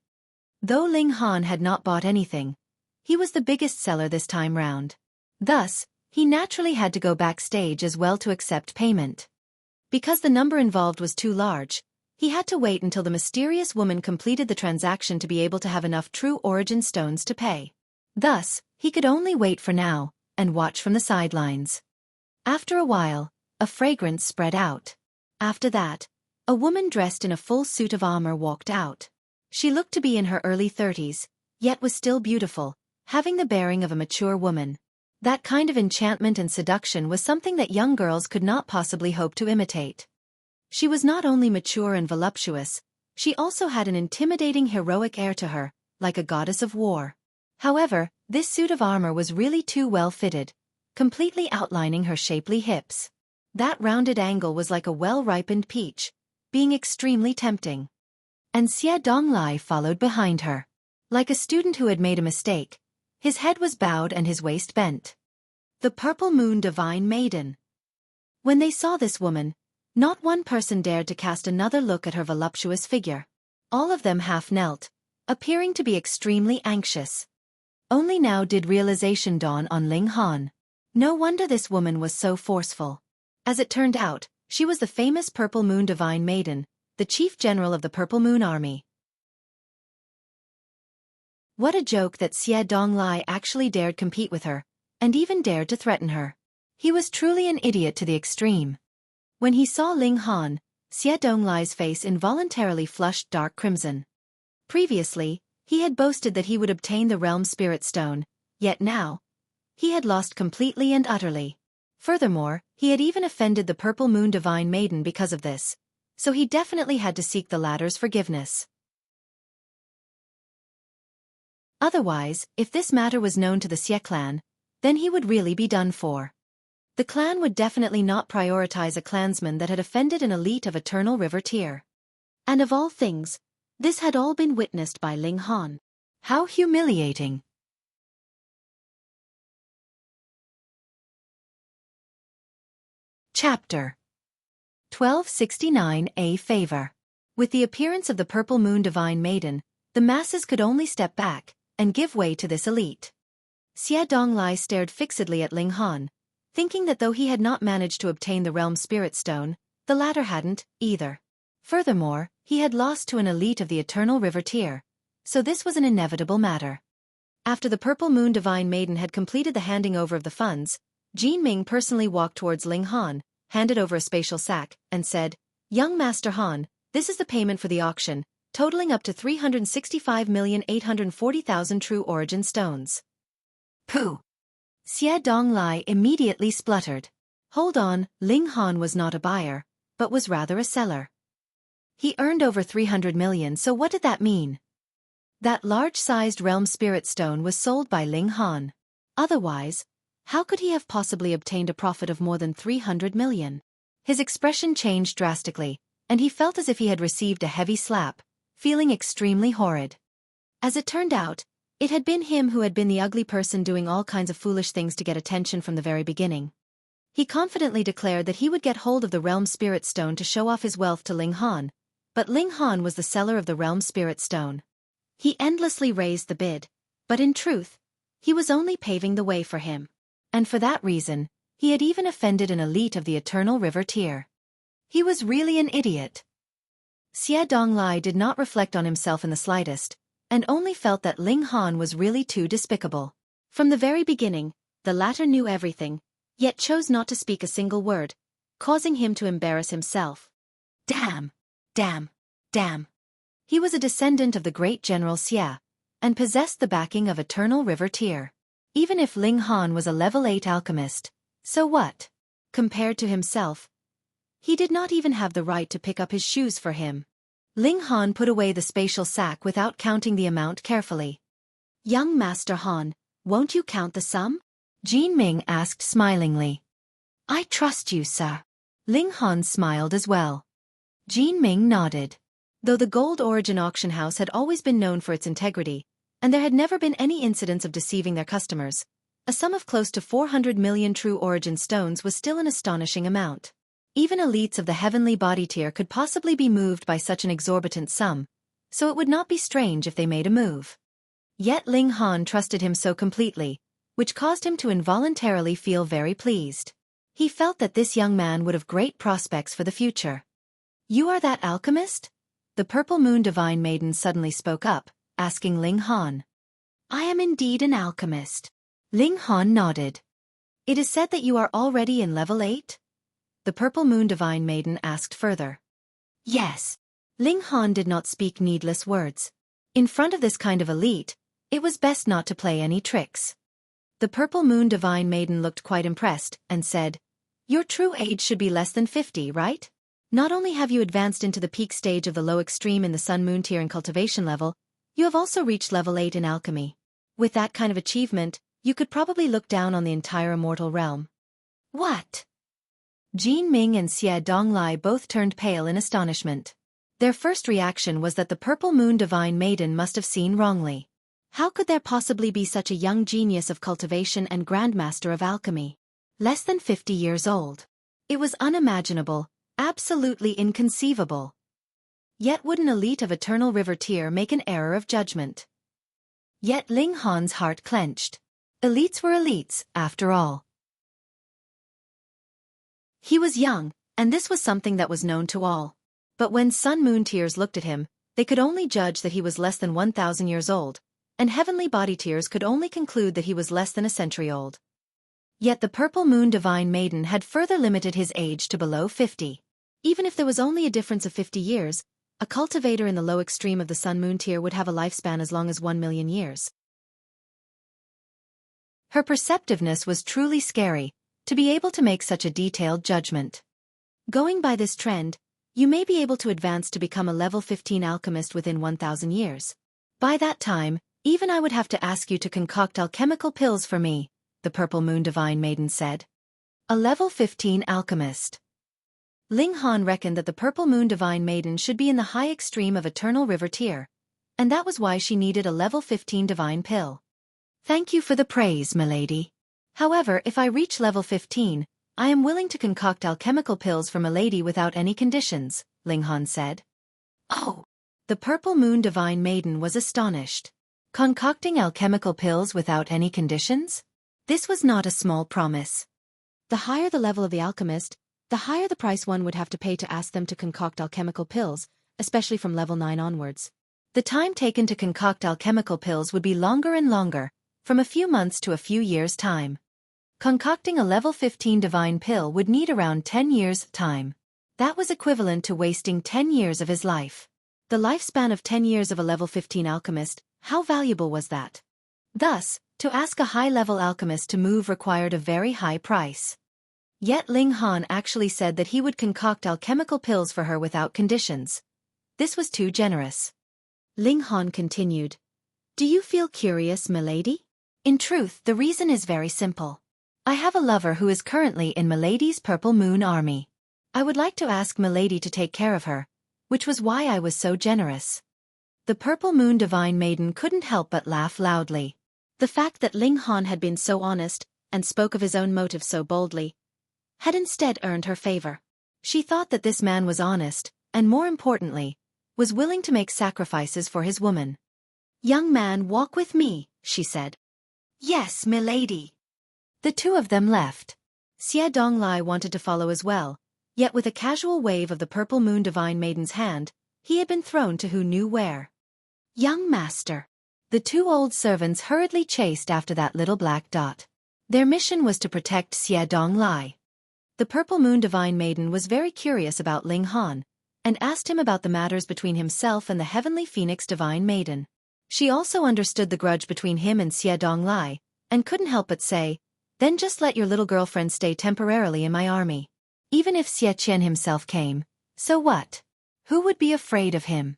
Though Ling Han had not bought anything, he was the biggest seller this time round. Thus, he naturally had to go backstage as well to accept payment. Because the number involved was too large, he had to wait until the mysterious woman completed the transaction to be able to have enough true origin stones to pay. Thus, he could only wait for now, and watch from the sidelines. After a while, a fragrance spread out. After that, a woman dressed in a full suit of armor walked out. She looked to be in her early 30s, yet was still beautiful, having the bearing of a mature woman. That kind of enchantment and seduction was something that young girls could not possibly hope to imitate. She was not only mature and voluptuous, she also had an intimidating heroic air to her, like a goddess of war. However, this suit of armor was really too well fitted, completely outlining her shapely hips. That rounded angle was like a well-ripened peach, being extremely tempting. And Xie Donglai followed behind her. Like a student who had made a mistake, his head was bowed and his waist bent. The Purple Moon Divine Maiden. When they saw this woman, not one person dared to cast another look at her voluptuous figure. All of them half knelt, appearing to be extremely anxious. Only now did realization dawn on Ling Han. No wonder this woman was so forceful. As it turned out, she was the famous Purple Moon Divine Maiden, the chief general of the Purple Moon Army. What a joke that Xie Donglai actually dared compete with her, and even dared to threaten her. He was truly an idiot to the extreme. When he saw Ling Han, Xie Donglai's face involuntarily flushed dark crimson. Previously, he had boasted that he would obtain the Realm Spirit Stone, yet now, he had lost completely and utterly. Furthermore, he had even offended the Purple Moon Divine Maiden because of this, so he definitely had to seek the latter's forgiveness. Otherwise, if this matter was known to the Xie clan, then he would really be done for. The clan would definitely not prioritize a clansman that had offended an elite of Eternal River tier. And of all things, This had all been witnessed by Ling Han. How humiliating. Chapter 1269 A Favor. With the appearance of the Purple Moon Divine Maiden, the masses could only step back and give way to this elite. Xie Donglai stared fixedly at Ling Han, thinking that though he had not managed to obtain the Realm Spirit Stone, the latter hadn't, either. Furthermore, he had lost to an elite of the Eternal River tier, so this was an inevitable matter. After the Purple Moon Divine Maiden had completed the handing over of the funds, Jin Ming personally walked towards Ling Han, handed over a spatial sack, and said, "Young Master Han, this is the payment for the auction, totaling up to 365,840,000 true origin stones." Pooh! Xie Donglai immediately spluttered. Hold on, Ling Han was not a buyer, but was rather a seller. He earned over 300 million, so what did that mean? That large-sized Realm Spirit Stone was sold by Ling Han. Otherwise, how could he have possibly obtained a profit of more than 300 million? His expression changed drastically, and he felt as if he had received a heavy slap, feeling extremely horrid. As it turned out, it had been him who had been the ugly person doing all kinds of foolish things to get attention from the very beginning. He confidently declared that he would get hold of the Realm Spirit Stone to show off his wealth to Ling Han, but Ling Han was the seller of the Realm Spirit Stone. He endlessly raised the bid, but in truth, he was only paving the way for him. And for that reason, he had even offended an elite of the Eternal River tier. He was really an idiot. Xie Donglai did not reflect on himself in the slightest, and only felt that Ling Han was really too despicable. From the very beginning, the latter knew everything, yet chose not to speak a single word, causing him to embarrass himself. Damn! Damn! Damn! He was a descendant of the great General Xie, and possessed the backing of Eternal River tier. Even if Ling Han was a level 8 alchemist, so what? Compared to himself, he did not even have the right to pick up his shoes for him. Ling Han put away the spatial sack without counting the amount carefully. "Young Master Han, won't you count the sum?" Jin Ming asked smilingly. "I trust you, sir." Ling Han smiled as well. Jin Ming nodded. Though the Gold Origin Auction House had always been known for its integrity, and there had never been any incidents of deceiving their customers, a sum of close to 400 million true origin stones was still an astonishing amount. Even elites of the heavenly body tier could possibly be moved by such an exorbitant sum, so it would not be strange if they made a move. Yet Ling Han trusted him so completely, which caused him to involuntarily feel very pleased. He felt that this young man would have great prospects for the future. "You are that alchemist?" The Purple Moon Divine Maiden suddenly spoke up, asking Ling Han. "I am indeed an alchemist." Ling Han nodded. "It is said that you are already in level 8? The Purple Moon Divine Maiden asked further. "Yes." Ling Han did not speak needless words. In front of this kind of elite, it was best not to play any tricks. The Purple Moon Divine Maiden looked quite impressed, and said, "Your true age should be less than 50, right? Not only have you advanced into the peak stage of the low extreme in the Sun Moon tier in cultivation level, you have also reached level 8 in alchemy. With that kind of achievement, you could probably look down on the entire immortal realm." "What?" Jin Ming and Xie Donglai both turned pale in astonishment. Their first reaction was that the Purple Moon Divine Maiden must have seen wrongly. How could there possibly be such a young genius of cultivation and grandmaster of alchemy? Less than 50 years old. It was unimaginable, absolutely inconceivable. Yet would an elite of Eternal River tier make an error of judgment? Yet Ling Han's heart clenched. Elites were elites, after all. He was young, and this was something that was known to all. But when Sun Moon tiers looked at him, they could only judge that he was less than 1,000 years old, and Heavenly Body tiers could only conclude that he was less than a century old. Yet the Purple Moon Divine Maiden had further limited his age to below 50. Even if there was only a difference of 50 years, a cultivator in the low extreme of the Sun Moon tier would have a lifespan as long as 1 million years. Her perceptiveness was truly scary, to be able to make such a detailed judgment. Going by this trend, you may be able to advance to become a level 15 alchemist within 1,000 years. By that time, even I would have to ask you to concoct alchemical pills for me, the Purple Moon Divine Maiden said. A level 15 alchemist. Ling Han reckoned that the Purple Moon Divine Maiden should be in the high extreme of Eternal River tier, and that was why she needed a level 15 divine pill. Thank you for the praise, milady. However, if I reach level 15, I am willing to concoct alchemical pills for milady without any conditions, Ling Han said. Oh! The Purple Moon Divine Maiden was astonished. Concocting alchemical pills without any conditions? This was not a small promise. The higher the level of the alchemist, the higher the price one would have to pay to ask them to concoct alchemical pills, especially from level 9 onwards. The time taken to concoct alchemical pills would be longer and longer, from a few months to a few years' time. Concocting a level 15 divine pill would need around 10 years' time. That was equivalent to wasting 10 years of his life. The lifespan of 10 years of a level 15 alchemist, how valuable was that? Thus, to ask a high-level alchemist to move required a very high price. Yet Ling Han actually said that he would concoct alchemical pills for her without conditions. This was too generous. Ling Han continued. Do you feel curious, milady? In truth, the reason is very simple. I have a lover who is currently in milady's Purple Moon army. I would like to ask milady to take care of her, which was why I was so generous. The Purple Moon Divine Maiden couldn't help but laugh loudly. The fact that Ling Han had been so honest, and spoke of his own motive so boldly, had instead earned her favor. She thought that this man was honest, and more importantly, was willing to make sacrifices for his woman. Young man, walk with me, she said. Yes, milady. The two of them left. Xie Donglai wanted to follow as well, yet with a casual wave of the Purple Moon Divine Maiden's hand, he had been thrown to who knew where. Young master. The two old servants hurriedly chased after that little black dot. Their mission was to protect Xie Donglai. The Purple Moon Divine Maiden was very curious about Ling Han, and asked him about the matters between himself and the Heavenly Phoenix Divine Maiden. She also understood the grudge between him and Xie Donglai, and couldn't help but say, then just let your little girlfriend stay temporarily in my army. Even if Xie Qian himself came, so what? Who would be afraid of him?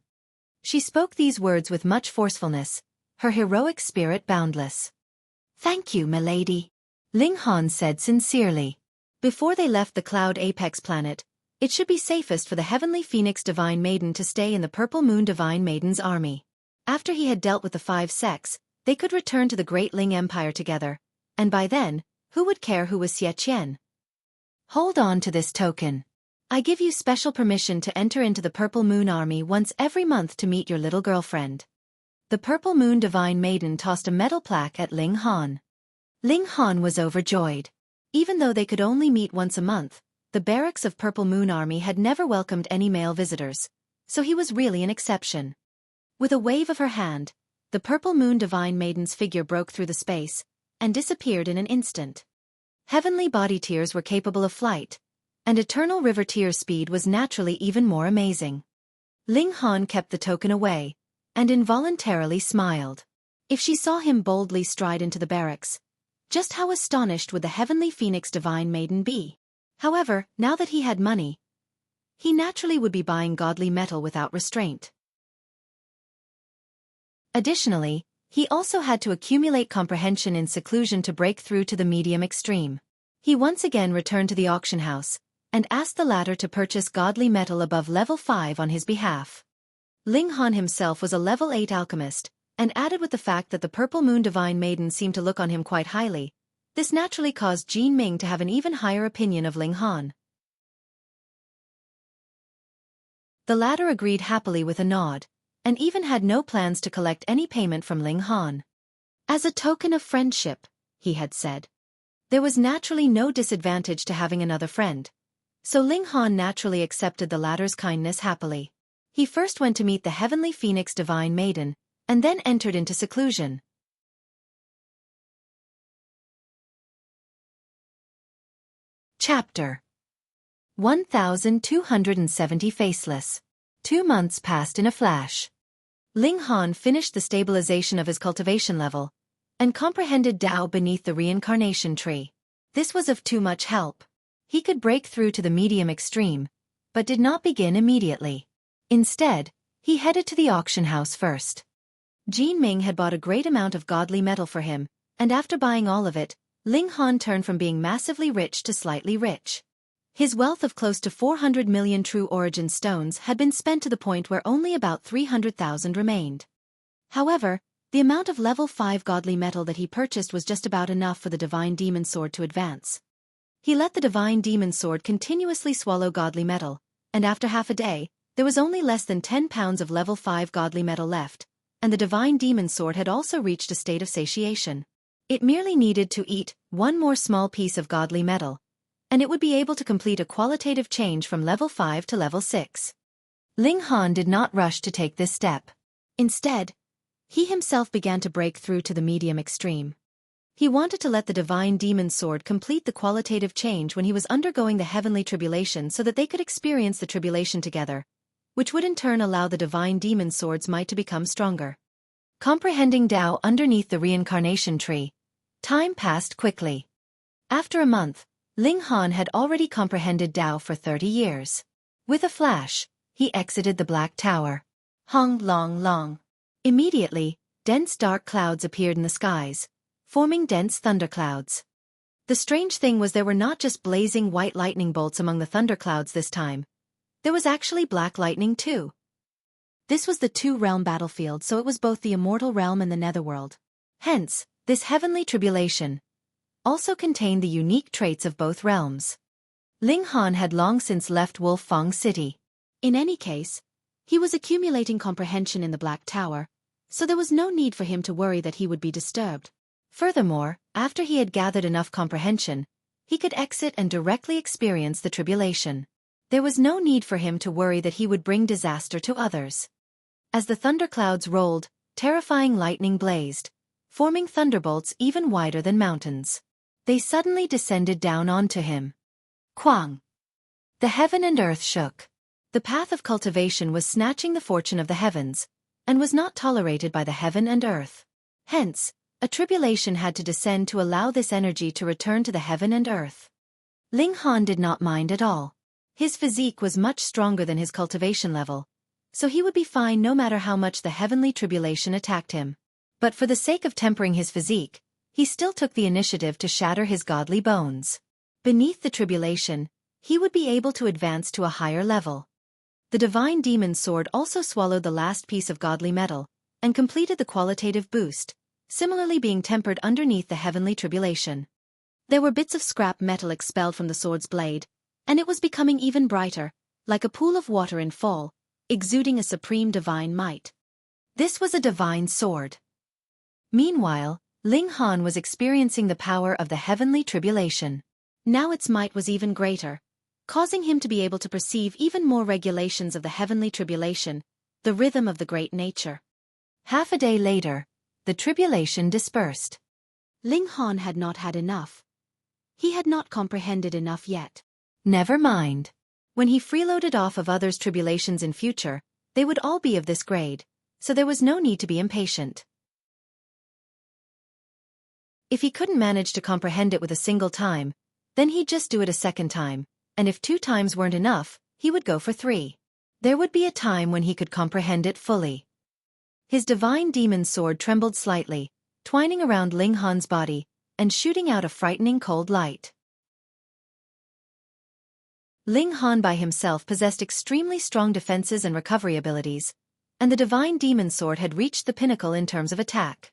She spoke these words with much forcefulness, her heroic spirit boundless. Thank you, milady, Ling Han said sincerely. Before they left the Cloud Apex planet, it should be safest for the Heavenly Phoenix Divine Maiden to stay in the Purple Moon Divine Maiden's army. After he had dealt with the 5 sects, they could return to the Great Ling Empire together, and by then, who would care who was Xie Qian? Hold on to this token. I give you special permission to enter into the Purple Moon Army once every month to meet your little girlfriend. The Purple Moon Divine Maiden tossed a metal plaque at Ling Han. Ling Han was overjoyed. Even though they could only meet once a month, the barracks of Purple Moon Army had never welcomed any male visitors, so he was really an exception. With a wave of her hand, the Purple Moon Divine Maiden's figure broke through the space, and disappeared in an instant. Heavenly Body Tears were capable of flight, and Eternal River Tears' speed was naturally even more amazing. Ling Han kept the token away, and involuntarily smiled. If she saw him boldly stride into the barracks, just how astonished would the Heavenly Phoenix Divine Maiden be? However, now that he had money, he naturally would be buying godly metal without restraint. Additionally, he also had to accumulate comprehension in seclusion to break through to the medium extreme. He once again returned to the auction house, and asked the latter to purchase godly metal above level 5 on his behalf. Ling Han himself was a level 8 alchemist, and added with the fact that the Purple Moon Divine Maiden seemed to look on him quite highly, this naturally caused Jin Ming to have an even higher opinion of Ling Han. The latter agreed happily with a nod, and even had no plans to collect any payment from Ling Han. As a token of friendship, he had said. There was naturally no disadvantage to having another friend, so Ling Han naturally accepted the latter's kindness happily. He first went to meet the Heavenly Phoenix Divine Maiden, and then entered into seclusion. Chapter 1270 Faceless. 2 months passed in a flash. Ling Han finished the stabilization of his cultivation level, and comprehended Tao beneath the reincarnation tree. This was of too much help. He could break through to the medium extreme, but did not begin immediately. Instead, he headed to the auction house first. Jin Ming had bought a great amount of godly metal for him, and after buying all of it, Ling Han turned from being massively rich to slightly rich. His wealth of close to 400 million true origin stones had been spent to the point where only about 300,000 remained. However, the amount of level 5 godly metal that he purchased was just about enough for the divine demon sword to advance. He let the divine demon sword continuously swallow godly metal, and after half a day, there was only less than 10 pounds of level 5 godly metal left, and the divine demon sword had also reached a state of satiation. It merely needed to eat one more small piece of godly metal, and it would be able to complete a qualitative change from level 5 to level 6. Ling Han did not rush to take this step. Instead, he himself began to break through to the medium extreme. He wanted to let the divine demon sword complete the qualitative change when he was undergoing the heavenly tribulation so that they could experience the tribulation together, which would in turn allow the divine demon sword's might to become stronger. Comprehending Tao underneath the reincarnation tree, time passed quickly. After a month, Ling Han had already comprehended Tao for 30 years. With a flash, he exited the Black Tower. Hong long long. Immediately, dense dark clouds appeared in the skies, forming dense thunderclouds. The strange thing was there were not just blazing white lightning bolts among the thunderclouds this time. There was actually black lightning too. This was the two-realm battlefield, so it was both the immortal realm and the netherworld. Hence, this heavenly tribulation also contained the unique traits of both realms. Ling Han had long since left Wolfang City. In any case, he was accumulating comprehension in the Black Tower, so there was no need for him to worry that he would be disturbed. Furthermore, after he had gathered enough comprehension, he could exit and directly experience the tribulation. There was no need for him to worry that he would bring disaster to others. As the thunderclouds rolled, terrifying lightning blazed, forming thunderbolts even wider than mountains. They suddenly descended down onto him. Quang! The heaven and earth shook. The path of cultivation was snatching the fortune of the heavens, and was not tolerated by the heaven and earth. Hence, a tribulation had to descend to allow this energy to return to the heaven and earth. Ling Han did not mind at all. His physique was much stronger than his cultivation level, so he would be fine no matter how much the heavenly tribulation attacked him. But for the sake of tempering his physique, he still took the initiative to shatter his godly bones. Beneath the tribulation, he would be able to advance to a higher level. The divine demon sword also swallowed the last piece of godly metal, and completed the qualitative boost, similarly being tempered underneath the heavenly tribulation. There were bits of scrap metal expelled from the sword's blade, and it was becoming even brighter, like a pool of water in fall, exuding a supreme divine might. This was a divine sword. Meanwhile, Ling Han was experiencing the power of the heavenly tribulation. Now its might was even greater, causing him to be able to perceive even more regulations of the heavenly tribulation, the rhythm of the great nature. Half a day later, the tribulation dispersed. Ling Han had not had enough. He had not comprehended enough yet. Never mind. When he freeloaded off of others' tribulations in future, they would all be of this grade, so there was no need to be impatient. If he couldn't manage to comprehend it with a single time, then he'd just do it a second time, and if 2 times weren't enough, he would go for 3. There would be a time when he could comprehend it fully. His divine demon sword trembled slightly, twining around Ling Han's body, and shooting out a frightening cold light. Ling Han by himself possessed extremely strong defenses and recovery abilities, and the divine demon sword had reached the pinnacle in terms of attack.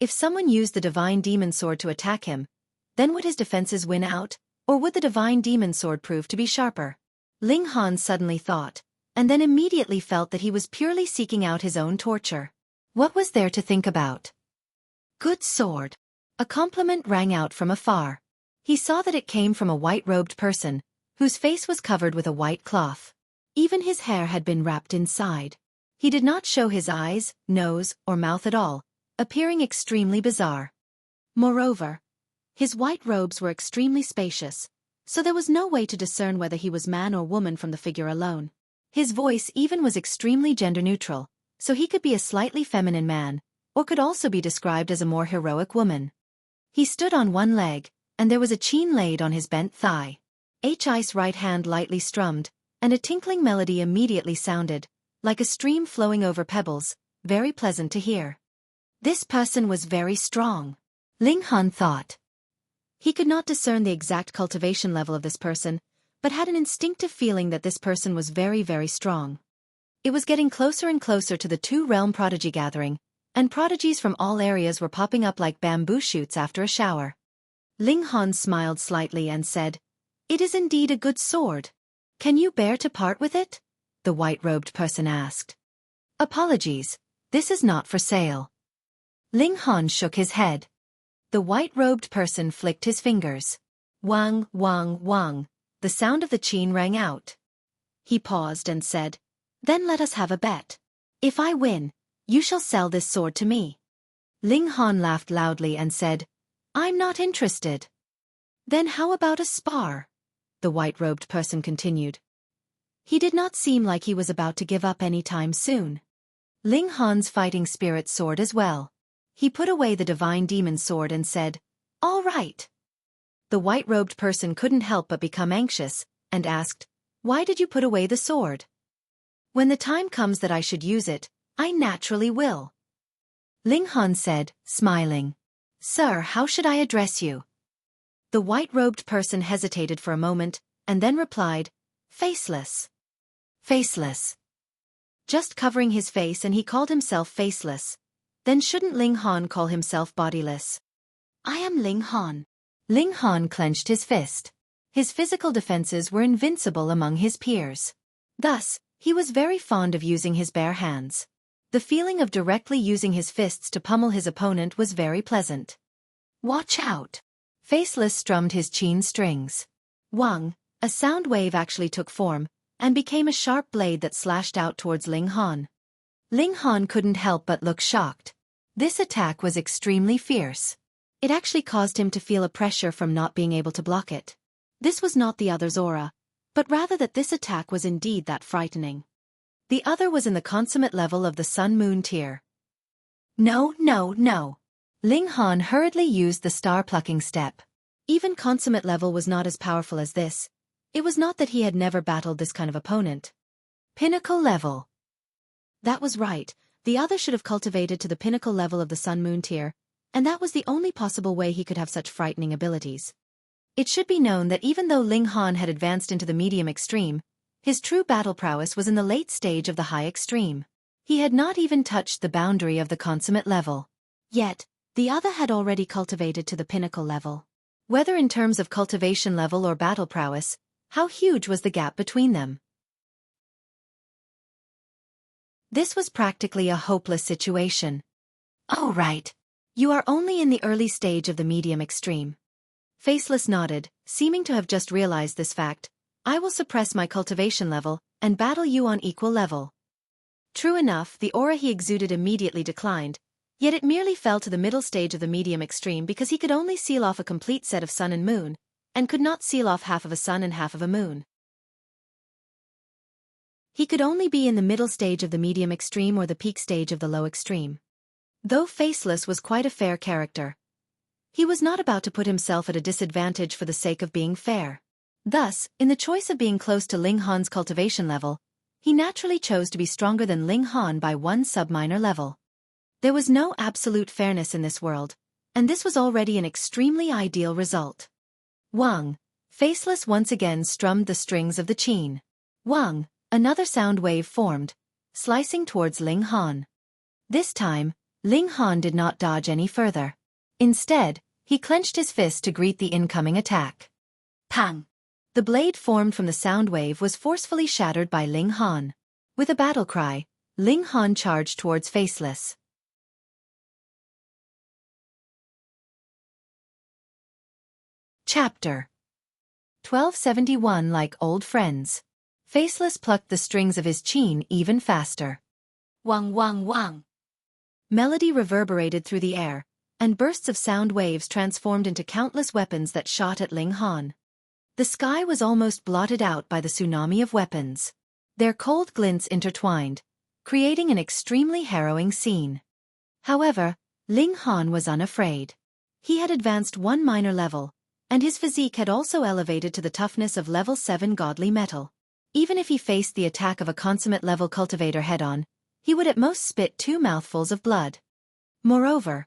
If someone used the divine demon sword to attack him, then would his defenses win out, or would the divine demon sword prove to be sharper? Ling Han suddenly thought, and then immediately felt that he was purely seeking out his own torture. What was there to think about? Good sword. A compliment rang out from afar. He saw that it came from a white-robed person, whose face was covered with a white cloth. Even his hair had been wrapped inside. He did not show his eyes, nose, or mouth at all, appearing extremely bizarre. Moreover, his white robes were extremely spacious, so there was no way to discern whether he was man or woman from the figure alone. His voice even was extremely gender-neutral, so he could be a slightly feminine man, or could also be described as a more heroic woman. He stood on one leg, and there was a chain laid on his bent thigh. His right hand lightly strummed, and a tinkling melody immediately sounded, like a stream flowing over pebbles, very pleasant to hear. This person was very strong, Ling Han thought. He could not discern the exact cultivation level of this person, but had an instinctive feeling that this person was very, very strong. It was getting closer and closer to the two-realm prodigy gathering, and prodigies from all areas were popping up like bamboo shoots after a shower. Ling Han smiled slightly and said, "It is indeed a good sword. Can you bear to part with it?" the white-robed person asked. "Apologies, this is not for sale." Ling Han shook his head. The white-robed person flicked his fingers. Wang, wang, wang, the sound of the chain rang out. He paused and said, "Then let us have a bet. If I win, you shall sell this sword to me." Ling Han laughed loudly and said, "I'm not interested." "Then how about a spar?" the white-robed person continued. He did not seem like he was about to give up any time soon. Ling Han's fighting spirit soared as well. He put away the divine demon sword and said, "All right." The white-robed person couldn't help but become anxious, and asked, "Why did you put away the sword?" "When the time comes that I should use it, I naturally will." Ling Han said, smiling. "Sir, how should I address you?" The white-robed person hesitated for a moment, and then replied, "Faceless." "Faceless." Just covering his face, and he called himself faceless. Then shouldn't Ling Han call himself bodiless? "I am Ling Han." Ling Han clenched his fist. His physical defenses were invincible among his peers. Thus, he was very fond of using his bare hands. The feeling of directly using his fists to pummel his opponent was very pleasant. "Watch out!" Faceless strummed his chain strings. Wang, a sound wave actually took form, and became a sharp blade that slashed out towards Ling Han. Ling Han couldn't help but look shocked. This attack was extremely fierce. It actually caused him to feel a pressure from not being able to block it. This was not the other's aura, but rather that this attack was indeed that frightening. The other was in the consummate level of the Sun-Moon tier. No, no, no. Ling Han hurriedly used the star-plucking step. Even consummate level was not as powerful as this. It was not that he had never battled this kind of opponent. Pinnacle level. That was right, the other should have cultivated to the pinnacle level of the Sun-Moon tier, and that was the only possible way he could have such frightening abilities. It should be known that even though Ling Han had advanced into the medium extreme, his true battle prowess was in the late stage of the high extreme. He had not even touched the boundary of the consummate level. Yet, the other had already cultivated to the pinnacle level. Whether in terms of cultivation level or battle prowess, how huge was the gap between them? This was practically a hopeless situation. "Oh right. You are only in the early stage of the medium extreme." Faceless nodded, seeming to have just realized this fact. "I will suppress my cultivation level, and battle you on equal level." True enough, the aura he exuded immediately declined, yet it merely fell to the middle stage of the medium extreme because he could only seal off a complete set of sun and moon, and could not seal off half of a sun and half of a moon. He could only be in the middle stage of the medium extreme or the peak stage of the low extreme. Though Faceless was quite a fair character, he was not about to put himself at a disadvantage for the sake of being fair. Thus, in the choice of being close to Ling Han's cultivation level, he naturally chose to be stronger than Ling Han by one sub-minor level. There was no absolute fairness in this world, and this was already an extremely ideal result. Wang, Faceless once again strummed the strings of the chain. Wang, another sound wave formed, slicing towards Ling Han. This time, Ling Han did not dodge any further. Instead, he clenched his fist to greet the incoming attack. Pang! The blade formed from the sound wave was forcefully shattered by Ling Han. With a battle cry, Ling Han charged towards Faceless. Chapter 1271. Like old friends. Faceless plucked the strings of his chain even faster. Wang wang wang. Melody reverberated through the air, and bursts of sound waves transformed into countless weapons that shot at Ling Han. The sky was almost blotted out by the tsunami of weapons. Their cold glints intertwined, creating an extremely harrowing scene. However, Ling Han was unafraid. He had advanced one minor level, and his physique had also elevated to the toughness of level 7 godly metal. Even if he faced the attack of a consummate level cultivator head-on, he would at most spit 2 mouthfuls of blood. Moreover,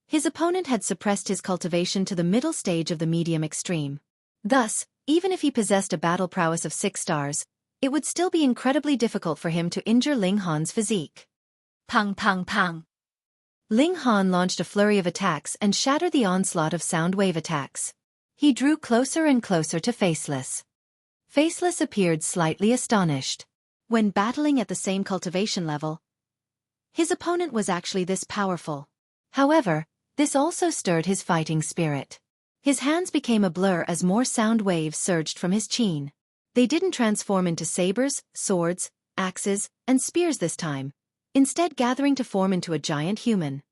his opponent had suppressed his cultivation to the middle stage of the medium extreme. Thus, Even if he possessed a battle prowess of 6 stars, it would still be incredibly difficult for him to injure Ling Han's physique. Pang pang pang. Ling Han launched a flurry of attacks and shattered the onslaught of sound wave attacks. He drew closer and closer to Faceless. Faceless appeared slightly astonished. When battling at the same cultivation level, his opponent was actually this powerful. However, this also stirred his fighting spirit. His hands became a blur as more sound waves surged from his chin. They didn't transform into sabers, swords, axes, and spears this time, instead gathering to form into a giant human.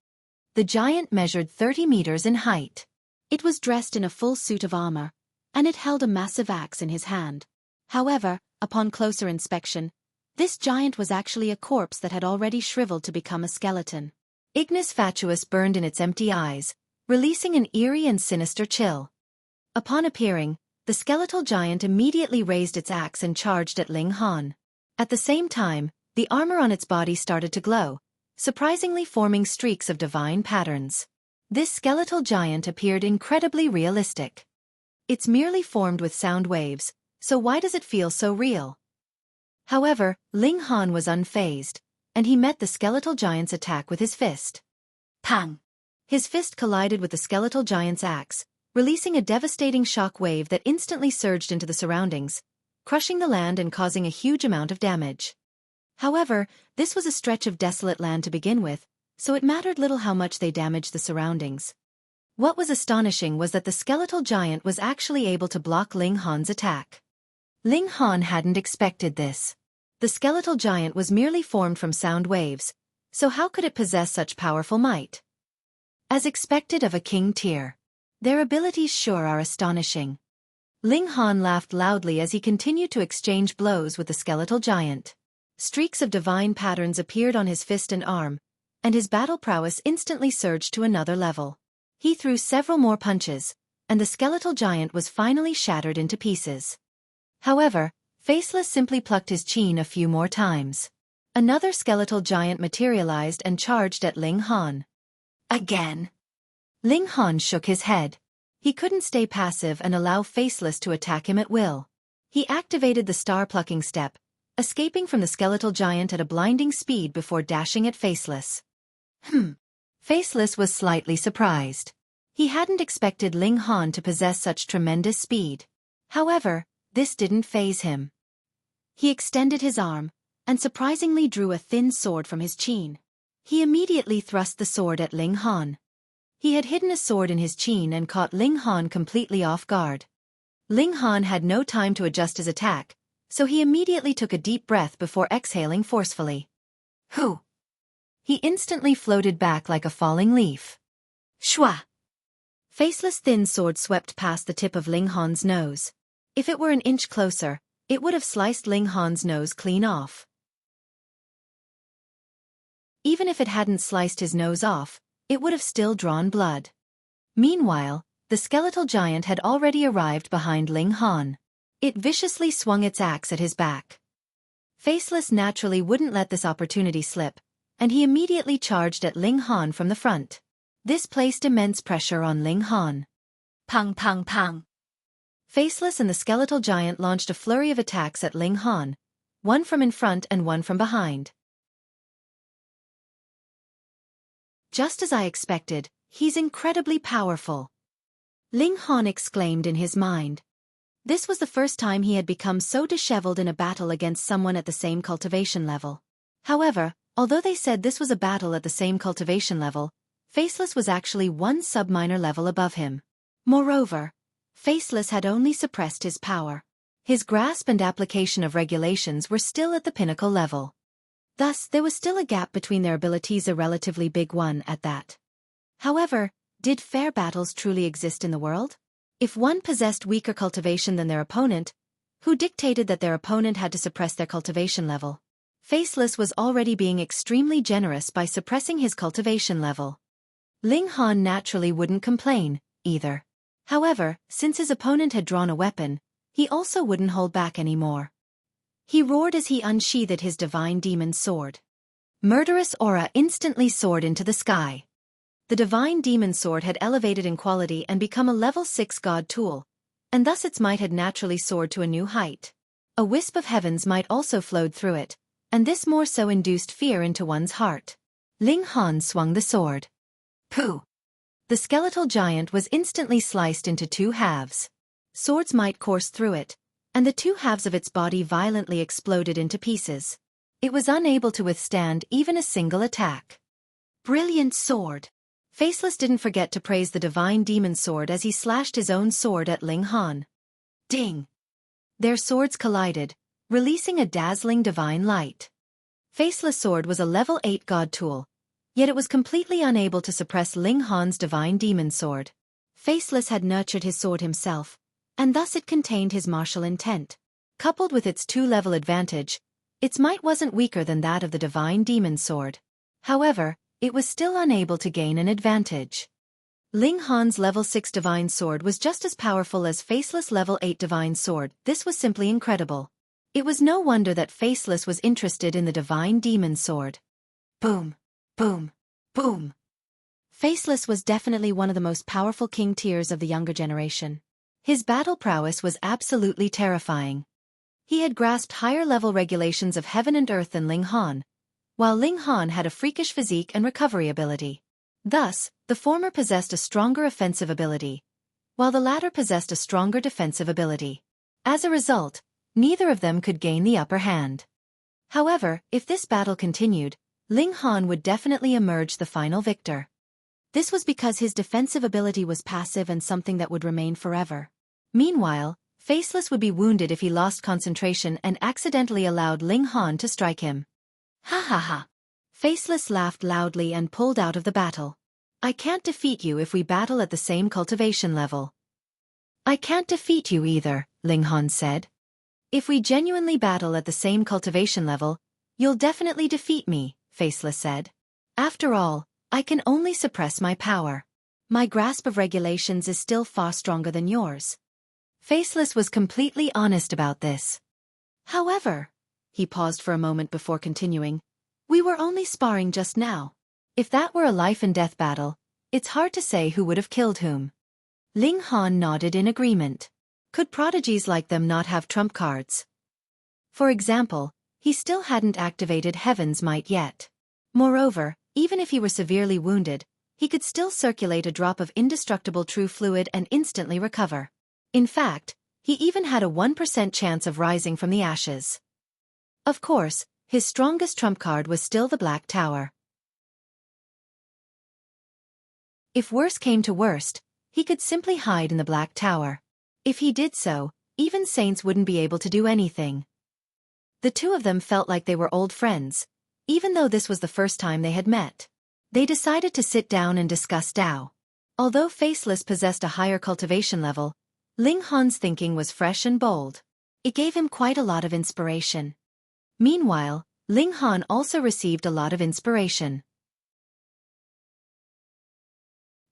The giant measured 30 meters in height. It was dressed in a full suit of armor, and it held a massive axe in his hand. However, upon closer inspection, this giant was actually a corpse that had already shriveled to become a skeleton. Ignis Fatuus burned in its empty eyes, releasing an eerie and sinister chill. Upon appearing, the skeletal giant immediately raised its axe and charged at Ling Han. At the same time, the armor on its body started to glow, surprisingly forming streaks of divine patterns. This skeletal giant appeared incredibly realistic. It's merely formed with sound waves, so why does it feel so real? However, Ling Han was unfazed, and he met the skeletal giant's attack with his fist. Pang! His fist collided with the skeletal giant's axe, releasing a devastating shock wave that instantly surged into the surroundings, crushing the land and causing a huge amount of damage. However, this was a stretch of desolate land to begin with, so it mattered little how much they damaged the surroundings. What was astonishing was that the skeletal giant was actually able to block Ling Han's attack. Ling Han hadn't expected this. The skeletal giant was merely formed from sound waves, so how could it possess such powerful might? As expected of a king tier, their abilities sure are astonishing. Ling Han laughed loudly as he continued to exchange blows with the skeletal giant. Streaks of divine patterns appeared on his fist and arm, and his battle prowess instantly surged to another level. He threw several more punches, and the skeletal giant was finally shattered into pieces. However, Faceless simply plucked his chin a few more times. Another skeletal giant materialized and charged at Ling Han. Again. Ling Han shook his head. He couldn't stay passive and allow Faceless to attack him at will. He activated the star-plucking step, escaping from the skeletal giant at a blinding speed before dashing at Faceless. Faceless was slightly surprised. He hadn't expected Ling Han to possess such tremendous speed. However, this didn't faze him. He extended his arm, and surprisingly drew a thin sword from his chin. He immediately thrust the sword at Ling Han. He had hidden a sword in his chin and caught Ling Han completely off guard. Ling Han had no time to adjust his attack, so he immediately took a deep breath before exhaling forcefully. Hoo! He instantly floated back like a falling leaf. Shwa! Faceless thin sword swept past the tip of Ling Han's nose. If it were an inch closer, it would have sliced Ling Han's nose clean off. Even if it hadn't sliced his nose off, it would have still drawn blood. Meanwhile, the skeletal giant had already arrived behind Ling Han. It viciously swung its axe at his back. Faceless naturally wouldn't let this opportunity slip, and he immediately charged at Ling Han from the front. This placed immense pressure on Ling Han. Pang pang pang. Faceless and the skeletal giant launched a flurry of attacks at Ling Han, one from in front and one from behind. Just as I expected, he's incredibly powerful. Ling Han exclaimed in his mind. This was the first time he had become so disheveled in a battle against someone at the same cultivation level. However, although they said this was a battle at the same cultivation level, Faceless was actually one sub-minor level above him. Moreover, Faceless had only suppressed his power. His grasp and application of regulations were still at the pinnacle level. Thus, there was still a gap between their abilities, a relatively big one at that. However, did fair battles truly exist in the world? If one possessed weaker cultivation than their opponent, who dictated that their opponent had to suppress their cultivation level? Faceless was already being extremely generous by suppressing his cultivation level. Ling Han naturally wouldn't complain, either. However, since his opponent had drawn a weapon, he also wouldn't hold back anymore. He roared as he unsheathed his divine demon sword. Murderous aura instantly soared into the sky. The divine demon sword had elevated in quality and become a level 6 god tool, and thus its might had naturally soared to a new height. A wisp of heaven's might also flowed through it, and this more so induced fear into one's heart. Ling Han swung the sword. Pooh! The skeletal giant was instantly sliced into two halves. Sword's might coursed through it, and the two halves of its body violently exploded into pieces. It was unable to withstand even a single attack. Brilliant sword! Faceless didn't forget to praise the divine demon sword as he slashed his own sword at Ling Han. Ding! Their swords collided, releasing a dazzling divine light. Faceless sword was a level 8 god tool, yet it was completely unable to suppress Ling Han's divine demon sword. Faceless had nurtured his sword himself, and thus it contained his martial intent. Coupled with its 2-level advantage, its might wasn't weaker than that of the divine demon sword. However, it was still unable to gain an advantage. Ling Han's level 6 divine sword was just as powerful as Faceless level 8 divine sword. This was simply incredible. It was no wonder that Faceless was interested in the divine demon sword. Boom! Boom! Boom! Faceless was definitely one of the most powerful king tiers of the younger generation. His battle prowess was absolutely terrifying. He had grasped higher-level regulations of heaven and earth than Ling Han, while Ling Han had a freakish physique and recovery ability. Thus, the former possessed a stronger offensive ability, while the latter possessed a stronger defensive ability. As a result, neither of them could gain the upper hand. However, if this battle continued, Ling Han would definitely emerge the final victor. This was because his defensive ability was passive and something that would remain forever. Meanwhile, Faceless would be wounded if he lost concentration and accidentally allowed Ling Han to strike him. Ha ha ha! Faceless laughed loudly and pulled out of the battle. I can't defeat you if we battle at the same cultivation level. I can't defeat you either, Ling Han said. If we genuinely battle at the same cultivation level, you'll definitely defeat me, Faceless said. After all, I can only suppress my power. My grasp of regulations is still far stronger than yours. Faceless was completely honest about this. However, he paused for a moment before continuing, we were only sparring just now. If that were a life-and-death battle, it's hard to say who would have killed whom. Ling Han nodded in agreement. Could prodigies like them not have trump cards? For example, he still hadn't activated Heaven's Might yet. Moreover, even if he were severely wounded, he could still circulate a drop of indestructible true fluid and instantly recover. In fact, he even had a 1% chance of rising from the ashes. Of course, his strongest trump card was still the Black Tower. If worse came to worst, he could simply hide in the Black Tower. If he did so, even saints wouldn't be able to do anything. The two of them felt like they were old friends, even though this was the first time they had met. They decided to sit down and discuss Tao. Although Faceless possessed a higher cultivation level, Ling Han's thinking was fresh and bold. It gave him quite a lot of inspiration. Meanwhile, Ling Han also received a lot of inspiration.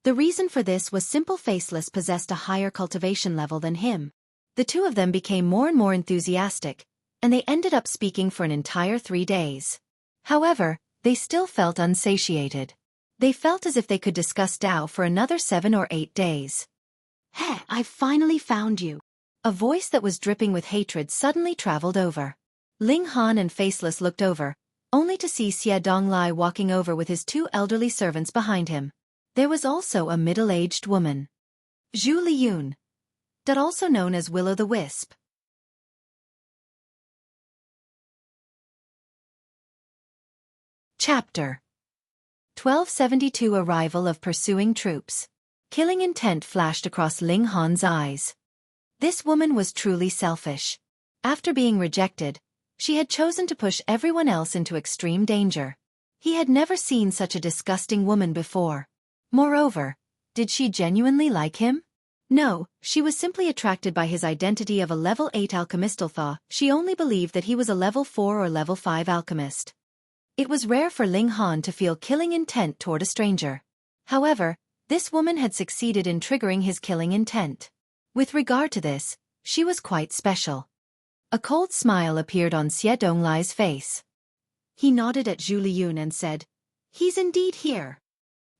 The reason for this was simple. Faceless possessed a higher cultivation level than him. The two of them became more and more enthusiastic, and they ended up speaking for an entire 3 days. However, they still felt unsatiated. They felt as if they could discuss Tao for another 7 or 8 days. Hey, I've finally found you. A voice that was dripping with hatred suddenly traveled over. Ling Han and Faceless looked over, only to see Xia Donglai walking over with his 2 elderly servants behind him. There was also a middle-aged woman. Zhu Liyun, that also known as Will-o'-the-Wisp. Chapter 1272 Arrival of Pursuing Troops. Killing intent flashed across Ling Han's eyes. This woman was truly selfish. After being rejected, she had chosen to push everyone else into extreme danger. He had never seen such a disgusting woman before. Moreover, did she genuinely like him? No, she was simply attracted by his identity of a level 8 alchemist. Although she only believed that he was a level 4 or level 5 alchemist. It was rare for Ling Han to feel killing intent toward a stranger. However, this woman had succeeded in triggering his killing intent. With regard to this, she was quite special. A cold smile appeared on Xie Donglai's face. He nodded at Zhu Liyun and said, "He's indeed here."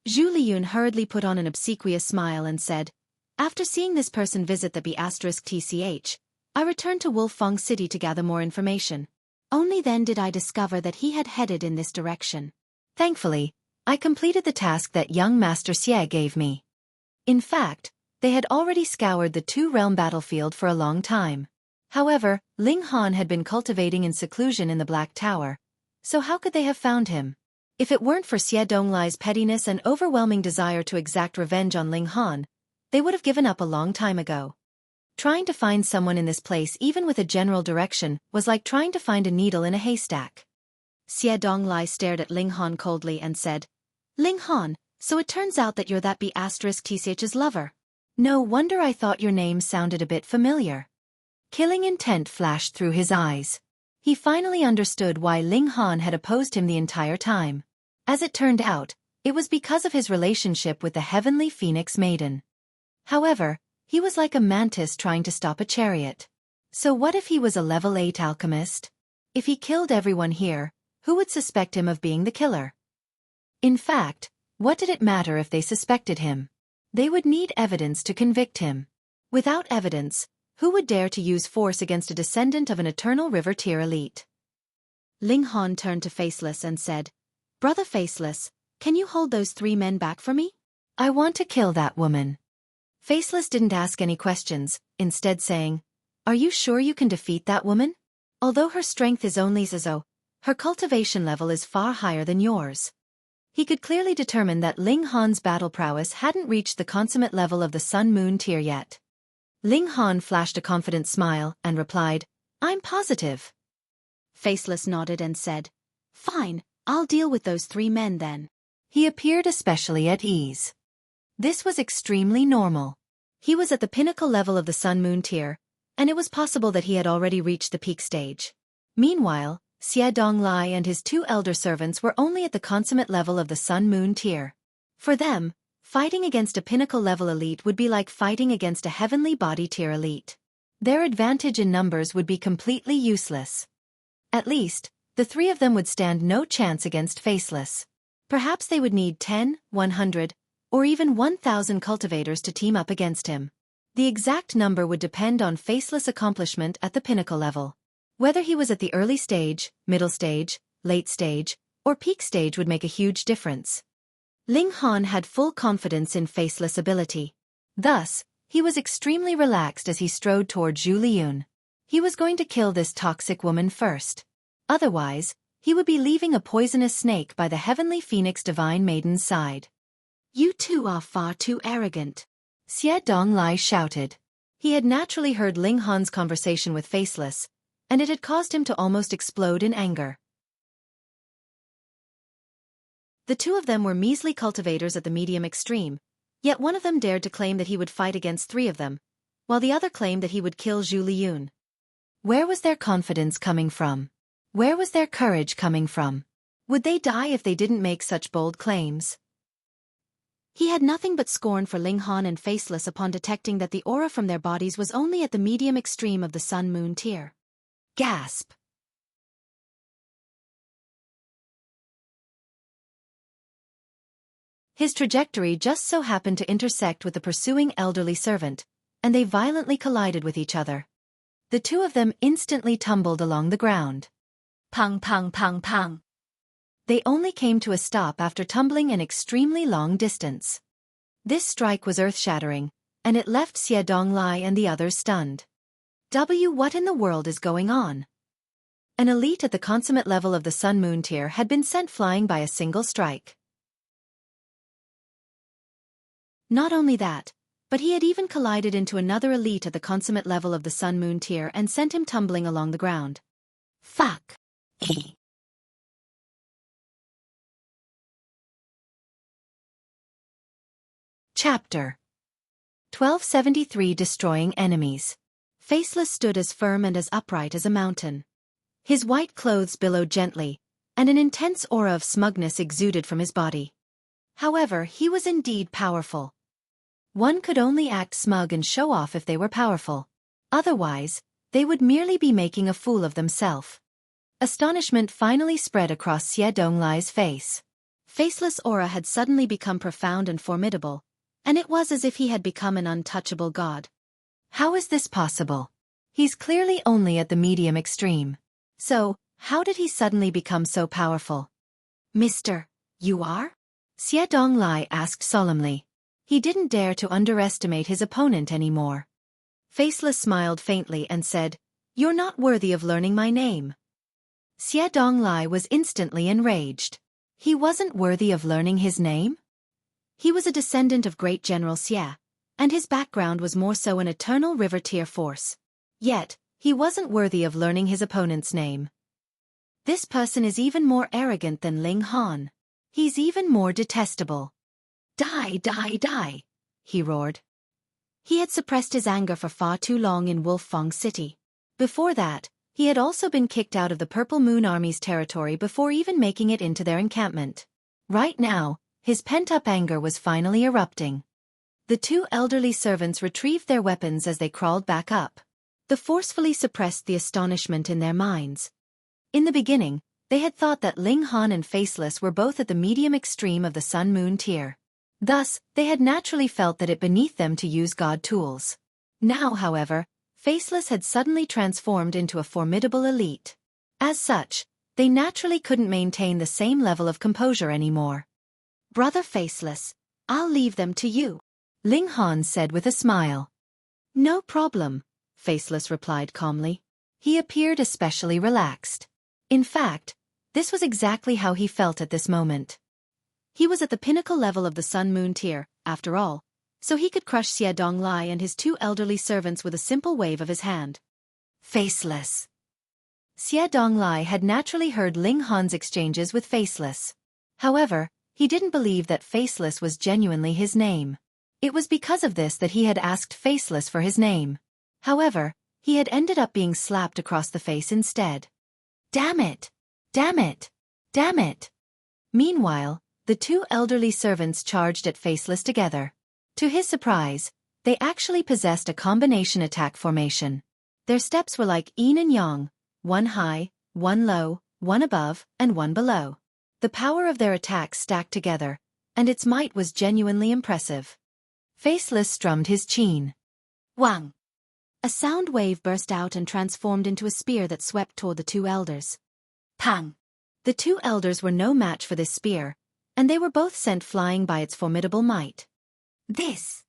Zhu Liyun hurriedly put on an obsequious smile and said, After seeing this person visit the B*TCH, I returned to Wolfang City to gather more information. Only then did I discover that he had headed in this direction. Thankfully, I completed the task that young Master Xie gave me. In fact, they had already scoured the two-realm battlefield for a long time. However, Ling Han had been cultivating in seclusion in the Black Tower, so how could they have found him? If it weren't for Xie Donglai's pettiness and overwhelming desire to exact revenge on Ling Han, they would have given up a long time ago. Trying to find someone in this place even with a general direction was like trying to find a needle in a haystack. Xie Donglai stared at Ling Han coldly and said, "Ling Han, so it turns out that you're that B*TCH's lover. No wonder I thought your name sounded a bit familiar." Killing intent flashed through his eyes. He finally understood why Ling Han had opposed him the entire time. As it turned out, it was because of his relationship with the heavenly Phoenix Maiden. However, he was like a mantis trying to stop a chariot. So what if he was a level 8 alchemist? If he killed everyone here, who would suspect him of being the killer? In fact, what did it matter if they suspected him? They would need evidence to convict him. Without evidence, who would dare to use force against a descendant of an Eternal River tier elite? Ling Han turned to Faceless and said, "Brother Faceless, can you hold those 3 men back for me?" "I want to kill that woman." Faceless didn't ask any questions, instead saying, "Are you sure you can defeat that woman? Although her strength is only Zizo, her cultivation level is far higher than yours." He could clearly determine that Ling Han's battle prowess hadn't reached the consummate level of the Sun Moon tier yet. Ling Han flashed a confident smile and replied, "I'm positive." Faceless nodded and said, "Fine, I'll deal with those 3 men then." He appeared especially at ease. This was extremely normal. He was at the pinnacle level of the Sun Moon tier, and it was possible that he had already reached the peak stage. Meanwhile, Xie Donglai and his 2 elder servants were only at the consummate level of the Sun Moon tier. For them, fighting against a pinnacle level elite would be like fighting against a heavenly body tier elite. Their advantage in numbers would be completely useless. At least, the 3 of them would stand no chance against Faceless. Perhaps they would need 10, 100, or even 1,000 cultivators to team up against him. The exact number would depend on Faceless' accomplishment at the pinnacle level. Whether he was at the early stage, middle stage, late stage, or peak stage would make a huge difference. Ling Han had full confidence in Faceless' ability. Thus, he was extremely relaxed as he strode toward Zhu Liyun. He was going to kill this toxic woman first. Otherwise, he would be leaving a poisonous snake by the heavenly Phoenix Divine Maiden's side. "You 2 are far too arrogant," Xie Donglai shouted. He had naturally heard Ling Han's conversation with Faceless, and it had caused him to almost explode in anger. The 2 of them were measly cultivators at the medium extreme, yet one of them dared to claim that he would fight against 3 of them, while the other claimed that he would kill Zhu Liyun. Where was their confidence coming from? Where was their courage coming from? Would they die if they didn't make such bold claims? He had nothing but scorn for Ling Han and Faceless upon detecting that the aura from their bodies was only at the medium extreme of the Sun Moon tier. Gasp! His trajectory just so happened to intersect with the pursuing elderly servant, and they violently collided with each other. The 2 of them instantly tumbled along the ground. Pang pang pang pang. They only came to a stop after tumbling an extremely long distance. This strike was earth-shattering, and it left Xie Donglai and the others stunned. What in the world is going on? An elite at the consummate level of the Sun Moon tier had been sent flying by a single strike. Not only that, but he had even collided into another elite at the consummate level of the Sun Moon tier and sent him tumbling along the ground. Fuck! Chapter 1273 Destroying Enemies. Faceless stood as firm and as upright as a mountain. His white clothes billowed gently, and an intense aura of smugness exuded from his body. However, he was indeed powerful. One could only act smug and show off if they were powerful. Otherwise, they would merely be making a fool of themselves. Astonishment finally spread across Xie Donglai's face. Faceless' aura had suddenly become profound and formidable, and it was as if he had become an untouchable god. How is this possible? He's clearly only at the medium extreme. So, how did he suddenly become so powerful? Mister, you are? Xie Donglai asked solemnly. He didn't dare to underestimate his opponent anymore. Faceless smiled faintly and said, "You're not worthy of learning my name." Xie Donglai was instantly enraged. He wasn't worthy of learning his name? He was a descendant of great General Xie, and his background was more so an eternal river tier force. Yet, he wasn't worthy of learning his opponent's name. This person is even more arrogant than Ling Han. He's even more detestable. Die, die, die, he roared. He had suppressed his anger for far too long in Wolffang City. Before that, he had also been kicked out of the Purple Moon Army's territory before even making it into their encampment. Right now, his pent-up anger was finally erupting. The two elderly servants retrieved their weapons as they crawled back up. They forcefully suppressed the astonishment in their minds. In the beginning, they had thought that Ling Han and Faceless were both at the medium extreme of the Sun-Moon tier. Thus, they had naturally felt that it beneath them to use god tools. Now, however, Faceless had suddenly transformed into a formidable elite. As such, they naturally couldn't maintain the same level of composure anymore. "Brother Faceless, I'll leave them to you," Ling Han said with a smile. "No problem," Faceless replied calmly. He appeared especially relaxed. In fact, this was exactly how he felt at this moment. He was at the pinnacle level of the Sun-Moon tier, after all, so he could crush Xie Donglai and his two elderly servants with a simple wave of his hand. Faceless. Xie Donglai had naturally heard Ling Han's exchanges with Faceless. However, he didn't believe that Faceless was genuinely his name. It was because of this that he had asked Faceless for his name. However, he had ended up being slapped across the face instead. Damn it! Damn it! Damn it! Meanwhile, the two elderly servants charged at Faceless together. To his surprise, they actually possessed a combination attack formation. Their steps were like yin and yang, one high, one low, one above, and one below. The power of their attacks stacked together, and its might was genuinely impressive. Faceless strummed his chin. Wang! A sound wave burst out and transformed into a spear that swept toward the two elders. Pang! The two elders were no match for this spear, and they were both sent flying by its formidable might. This!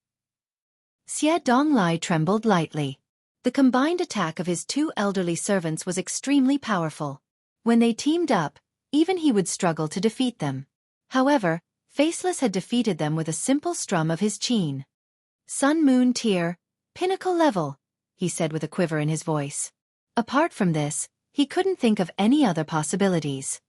Xie Donglai trembled lightly. The combined attack of his two elderly servants was extremely powerful. When they teamed up, even he would struggle to defeat them. However, Faceless had defeated them with a simple strum of his chin. Sun-Moon tier, pinnacle level, he said with a quiver in his voice. Apart from this, he couldn't think of any other possibilities.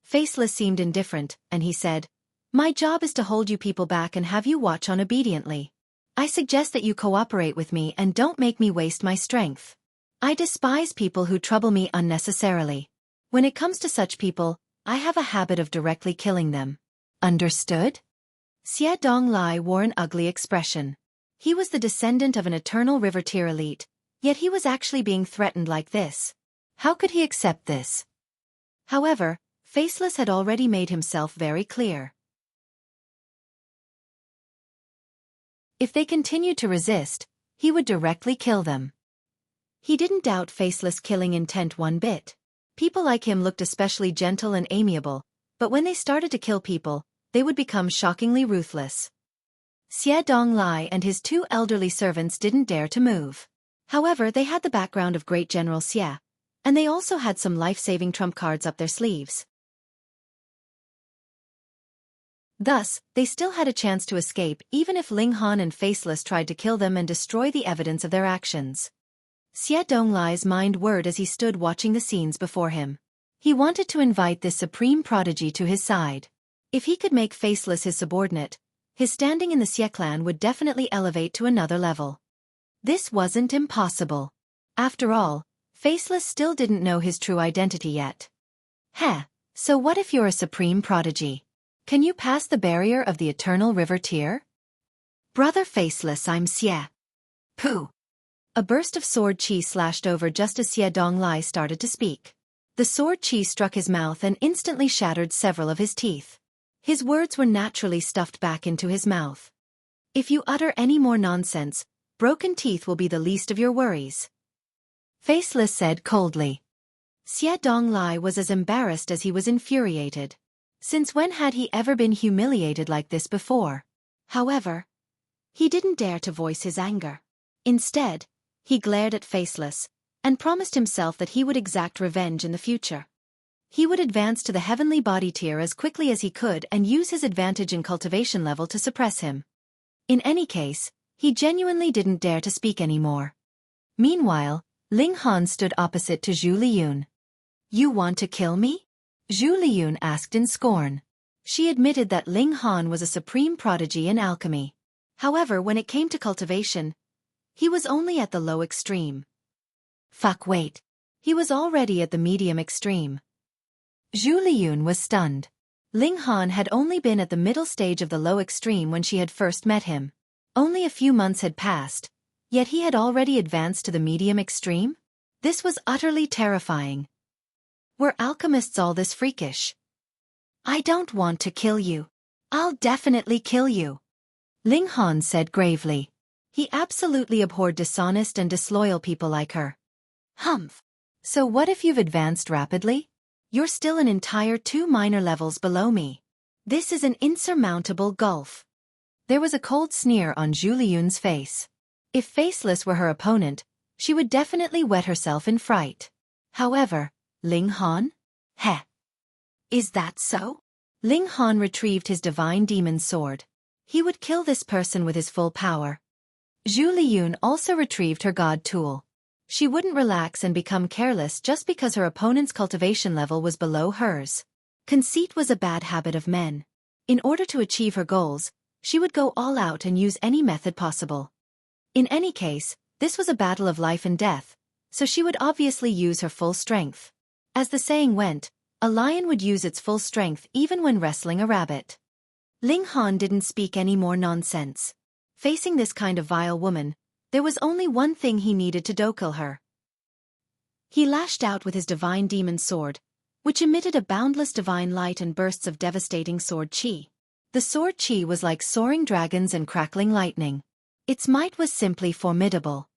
Faceless seemed indifferent, and he said, "My job is to hold you people back and have you watch on obediently. I suggest that you cooperate with me and don't make me waste my strength. I despise people who trouble me unnecessarily. When it comes to such people, I have a habit of directly killing them." Understood? Xie Donglai wore an ugly expression. He was the descendant of an eternal river tier elite, yet he was actually being threatened like this. How could he accept this? However, Faceless had already made himself very clear. If they continued to resist, he would directly kill them. He didn't doubt Faceless' killing intent one bit. People like him looked especially gentle and amiable, but when they started to kill people, they would become shockingly ruthless. Xie Donglai and his two elderly servants didn't dare to move. However, they had the background of great General Xie, and they also had some life-saving trump cards up their sleeves. Thus, they still had a chance to escape even if Ling Han and Faceless tried to kill them and destroy the evidence of their actions. Xie Donglai's mind whirred as he stood watching the scenes before him. He wanted to invite this supreme prodigy to his side. If he could make Faceless his subordinate, his standing in the Xie clan would definitely elevate to another level. This wasn't impossible. After all, Faceless still didn't know his true identity yet. Heh, so what if you're a supreme prodigy? Can you pass the barrier of the eternal river tier? Brother Faceless, I'm Xie. Pooh! A burst of sword chi slashed over just as Xie Donglai started to speak. The sword chi struck his mouth and instantly shattered several of his teeth. His words were naturally stuffed back into his mouth. If you utter any more nonsense, broken teeth will be the least of your worries. Faceless said coldly. Xie Donglai was as embarrassed as he was infuriated. Since when had he ever been humiliated like this before? However, he didn't dare to voice his anger. Instead, he glared at Faceless, and promised himself that he would exact revenge in the future. He would advance to the heavenly body tier as quickly as he could and use his advantage in cultivation level to suppress him. In any case, he genuinely didn't dare to speak anymore. Meanwhile, Ling Han stood opposite to Zhu Liyun. You want to kill me? Zhu Liyun asked in scorn. She admitted that Ling Han was a supreme prodigy in alchemy. However, when it came to cultivation, he was only at the low extreme. Wait. He was already at the medium extreme. Zhu Liyun was stunned. Ling Han had only been at the middle stage of the low extreme when she had first met him. Only a few months had passed, yet he had already advanced to the medium extreme? This was utterly terrifying. Were alchemists all this freakish? I don't want to kill you. I'll definitely kill you, Ling Han said gravely. He absolutely abhorred dishonest and disloyal people like her. Humph. So what if you've advanced rapidly? You're still an entire 2 minor levels below me. This is an insurmountable gulf. There was a cold sneer on Zhu Liyun's face. If Faceless were her opponent, she would definitely wet herself in fright. However, Ling Han? Heh. Is that so? Ling Han retrieved his divine demon sword. He would kill this person with his full power. Zhu Liyun also retrieved her god tool. She wouldn't relax and become careless just because her opponent's cultivation level was below hers. Conceit was a bad habit of men. In order to achieve her goals, she would go all out and use any method possible. In any case, this was a battle of life and death, so she would obviously use her full strength. As the saying went, a lion would use its full strength even when wrestling a rabbit. Ling Han didn't speak any more nonsense. Facing this kind of vile woman, there was only one thing he needed to do-kill her. He lashed out with his divine demon sword, which emitted a boundless divine light and bursts of devastating sword chi. The sword chi was like soaring dragons and crackling lightning. Its might was simply formidable.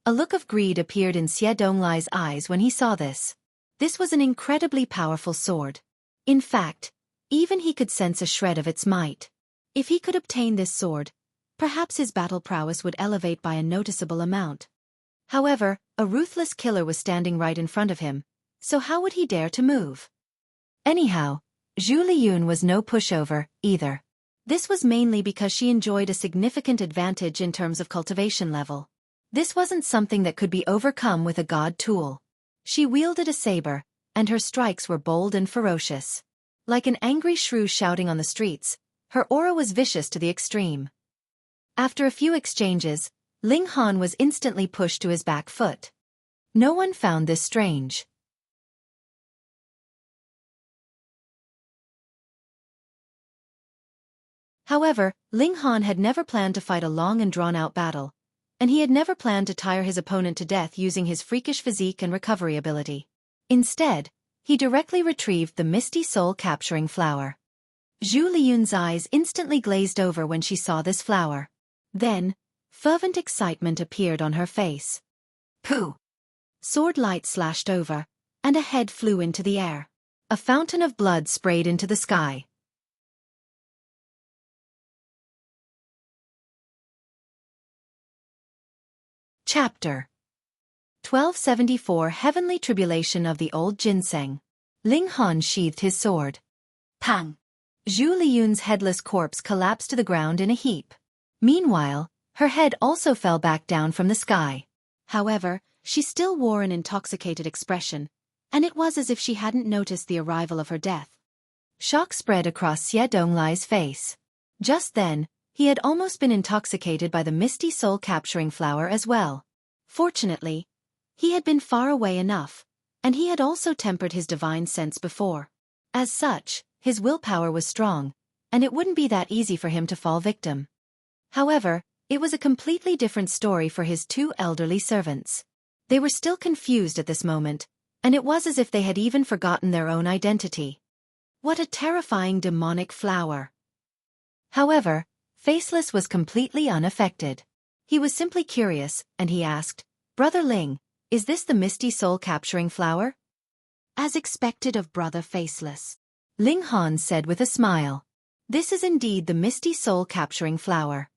A look of greed appeared in Xie Donglai's eyes when he saw this. This was an incredibly powerful sword. In fact, even he could sense a shred of its might. If he could obtain this sword, perhaps his battle prowess would elevate by a noticeable amount. However, a ruthless killer was standing right in front of him, so how would he dare to move? Anyhow, Zhu Liyun was no pushover, either. This was mainly because she enjoyed a significant advantage in terms of cultivation level. This wasn't something that could be overcome with a god tool. She wielded a saber, and her strikes were bold and ferocious. Like an angry shrew shouting on the streets, her aura was vicious to the extreme. After a few exchanges, Ling Han was instantly pushed to his back foot. No one found this strange. However, Ling Han had never planned to fight a long and drawn-out battle, and he had never planned to tire his opponent to death using his freakish physique and recovery ability. Instead, he directly retrieved the misty soul-capturing flower. Zhu Liyun's eyes instantly glazed over when she saw this flower. Then, fervent excitement appeared on her face. Pooh! Sword light slashed over, and a head flew into the air. A fountain of blood sprayed into the sky. Chapter 1274 Heavenly Tribulation of the Old Ginseng. Ling Han sheathed his sword. Pang! Zhu Liyun's headless corpse collapsed to the ground in a heap. Meanwhile, her head also fell back down from the sky. However, she still wore an intoxicated expression, and it was as if she hadn't noticed the arrival of her death. Shock spread across Xie Donglai's face. Just then, he had almost been intoxicated by the misty soul-capturing flower as well. Fortunately, he had been far away enough, and he had also tempered his divine sense before. As such, his willpower was strong, and it wouldn't be that easy for him to fall victim. However, it was a completely different story for his 2 elderly servants. They were still confused at this moment, and it was as if they had even forgotten their own identity. What a terrifying demonic flower! However, Faceless was completely unaffected. He was simply curious, and he asked, "Brother Ling, is this the misty soul-capturing flower?" As expected of Brother Faceless, Ling Han said with a smile. "This is indeed the misty soul-capturing flower."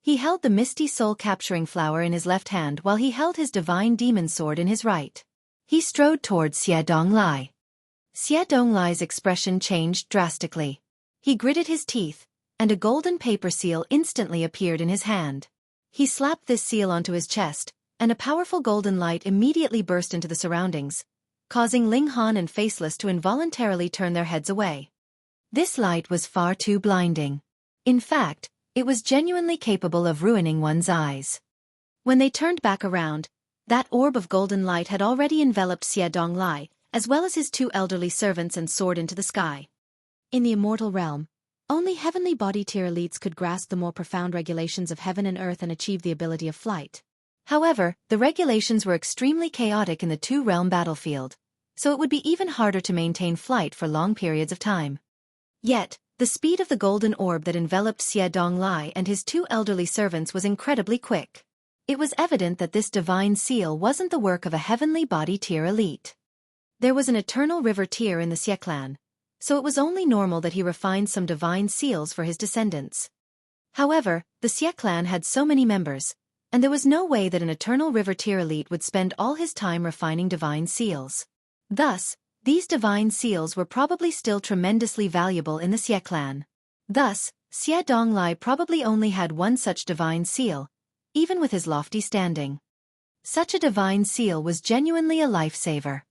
He held the misty soul-capturing flower in his left hand while he held his divine demon sword in his right. He strode towards Xie Donglai. Xie Donglai's expression changed drastically. He gritted his teeth, and a golden paper seal instantly appeared in his hand. He slapped this seal onto his chest, and a powerful golden light immediately burst into the surroundings, causing Ling Han and Faceless to involuntarily turn their heads away. This light was far too blinding. In fact, it was genuinely capable of ruining one's eyes. When they turned back around, that orb of golden light had already enveloped Xie Donglai, as well as his two elderly servants, and soared into the sky. In the immortal realm, only heavenly body tier elites could grasp the more profound regulations of heaven and earth and achieve the ability of flight. However, the regulations were extremely chaotic in the two-realm battlefield, so it would be even harder to maintain flight for long periods of time. Yet, the speed of the golden orb that enveloped Xie Donglai and his two elderly servants was incredibly quick. It was evident that this divine seal wasn't the work of a heavenly body tier elite. There was an eternal river tier in the Xie clan, so it was only normal that he refined some divine seals for his descendants. However, the Xie clan had so many members, and there was no way that an eternal river tier elite would spend all his time refining divine seals. Thus, these divine seals were probably still tremendously valuable in the Xie clan. Thus, Xie Donglai probably only had one such divine seal, even with his lofty standing. Such a divine seal was genuinely a lifesaver.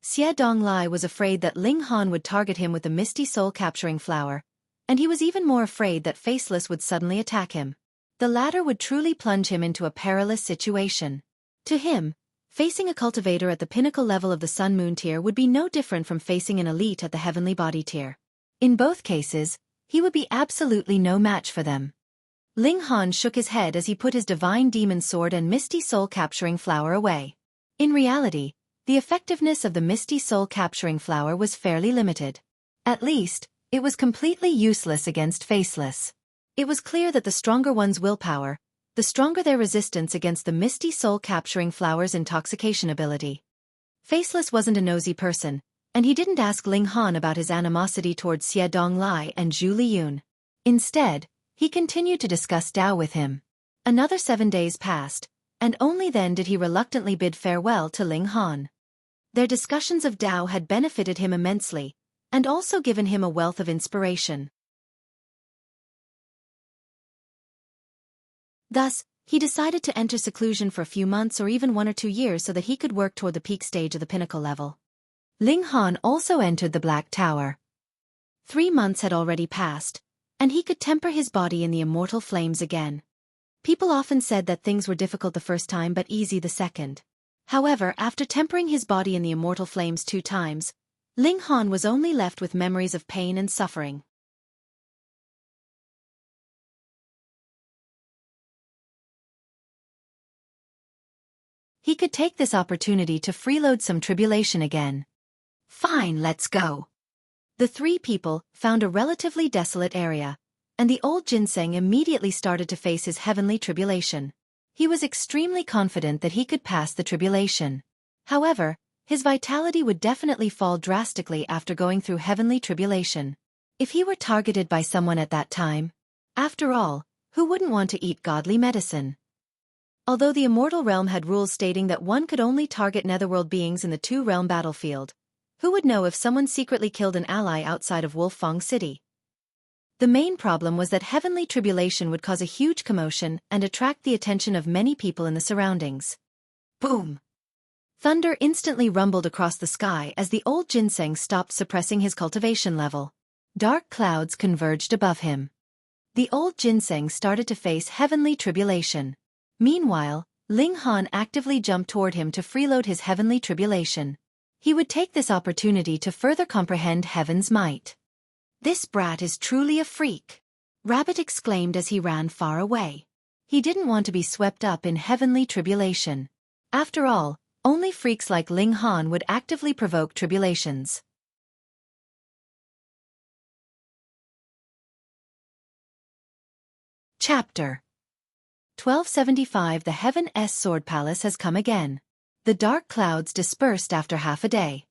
Xie Donglai was afraid that Ling Han would target him with the misty soul-capturing flower, and he was even more afraid that Faceless would suddenly attack him. The latter would truly plunge him into a perilous situation. To him, facing a cultivator at the pinnacle level of the Sun-Moon tier would be no different from facing an elite at the heavenly body tier. In both cases, he would be absolutely no match for them. Ling Han shook his head as he put his divine demon sword and misty soul-capturing flower away. In reality, the effectiveness of the misty soul-capturing flower was fairly limited. At least, it was completely useless against Faceless. It was clear that the stronger one's willpower, the stronger their resistance against the misty soul-capturing flower's intoxication ability. Faceless wasn't a nosy person, and he didn't ask Ling Han about his animosity towards Xie Donglai and Zhu Liyun. Instead, he continued to discuss Dao with him. Another 7 days passed, and only then did he reluctantly bid farewell to Ling Han. Their discussions of Dao had benefited him immensely, and also given him a wealth of inspiration. Thus, he decided to enter seclusion for a few months or even 1 or 2 years so that he could work toward the peak stage of the pinnacle level. Ling Han also entered the Black Tower. 3 months had already passed, and he could temper his body in the immortal flames again. People often said that things were difficult the first time but easy the second. However, after tempering his body in the immortal flames 2 times, Ling Han was only left with memories of pain and suffering. He could take this opportunity to freeload some tribulation again. Fine, let's go. The 3 people found a relatively desolate area, and the old ginseng immediately started to face his heavenly tribulation. He was extremely confident that he could pass the tribulation. However, his vitality would definitely fall drastically after going through heavenly tribulation. If he were targeted by someone at that time, after all, who wouldn't want to eat godly medicine? Although the immortal realm had rules stating that one could only target netherworld beings in the 2-realm battlefield, who would know if someone secretly killed an ally outside of Wolffang City? The main problem was that heavenly tribulation would cause a huge commotion and attract the attention of many people in the surroundings. Boom! Thunder instantly rumbled across the sky as the old ginseng stopped suppressing his cultivation level. Dark clouds converged above him. The old ginseng started to face heavenly tribulation. Meanwhile, Ling Han actively jumped toward him to freeload his heavenly tribulation. He would take this opportunity to further comprehend heaven's might. This brat is truly a freak, Rabbit exclaimed as he ran far away. He didn't want to be swept up in heavenly tribulation. After all, only freaks like Ling Han would actively provoke tribulations. Chapter 1275. The Heaven-S Sword Palace has come again. The dark clouds dispersed after half a day.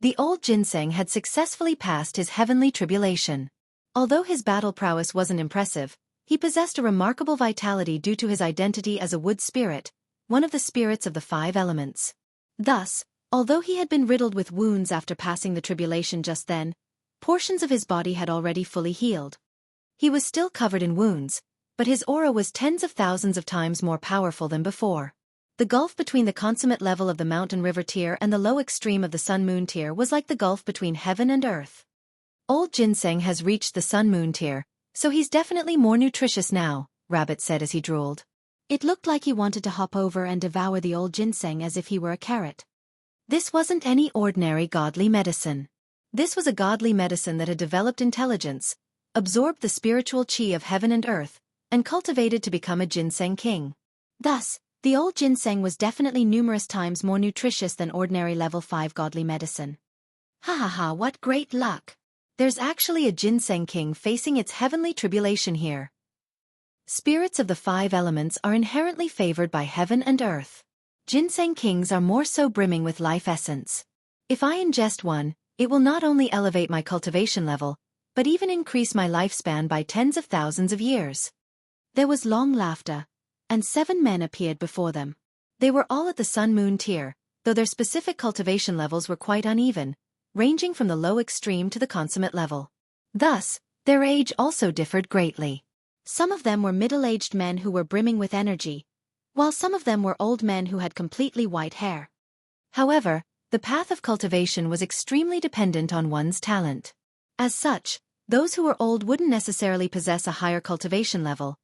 The old ginseng had successfully passed his heavenly tribulation. Although his battle prowess wasn't impressive, he possessed a remarkable vitality due to his identity as a wood spirit, one of the spirits of the 5 elements. Thus, although he had been riddled with wounds after passing the tribulation just then, portions of his body had already fully healed. He was still covered in wounds, but his aura was tens of thousands of times more powerful than before. The gulf between the consummate level of the mountain river tier and the low extreme of the sun-moon tier was like the gulf between heaven and earth. Old ginseng has reached the sun-moon tier, so he's definitely more nutritious now, Rabbit said as he drooled. It looked like he wanted to hop over and devour the old ginseng as if he were a carrot. This wasn't any ordinary godly medicine. This was a godly medicine that had developed intelligence, absorbed the spiritual chi of heaven and earth, and cultivated to become a ginseng king. Thus, the old ginseng was definitely numerous times more nutritious than ordinary level 5 godly medicine. Ha ha ha, what great luck! There's actually a ginseng king facing its heavenly tribulation here. Spirits of the 5 elements are inherently favored by heaven and earth. Ginseng kings are more so brimming with life essence. If I ingest one, it will not only elevate my cultivation level, but even increase my lifespan by tens of thousands of years. There was long laughter, and 7 men appeared before them. They were all at the sun-moon tier, though their specific cultivation levels were quite uneven, ranging from the low extreme to the consummate level. Thus, their age also differed greatly. Some of them were middle-aged men who were brimming with energy, while some of them were old men who had completely white hair. However, the path of cultivation was extremely dependent on one's talent. As such, those who were old wouldn't necessarily possess a higher cultivation level,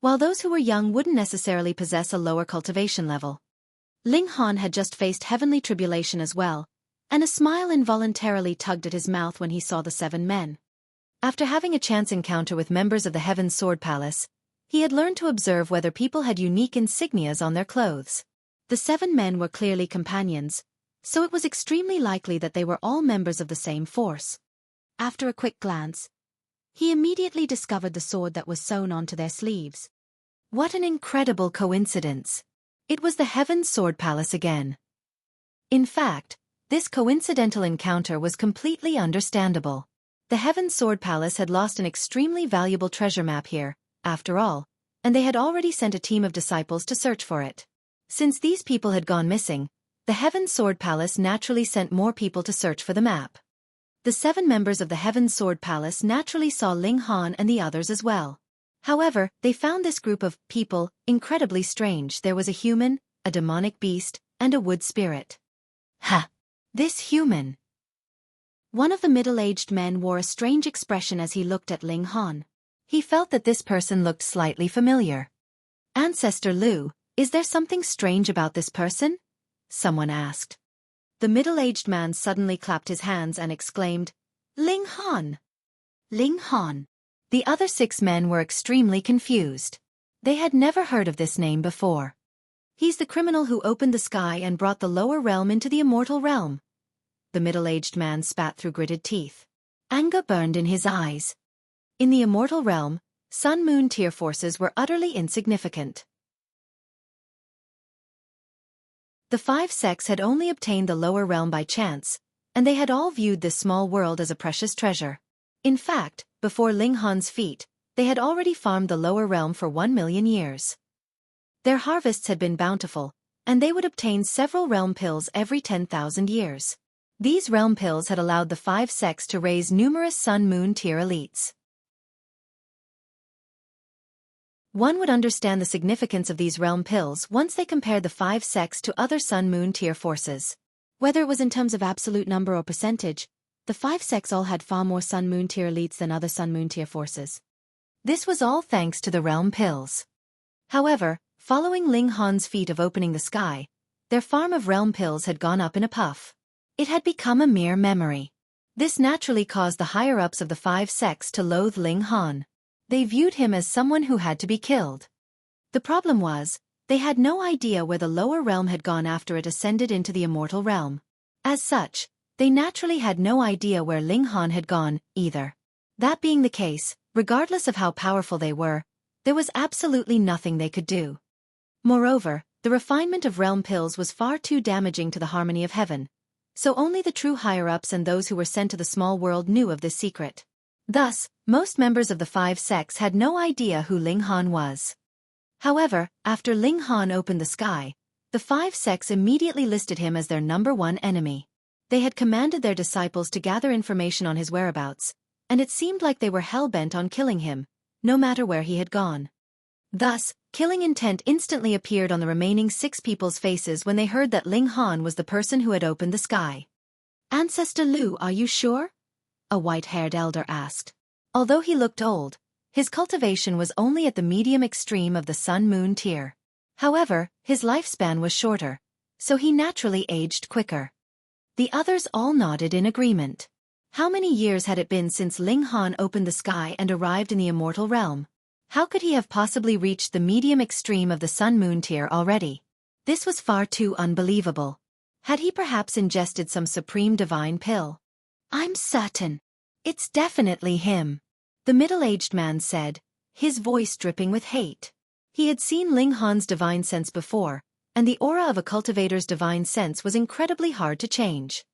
while those who were young wouldn't necessarily possess a lower cultivation level. Ling Han had just faced heavenly tribulation as well, and a smile involuntarily tugged at his mouth when he saw the 7 men. After having a chance encounter with members of the Heaven Sword Palace, he had learned to observe whether people had unique insignias on their clothes. The 7 men were clearly companions, so it was extremely likely that they were all members of the same force. After a quick glance, he immediately discovered the sword that was sewn onto their sleeves. What an incredible coincidence! It was the Heaven Sword Palace again. In fact, this coincidental encounter was completely understandable. The Heaven Sword Palace had lost an extremely valuable treasure map here, after all, and they had already sent a team of disciples to search for it. Since these people had gone missing, the Heaven Sword Palace naturally sent more people to search for the map. The 7 members of the Heaven Sword Palace naturally saw Ling Han and the others as well. However, they found this group of people incredibly strange. There was a human, a demonic beast, and a wood spirit. Ha! This human! One of the middle-aged men wore a strange expression as he looked at Ling Han. He felt that this person looked slightly familiar. Ancestor Lu, is there something strange about this person? Someone asked. The middle-aged man suddenly clapped his hands and exclaimed, "Ling Han! Ling Han!" The other 6 men were extremely confused. They had never heard of this name before. He's the criminal who opened the sky and brought the lower realm into the immortal realm. The middle-aged man spat through gritted teeth. Anger burned in his eyes. In the immortal realm, sun-moon tier forces were utterly insignificant. The 5 sects had only obtained the lower realm by chance, and they had all viewed this small world as a precious treasure. In fact, before Ling Han's feet, they had already farmed the lower realm for 1 million years. Their harvests had been bountiful, and they would obtain several realm pills every 10,000 years. These realm pills had allowed the 5 sects to raise numerous sun-moon tier elites. One would understand the significance of these realm pills once they compared the 5 sects to other sun-moon tier forces. Whether it was in terms of absolute number or percentage, the 5 sects all had far more sun-moon tier elites than other sun-moon tier forces. This was all thanks to the realm pills. However, following Ling Han's feat of opening the sky, their farm of realm pills had gone up in a puff. It had become a mere memory. This naturally caused the higher-ups of the 5 sects to loathe Ling Han. They viewed him as someone who had to be killed. The problem was, they had no idea where the lower realm had gone after it ascended into the immortal realm. As such, they naturally had no idea where Ling Han had gone, either. That being the case, regardless of how powerful they were, There was absolutely nothing they could do. Moreover, the refinement of realm pills was far too damaging to the harmony of heaven, so only the true higher-ups and those who were sent to the small world knew of this secret. Thus, most members of the 5 sects had no idea who Ling Han was. However, after Ling Han opened the sky, the 5 sects immediately listed him as their #1 enemy. They had commanded their disciples to gather information on his whereabouts, and it seemed like they were hell-bent on killing him, no matter where he had gone. Thus, killing intent instantly appeared on the remaining 6 people's faces when they heard that Ling Han was the person who had opened the sky. "Ancestor Lu, are you sure?" a white-haired elder asked. Although he looked old, his cultivation was only at the medium extreme of the sun-moon tier. However, his lifespan was shorter, so he naturally aged quicker. The others all nodded in agreement. How many years had it been since Ling Han opened the sky and arrived in the immortal realm? How could he have possibly reached the medium extreme of the sun-moon tier already? This was far too unbelievable. Had he perhaps ingested some supreme divine pill? "I'm certain. It's definitely him," the middle-aged man said, his voice dripping with hate. He had seen Ling Han's divine sense before, and the aura of a cultivator's divine sense was incredibly hard to change.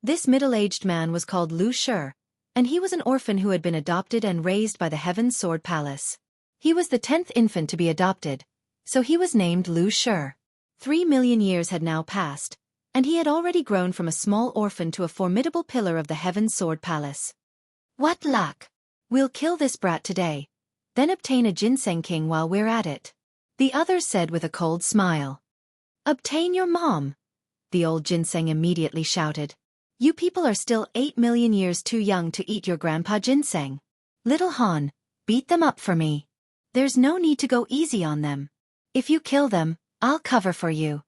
This middle-aged man was called Lu Shi, and he was an orphan who had been adopted and raised by the Heaven's Sword Palace. He was the 10th infant to be adopted, so he was named Lu Shi. 3 million years had now passed, and he had already grown from a small orphan to a formidable pillar of the Heaven's Sword Palace. "What luck! We'll kill this brat today, then obtain a ginseng king while we're at it," the others said with a cold smile. "Obtain your mom!" the old ginseng immediately shouted. "You people are still 8 million years too young to eat your grandpa ginseng. Little Han, beat them up for me. There's no need to go easy on them. If you kill them, I'll cover for you."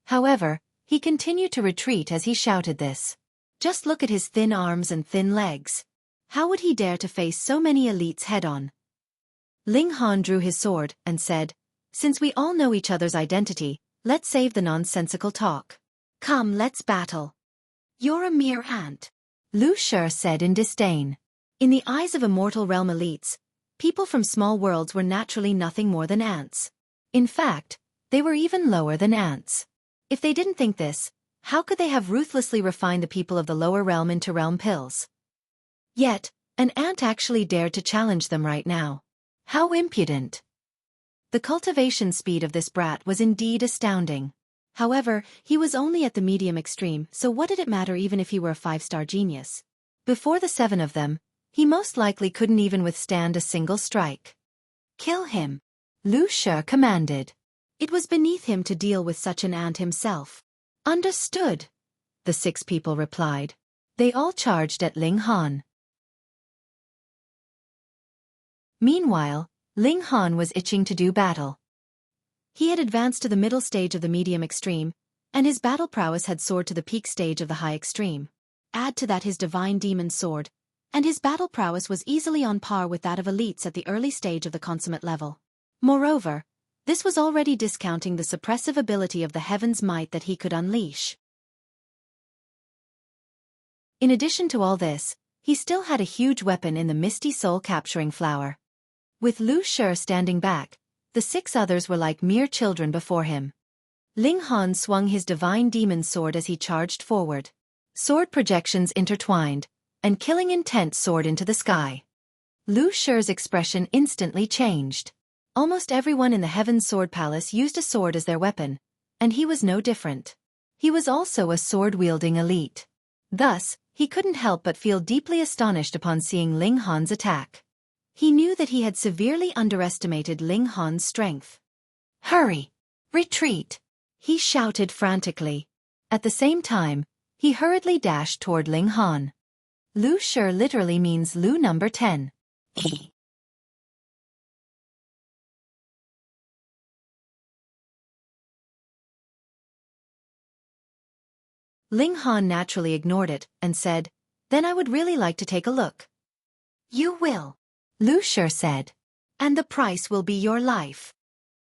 However, he continued to retreat as he shouted this. Just look at his thin arms and thin legs. How would he dare to face so many elites head-on? Ling Han drew his sword and said, "Since we all know each other's identity, let's save the nonsensical talk. Come, let's battle." "You're a mere ant," Lu Shi said in disdain. In the eyes of immortal realm elites, people from small worlds were naturally nothing more than ants. In fact, they were even lower than ants. If they didn't think this, how could they have ruthlessly refined the people of the lower realm into realm pills? Yet, an ant actually dared to challenge them right now. How impudent! The cultivation speed of this brat was indeed astounding. However, he was only at the medium extreme, so what did it matter even if he were a 5-star genius? Before the 7 of them, he most likely couldn't even withstand a single strike. "Kill him," Lu Shi commanded. It was beneath him to deal with such an ant himself. "Understood," the 6 people replied. They all charged at Ling Han. Meanwhile, Ling Han was itching to do battle. He had advanced to the middle stage of the medium extreme, and his battle prowess had soared to the peak stage of the high extreme. Add to that his divine demon sword, and his battle prowess was easily on par with that of elites at the early stage of the consummate level. Moreover, this was already discounting the suppressive ability of the heaven's might that he could unleash. In addition to all this, he still had a huge weapon in the misty soul-capturing flower. With Lu Shi standing back, the 6 others were like mere children before him. Ling Han swung his divine demon sword as he charged forward. Sword projections intertwined, and killing intent soared into the sky. Lu Shi's expression instantly changed. Almost everyone in the Heaven's Sword Palace used a sword as their weapon, and he was no different. He was also a sword-wielding elite. Thus, he couldn't help but feel deeply astonished upon seeing Ling Han's attack. He knew that he had severely underestimated Ling Han's strength. "Hurry! Retreat!" he shouted frantically. At the same time, he hurriedly dashed toward Ling Han. Lu Shi literally means Lu number 10. Ling Han naturally ignored it and said, "Then I would really like to take a look." "You will," Lu Shi said. "And the price will be your life."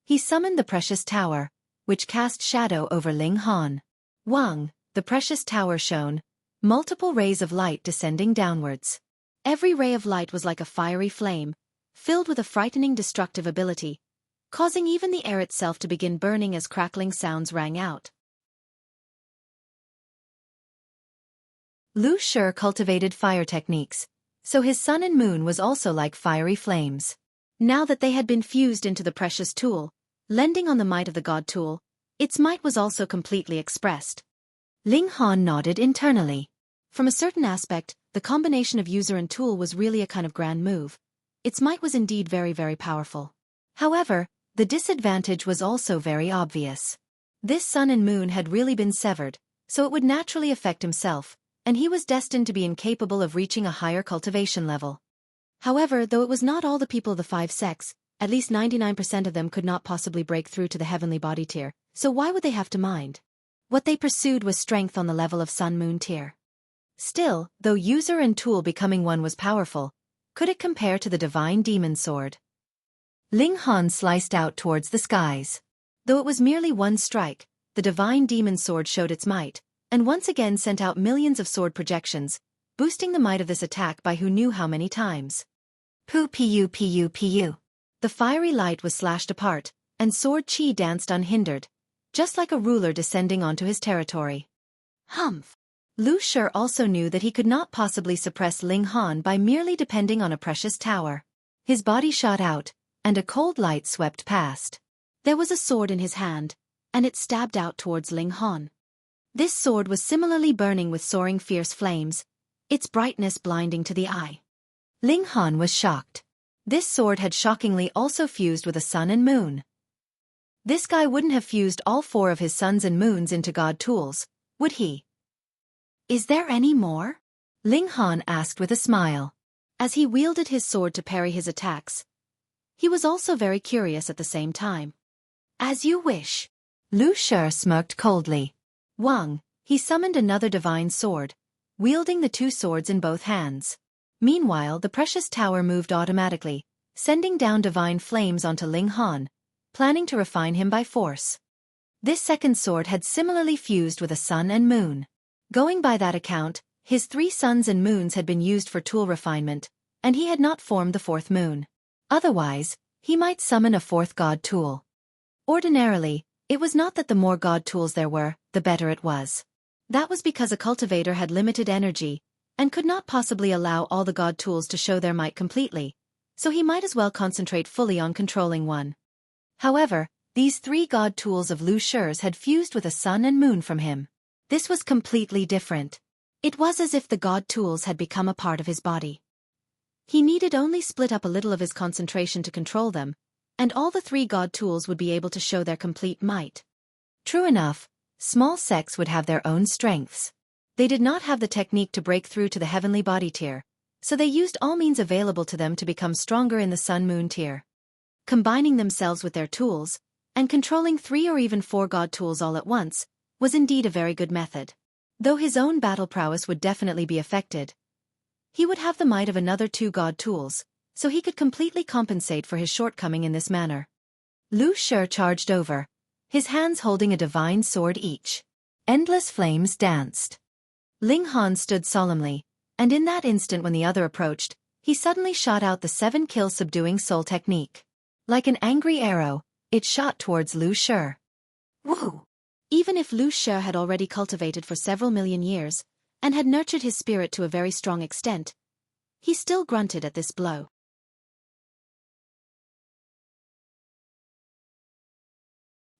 He summoned the precious tower, which cast shadow over Ling Han. Wang, the precious tower shone, multiple rays of light descending downwards. Every ray of light was like a fiery flame, filled with a frightening destructive ability, causing even the air itself to begin burning as crackling sounds rang out. Lu Shi cultivated fire techniques, so his sun and moon was also like fiery flames. Now that they had been fused into the precious tool, lending on the might of the god tool, its might was also completely expressed. Ling Han nodded internally. From a certain aspect, the combination of user and tool was really a kind of grand move. Its might was indeed very, very powerful. However, the disadvantage was also very obvious. This sun and moon had really been severed, so it would naturally affect himself, and he was destined to be incapable of reaching a higher cultivation level. However, though it was not all the people of the 5 sects, at least 99% of them could not possibly break through to the heavenly body tier, so why would they have to mind? What they pursued was strength on the level of sun-moon tier. Still, though user and tool becoming one was powerful, could it compare to the divine demon sword? Ling Han sliced out towards the skies. Though it was merely one strike, the divine demon sword showed its might, and once again sent out millions of sword projections, boosting the might of this attack by who knew how many times. Pu. The fiery light was slashed apart, and sword chi danced unhindered, just like a ruler descending onto his territory. Humph. Lu Shi also knew that he could not possibly suppress Ling Han by merely depending on a precious tower. His body shot out, and a cold light swept past. There was a sword in his hand, and it stabbed out towards Ling Han. This sword was similarly burning with soaring fierce flames, its brightness blinding to the eye. Ling Han was shocked. This sword had shockingly also fused with a sun and moon. This guy wouldn't have fused all 4 of his suns and moons into god tools, would he? Is there any more? Ling Han asked with a smile. As he wielded his sword to parry his attacks, he was also very curious at the same time. As you wish. Lu Shi smirked coldly. Wang, he summoned another divine sword, wielding the 2 swords in both hands. Meanwhile, the precious tower moved automatically, sending down divine flames onto Ling Han, planning to refine him by force. This second sword had similarly fused with a sun and moon. Going by that account, his 3 suns and moons had been used for tool refinement, and he had not formed the 4th moon. Otherwise, he might summon a 4th god tool. Ordinarily, it was not that the more god tools there were, the better it was. That was because a cultivator had limited energy, and could not possibly allow all the god tools to show their might completely, so he might as well concentrate fully on controlling one. However, these 3 god tools of Lu Shi's had fused with a sun and moon from him. This was completely different. It was as if the god tools had become a part of his body. He needed only split up a little of his concentration to control them, and all the 3 god tools would be able to show their complete might. True enough, small sects would have their own strengths. They did not have the technique to break through to the heavenly body tier, so they used all means available to them to become stronger in the sun-moon tier. Combining themselves with their tools, and controlling 3 or even 4 god tools all at once, was indeed a very good method. Though his own battle prowess would definitely be affected, he would have the might of another 2 god tools, so he could completely compensate for his shortcoming in this manner. Lu Shi charged over, his hands holding a divine sword each. Endless flames danced. Ling Han stood solemnly, and in that instant when the other approached, he suddenly shot out the 7-kill subduing soul technique. Like an angry arrow, it shot towards Lu Shi. Woo! Even if Lu Shi had already cultivated for several million years, and had nurtured his spirit to a very strong extent, he still grunted at this blow.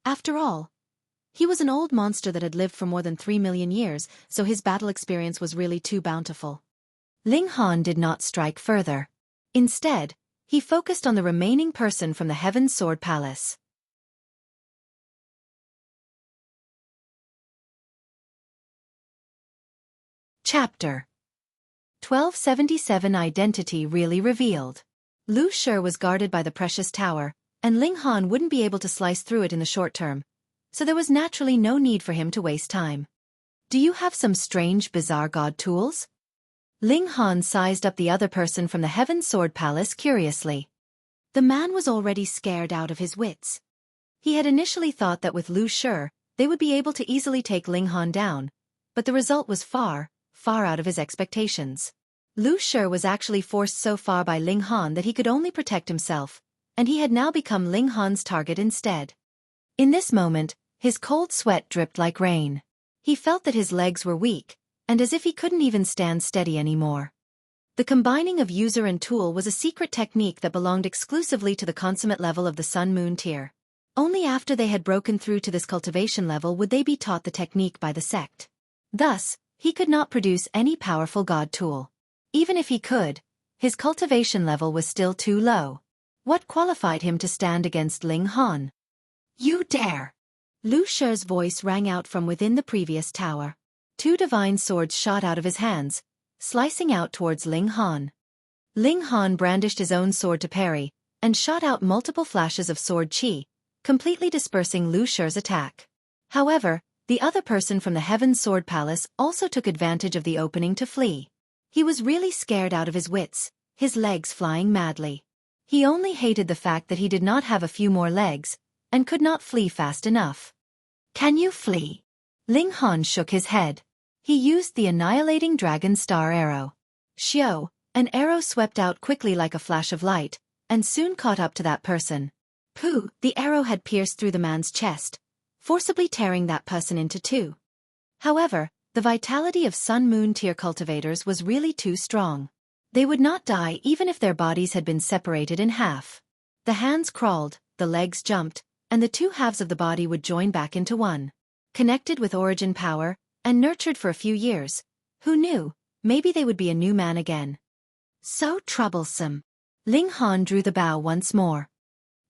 After all, he was an old monster that had lived for more than 3 million years, so his battle experience was really too bountiful. Ling Han did not strike further. Instead, he focused on the remaining person from the Heaven Sword Palace. Chapter 1277 Identity really revealed. Lu Shi was guarded by the precious tower, and Ling Han wouldn't be able to slice through it in the short term, so there was naturally no need for him to waste time. Do you have some strange, bizarre god tools? Ling Han sized up the other person from the Heaven Sword Palace curiously. The man was already scared out of his wits. He had initially thought that with Lu Shi, they would be able to easily take Ling Han down, but the result was far, far out of his expectations. Lu Shi was actually forced so far by Ling Han that he could only protect himself, and he had now become Ling Han's target instead. In this moment, his cold sweat dripped like rain. He felt that his legs were weak, and as if he couldn't even stand steady anymore. The combining of user and tool was a secret technique that belonged exclusively to the consummate level of the Sun-Moon tier. Only after they had broken through to this cultivation level would they be taught the technique by the sect. Thus, he could not produce any powerful god tool. Even if he could, his cultivation level was still too low. What qualified him to stand against Ling Han? You dare! Lu Shi's voice rang out from within the previous tower. Two divine swords shot out of his hands, slicing out towards Ling Han. Ling Han brandished his own sword to parry, and shot out multiple flashes of sword chi, completely dispersing Lu Shi's attack. However, the other person from the Heaven Sword Palace also took advantage of the opening to flee. He was really scared out of his wits, his legs flying madly. He only hated the fact that he did not have a few more legs, and could not flee fast enough. Can you flee? Ling Han shook his head. He used the annihilating dragon star arrow. Xiao, an arrow swept out quickly like a flash of light, and soon caught up to that person. Pooh, the arrow had pierced through the man's chest, forcibly tearing that person into two. However, the vitality of Sun-Moon tier cultivators was really too strong. They would not die even if their bodies had been separated in half. The hands crawled, the legs jumped, and the two halves of the body would join back into one. Connected with origin power, and nurtured for a few years, who knew, maybe they would be a new man again. So troublesome. Ling Han drew the bow once more.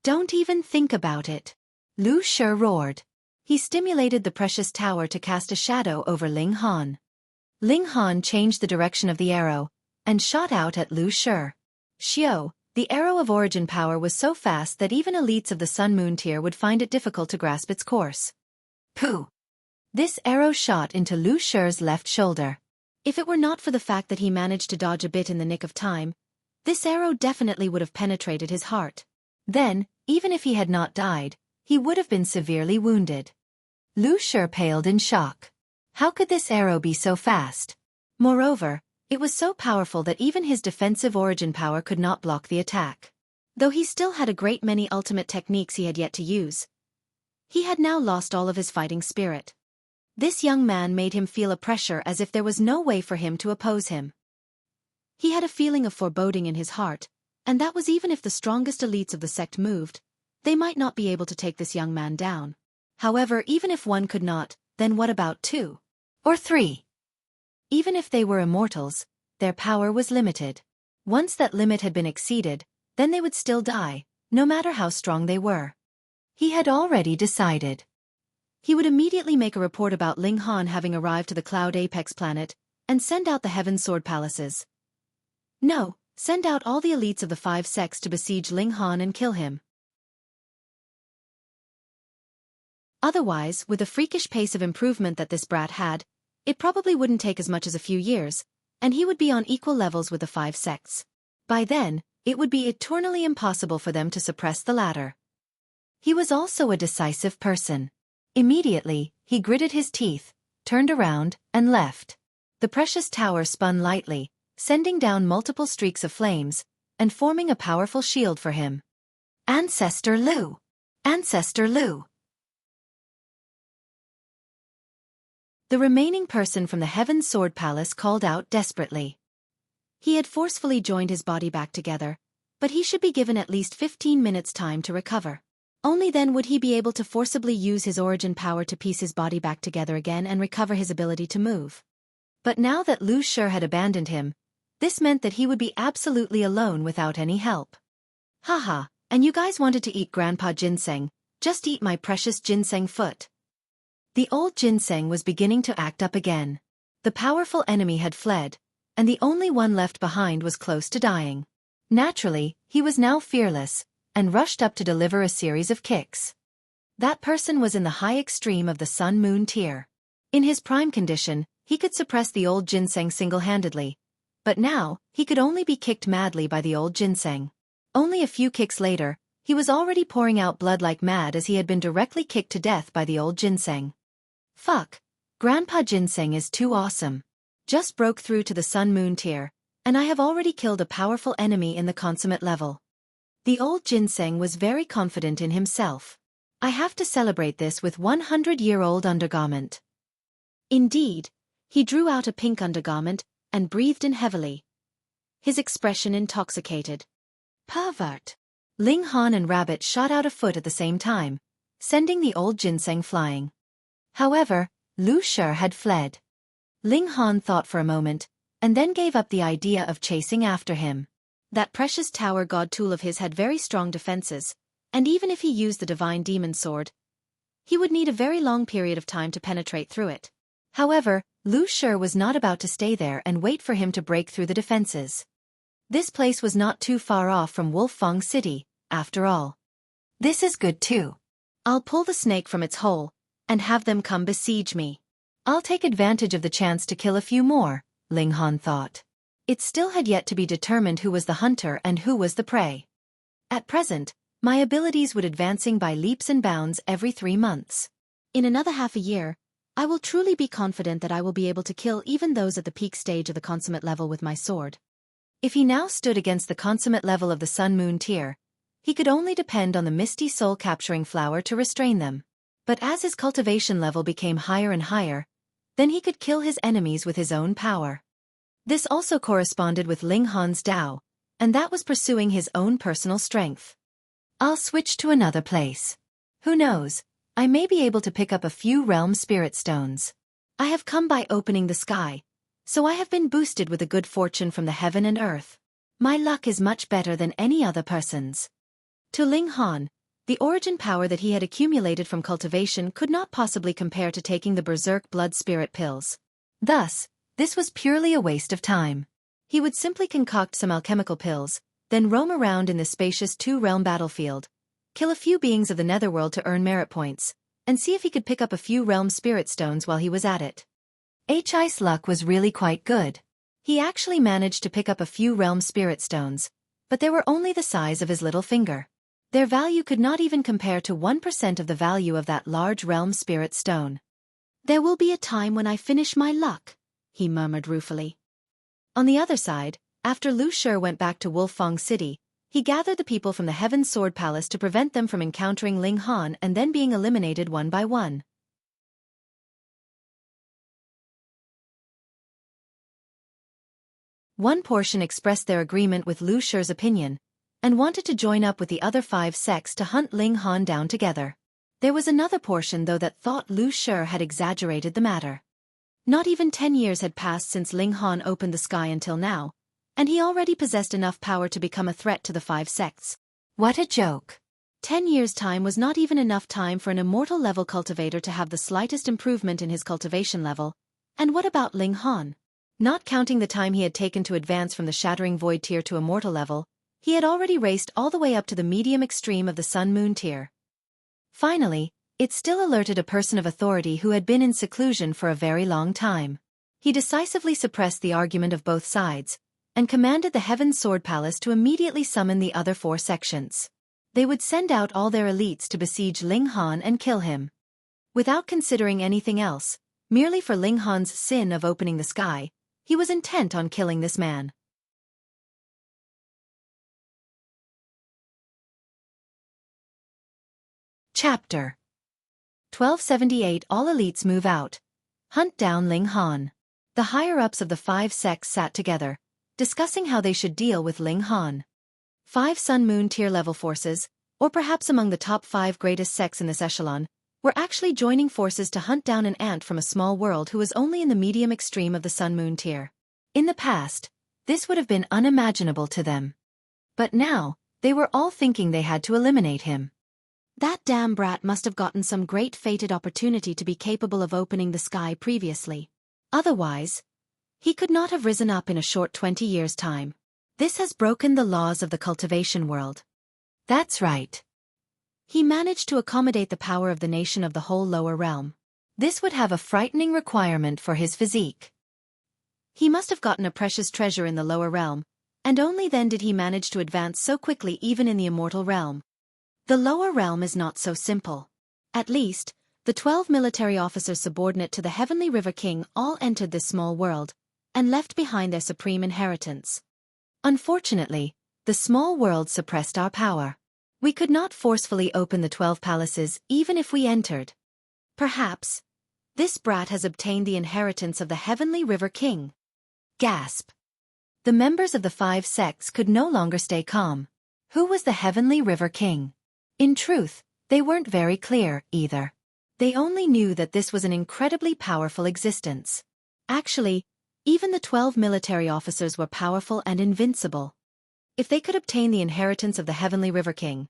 Don't even think about it. Lu Shi roared. He stimulated the precious tower to cast a shadow over Ling Han. Ling Han changed the direction of the arrow, and shot out at Lu Shi. Xiao, the arrow of origin power was so fast that even elites of the Sun-Moon tier would find it difficult to grasp its course. Pooh! This arrow shot into Lu Shi's left shoulder. If it were not for the fact that he managed to dodge a bit in the nick of time, this arrow definitely would have penetrated his heart. Then, even if he had not died, he would have been severely wounded. Lu Shi paled in shock. How could this arrow be so fast? Moreover, it was so powerful that even his defensive origin power could not block the attack. Though he still had a great many ultimate techniques he had yet to use, he had now lost all of his fighting spirit. This young man made him feel a pressure as if there was no way for him to oppose him. He had a feeling of foreboding in his heart, and that was even if the strongest elites of the sect moved, they might not be able to take this young man down. However, even if one could not, then what about two? Or three? Even if they were immortals, their power was limited. Once that limit had been exceeded, then they would still die, no matter how strong they were. He had already decided. He would immediately make a report about Ling Han having arrived to the Cloud Apex planet, and send out the Heaven Sword Palaces. No, send out all the elites of the 5 sects to besiege Ling Han and kill him. Otherwise, with the freakish pace of improvement that this brat had, it probably wouldn't take as much as a few years, and he would be on equal levels with the 5 sects. By then, it would be eternally impossible for them to suppress the latter. He was also a decisive person. Immediately, he gritted his teeth, turned around, and left. The precious tower spun lightly, sending down multiple streaks of flames, and forming a powerful shield for him. Ancestor Lu! Ancestor Lu! The remaining person from the Heaven Sword Palace called out desperately. He had forcefully joined his body back together, but he should be given at least 15 minutes time to recover. Only then would he be able to forcibly use his origin power to piece his body back together again and recover his ability to move. But now that Lu Shi had abandoned him, this meant that he would be absolutely alone without any help. Haha, and you guys wanted to eat Grandpa Ginseng, just eat my precious ginseng foot. The old ginseng was beginning to act up again. The powerful enemy had fled, and the only one left behind was close to dying. Naturally, he was now fearless, and rushed up to deliver a series of kicks. That person was in the high extreme of the Sun-Moon tier. In his prime condition, he could suppress the old ginseng single-handedly, but now, he could only be kicked madly by the old ginseng. Only a few kicks later, he was already pouring out blood like mad as he had been directly kicked to death by the old ginseng. Fuck, Grandpa Ginseng is too awesome. Just broke through to the Sun-Moon tier, and I have already killed a powerful enemy in the consummate level. The old ginseng was very confident in himself. I have to celebrate this with 100-year-old undergarment. Indeed, he drew out a pink undergarment and breathed in heavily, his expression intoxicated. Pervert! Ling Han and Rabbit shot out a foot at the same time, sending the old ginseng flying. However, Lu Shi had fled. Ling Han thought for a moment, and then gave up the idea of chasing after him. That precious tower god tool of his had very strong defenses, and even if he used the divine demon sword, he would need a very long period of time to penetrate through it. However, Lu Shi was not about to stay there and wait for him to break through the defenses. This place was not too far off from Wolfang City, after all. This is good too. I'll pull the snake from its hole, and have them come besiege me. I'll take advantage of the chance to kill a few more, Ling Han thought. It still had yet to be determined who was the hunter and who was the prey. At present, my abilities would advancing by leaps and bounds every 3 months. In another half a year, I will truly be confident that I will be able to kill even those at the peak stage of the consummate level with my sword. If he now stood against the consummate level of the Sun-Moon tier, he could only depend on the misty soul-capturing flower to restrain them. But as his cultivation level became higher and higher, then he could kill his enemies with his own power. This also corresponded with Ling Han's Tao, and that was pursuing his own personal strength. I'll switch to another place. Who knows, I may be able to pick up a few realm spirit stones. I have come by opening the sky, so I have been boosted with a good fortune from the heaven and earth. My luck is much better than any other person's. To Ling Han, the origin power that he had accumulated from cultivation could not possibly compare to taking the berserk blood spirit pills. Thus, this was purely a waste of time. He would simply concoct some alchemical pills, then roam around in the spacious 2-realm battlefield, kill a few beings of the netherworld to earn merit points, and see if he could pick up a few realm spirit stones while he was at it. His luck was really quite good. He actually managed to pick up a few realm spirit stones, but they were only the size of his little finger. Their value could not even compare to 1% of the value of that large realm spirit stone. There will be a time when I finish my luck, he murmured ruefully. On the other side, after Lu Shi went back to Wolfang City, he gathered the people from the Heaven Sword Palace to prevent them from encountering Ling Han and then being eliminated one by one. One portion expressed their agreement with Lu Shi's opinion, and wanted to join up with the other 5 sects to hunt Ling Han down together. There was another portion though that thought Lu Shi had exaggerated the matter. Not even 10 years had passed since Ling Han opened the sky until now, and he already possessed enough power to become a threat to the 5 sects. What a joke. 10 years' time was not even enough time for an immortal level cultivator to have the slightest improvement in his cultivation level. And what about Ling Han? Not counting the time he had taken to advance from the Shattering Void tier to immortal level, he had already raced all the way up to the medium extreme of the Sun-Moon tier. Finally, it still alerted a person of authority who had been in seclusion for a very long time. He decisively suppressed the argument of both sides, and commanded the Heaven Sword Palace to immediately summon the other 4 sections. They would send out all their elites to besiege Ling Han and kill him. Without considering anything else, merely for Ling Han's sin of opening the sky, he was intent on killing this man. Chapter 1278. All elites move out. Hunt down Ling Han. The higher-ups of the 5 sects sat together, discussing how they should deal with Ling Han. 5 Sun-Moon tier-level forces, or perhaps among the top 5 greatest sects in this echelon, were actually joining forces to hunt down an ant from a small world who was only in the medium extreme of the Sun-Moon tier. In the past, this would have been unimaginable to them. But now, they were all thinking they had to eliminate him. That damn brat must have gotten some great fated opportunity to be capable of opening the sky previously. Otherwise, he could not have risen up in a short 20 years' time. This has broken the laws of the cultivation world. That's right. He managed to accommodate the power of the nation of the whole lower realm. This would have a frightening requirement for his physique. He must have gotten a precious treasure in the lower realm, and only then did he manage to advance so quickly even in the immortal realm. The lower realm is not so simple. At least, the 12 military officers subordinate to the Heavenly River King all entered this small world, and left behind their supreme inheritance. Unfortunately, the small world suppressed our power. We could not forcefully open the 12 palaces even if we entered. Perhaps this brat has obtained the inheritance of the Heavenly River King. Gasp. The members of the 5 sects could no longer stay calm. Who was the Heavenly River King? In truth, they weren't very clear, either. They only knew that this was an incredibly powerful existence. Actually, even the 12 military officers were powerful and invincible. If they could obtain the inheritance of the Heavenly River King.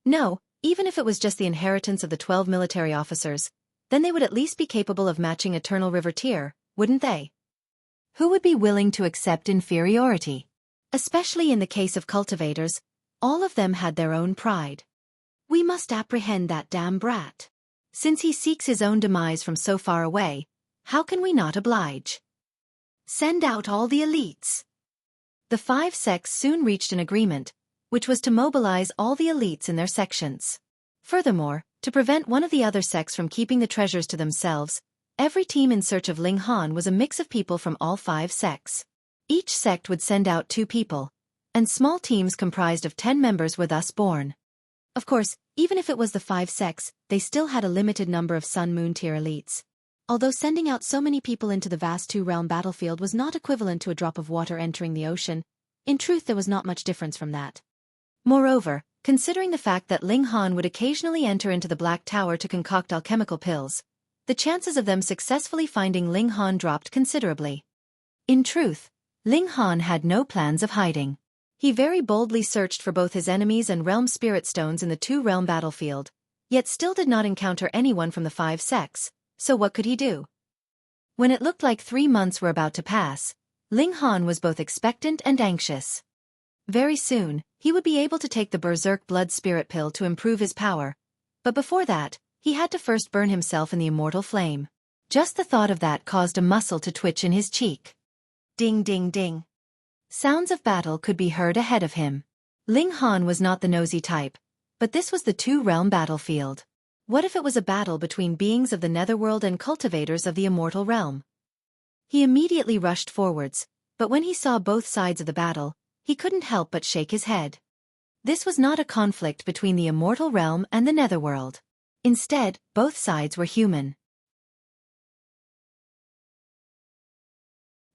No, even if it was just the inheritance of the 12 military officers, then they would at least be capable of matching Eternal River Tier, wouldn't they? Who would be willing to accept inferiority? Especially in the case of cultivators, all of them had their own pride. We must apprehend that damn brat. Since he seeks his own demise from so far away, how can we not oblige? Send out all the elites. The 5 sects soon reached an agreement, which was to mobilize all the elites in their sections. Furthermore, to prevent one of the other sects from keeping the treasures to themselves, every team in search of Ling Han was a mix of people from all 5 sects. Each sect would send out 2 people, and small teams comprised of 10 members were thus born. Of course, even if it was the 5 sects, they still had a limited number of Sun-Moon tier elites. Although sending out so many people into the vast 2-realm battlefield was not equivalent to a drop of water entering the ocean, in truth there was not much difference from that. Moreover, considering the fact that Ling Han would occasionally enter into the Black Tower to concoct alchemical pills, the chances of them successfully finding Ling Han dropped considerably. In truth, Ling Han had no plans of hiding. He very boldly searched for both his enemies and realm spirit stones in the 2-realm battlefield, yet still did not encounter anyone from the 5 sects. So what could he do? When it looked like 3 months were about to pass, Ling Han was both expectant and anxious. Very soon, he would be able to take the Berserk Blood Spirit Pill to improve his power, but before that, he had to first burn himself in the immortal flame. Just the thought of that caused a muscle to twitch in his cheek. Ding ding ding. Sounds of battle could be heard ahead of him. Ling Han was not the nosy type, but this was the 2-realm battlefield. What if it was a battle between beings of the netherworld and cultivators of the immortal realm? He immediately rushed forwards, but when he saw both sides of the battle, he couldn't help but shake his head. This was not a conflict between the immortal realm and the netherworld. Instead, both sides were human.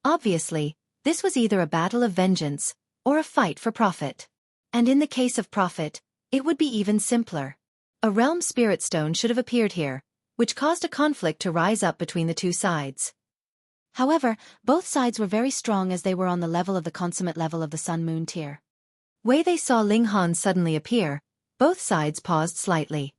Obviously, this was either a battle of vengeance, or a fight for profit. And in the case of profit, it would be even simpler. A realm spirit stone should have appeared here, which caused a conflict to rise up between the 2 sides. However, both sides were very strong as they were on the level of the consummate level of the Sun-Moon tier. When they saw Ling Han suddenly appear, both sides paused slightly.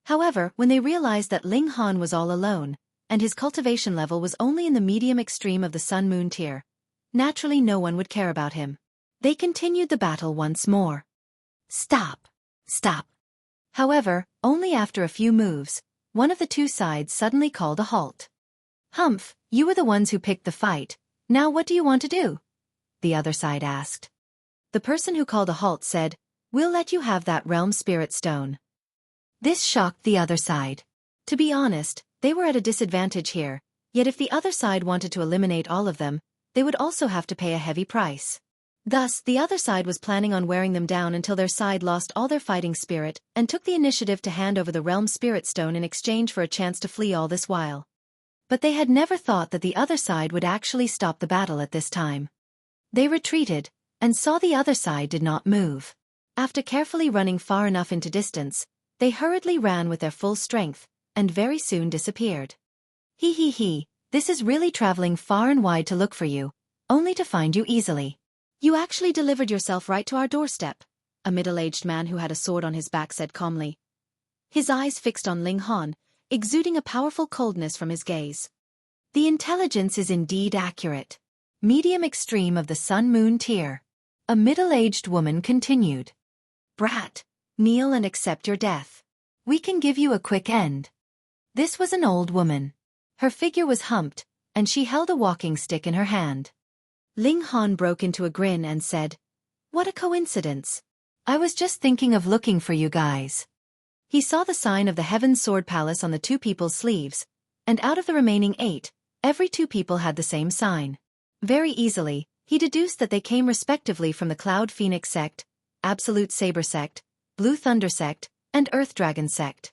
However, when they realized that Ling Han was all alone, and his cultivation level was only in the medium extreme of the Sun-Moon tier, naturally no one would care about him. They continued the battle once more. Stop! Stop! However, only after a few moves, one of the 2 sides suddenly called a halt. Humph, you were the ones who picked the fight, now what do you want to do? The other side asked. The person who called a halt said, we'll let you have that realm spirit stone. This shocked the other side. To be honest, they were at a disadvantage here, yet if the other side wanted to eliminate all of them, they would also have to pay a heavy price. Thus, the other side was planning on wearing them down until their side lost all their fighting spirit and took the initiative to hand over the realm spirit stone in exchange for a chance to flee all this while. But they had never thought that the other side would actually stop the battle at this time. They retreated, and saw the other side did not move. After carefully running far enough into distance, they hurriedly ran with their full strength, and very soon disappeared. He, this is really traveling far and wide to look for you, only to find you easily. You actually delivered yourself right to our doorstep, a middle-aged man who had a sword on his back said calmly. His eyes fixed on Ling Han, exuding a powerful coldness from his gaze. The intelligence is indeed accurate. Medium extreme of the Sun-Moon tier. A middle-aged woman continued. Brat, kneel and accept your death. We can give you a quick end. This was an old woman. Her figure was humped, and she held a walking stick in her hand. Ling Han broke into a grin and said, what a coincidence. I was just thinking of looking for you guys. He saw the sign of the Heaven Sword Palace on the 2 people's sleeves, and out of the remaining 8, every 2 people had the same sign. Very easily, he deduced that they came respectively from the Cloud Phoenix sect, Absolute Saber sect, Blue Thunder sect, and Earth Dragon sect.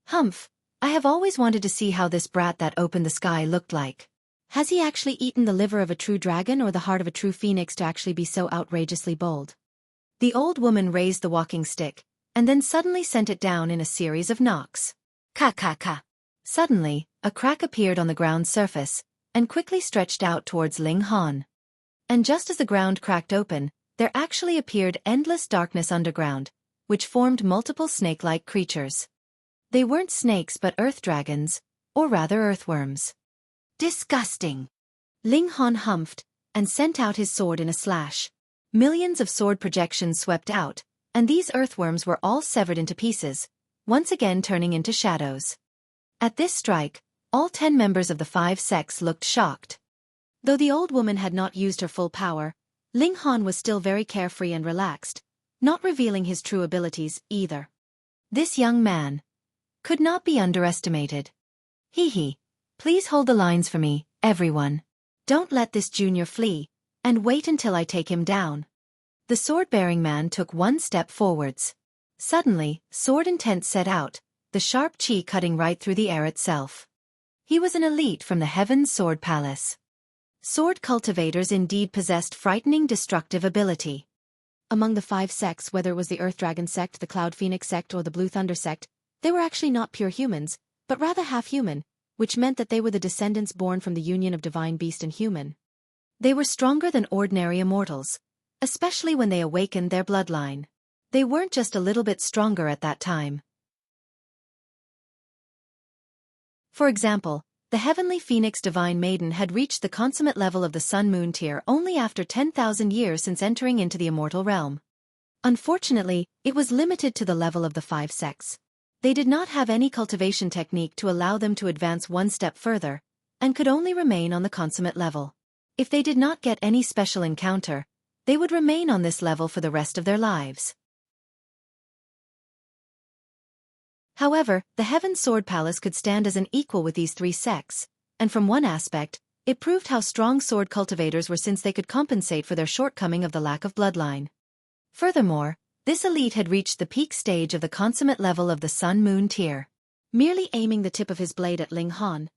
Humph, I have always wanted to see how this brat that opened the sky looked like. Has he actually eaten the liver of a true dragon or the heart of a true phoenix to actually be so outrageously bold? The old woman raised the walking stick, and then suddenly sent it down in a series of knocks. Ka ka ka. Suddenly, a crack appeared on the ground's surface, and quickly stretched out towards Ling Han. And just as the ground cracked open, there actually appeared endless darkness underground, which formed multiple snake-like creatures. They weren't snakes but earth dragons, or rather earthworms. Disgusting! Ling Han humphed, and sent out his sword in a slash. Millions of sword projections swept out, and these earthworms were all severed into pieces, once again turning into shadows. At this strike, all 10 members of the 5 sects looked shocked. Though the old woman had not used her full power, Ling Han was still very carefree and relaxed, not revealing his true abilities either. This young man could not be underestimated. Hee. Please hold the lines for me, everyone. Don't let this junior flee, and wait until I take him down. The sword-bearing man took 1 step forwards. Suddenly, sword intent set out, the sharp chi cutting right through the air itself. He was an elite from the Heaven's Sword Palace. Sword cultivators indeed possessed frightening destructive ability. Among the 5 sects, whether it was the Earth Dragon sect, the Cloud Phoenix sect, or the Blue Thunder sect, they were actually not pure humans, but rather half-human, which meant that they were the descendants born from the union of divine beast and human. They were stronger than ordinary immortals, especially when they awakened their bloodline. They weren't just a little bit stronger at that time. For example, the Heavenly Phoenix Divine Maiden had reached the consummate level of the Sun-Moon tier only after 10,000 years since entering into the immortal realm. Unfortunately, it was limited to the level of the 5 sects. They did not have any cultivation technique to allow them to advance 1 step further, and could only remain on the consummate level. If they did not get any special encounter, they would remain on this level for the rest of their lives. However, the Heaven's Sword Palace could stand as an equal with these 3 sects, and from one aspect, it proved how strong sword cultivators were since they could compensate for their shortcoming of the lack of bloodline. Furthermore, this elite had reached the peak stage of the consummate level of the Sun-Moon tier. Merely aiming the tip of his blade at Ling Han,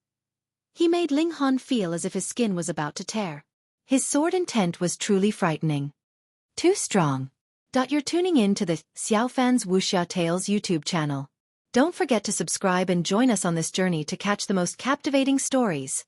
he made Ling Han feel as if his skin was about to tear. His sword intent was truly frightening. Too strong. You're tuning in to the Xiaofan's Wuxia Tales YouTube channel. Don't forget to subscribe and join us on this journey to catch the most captivating stories.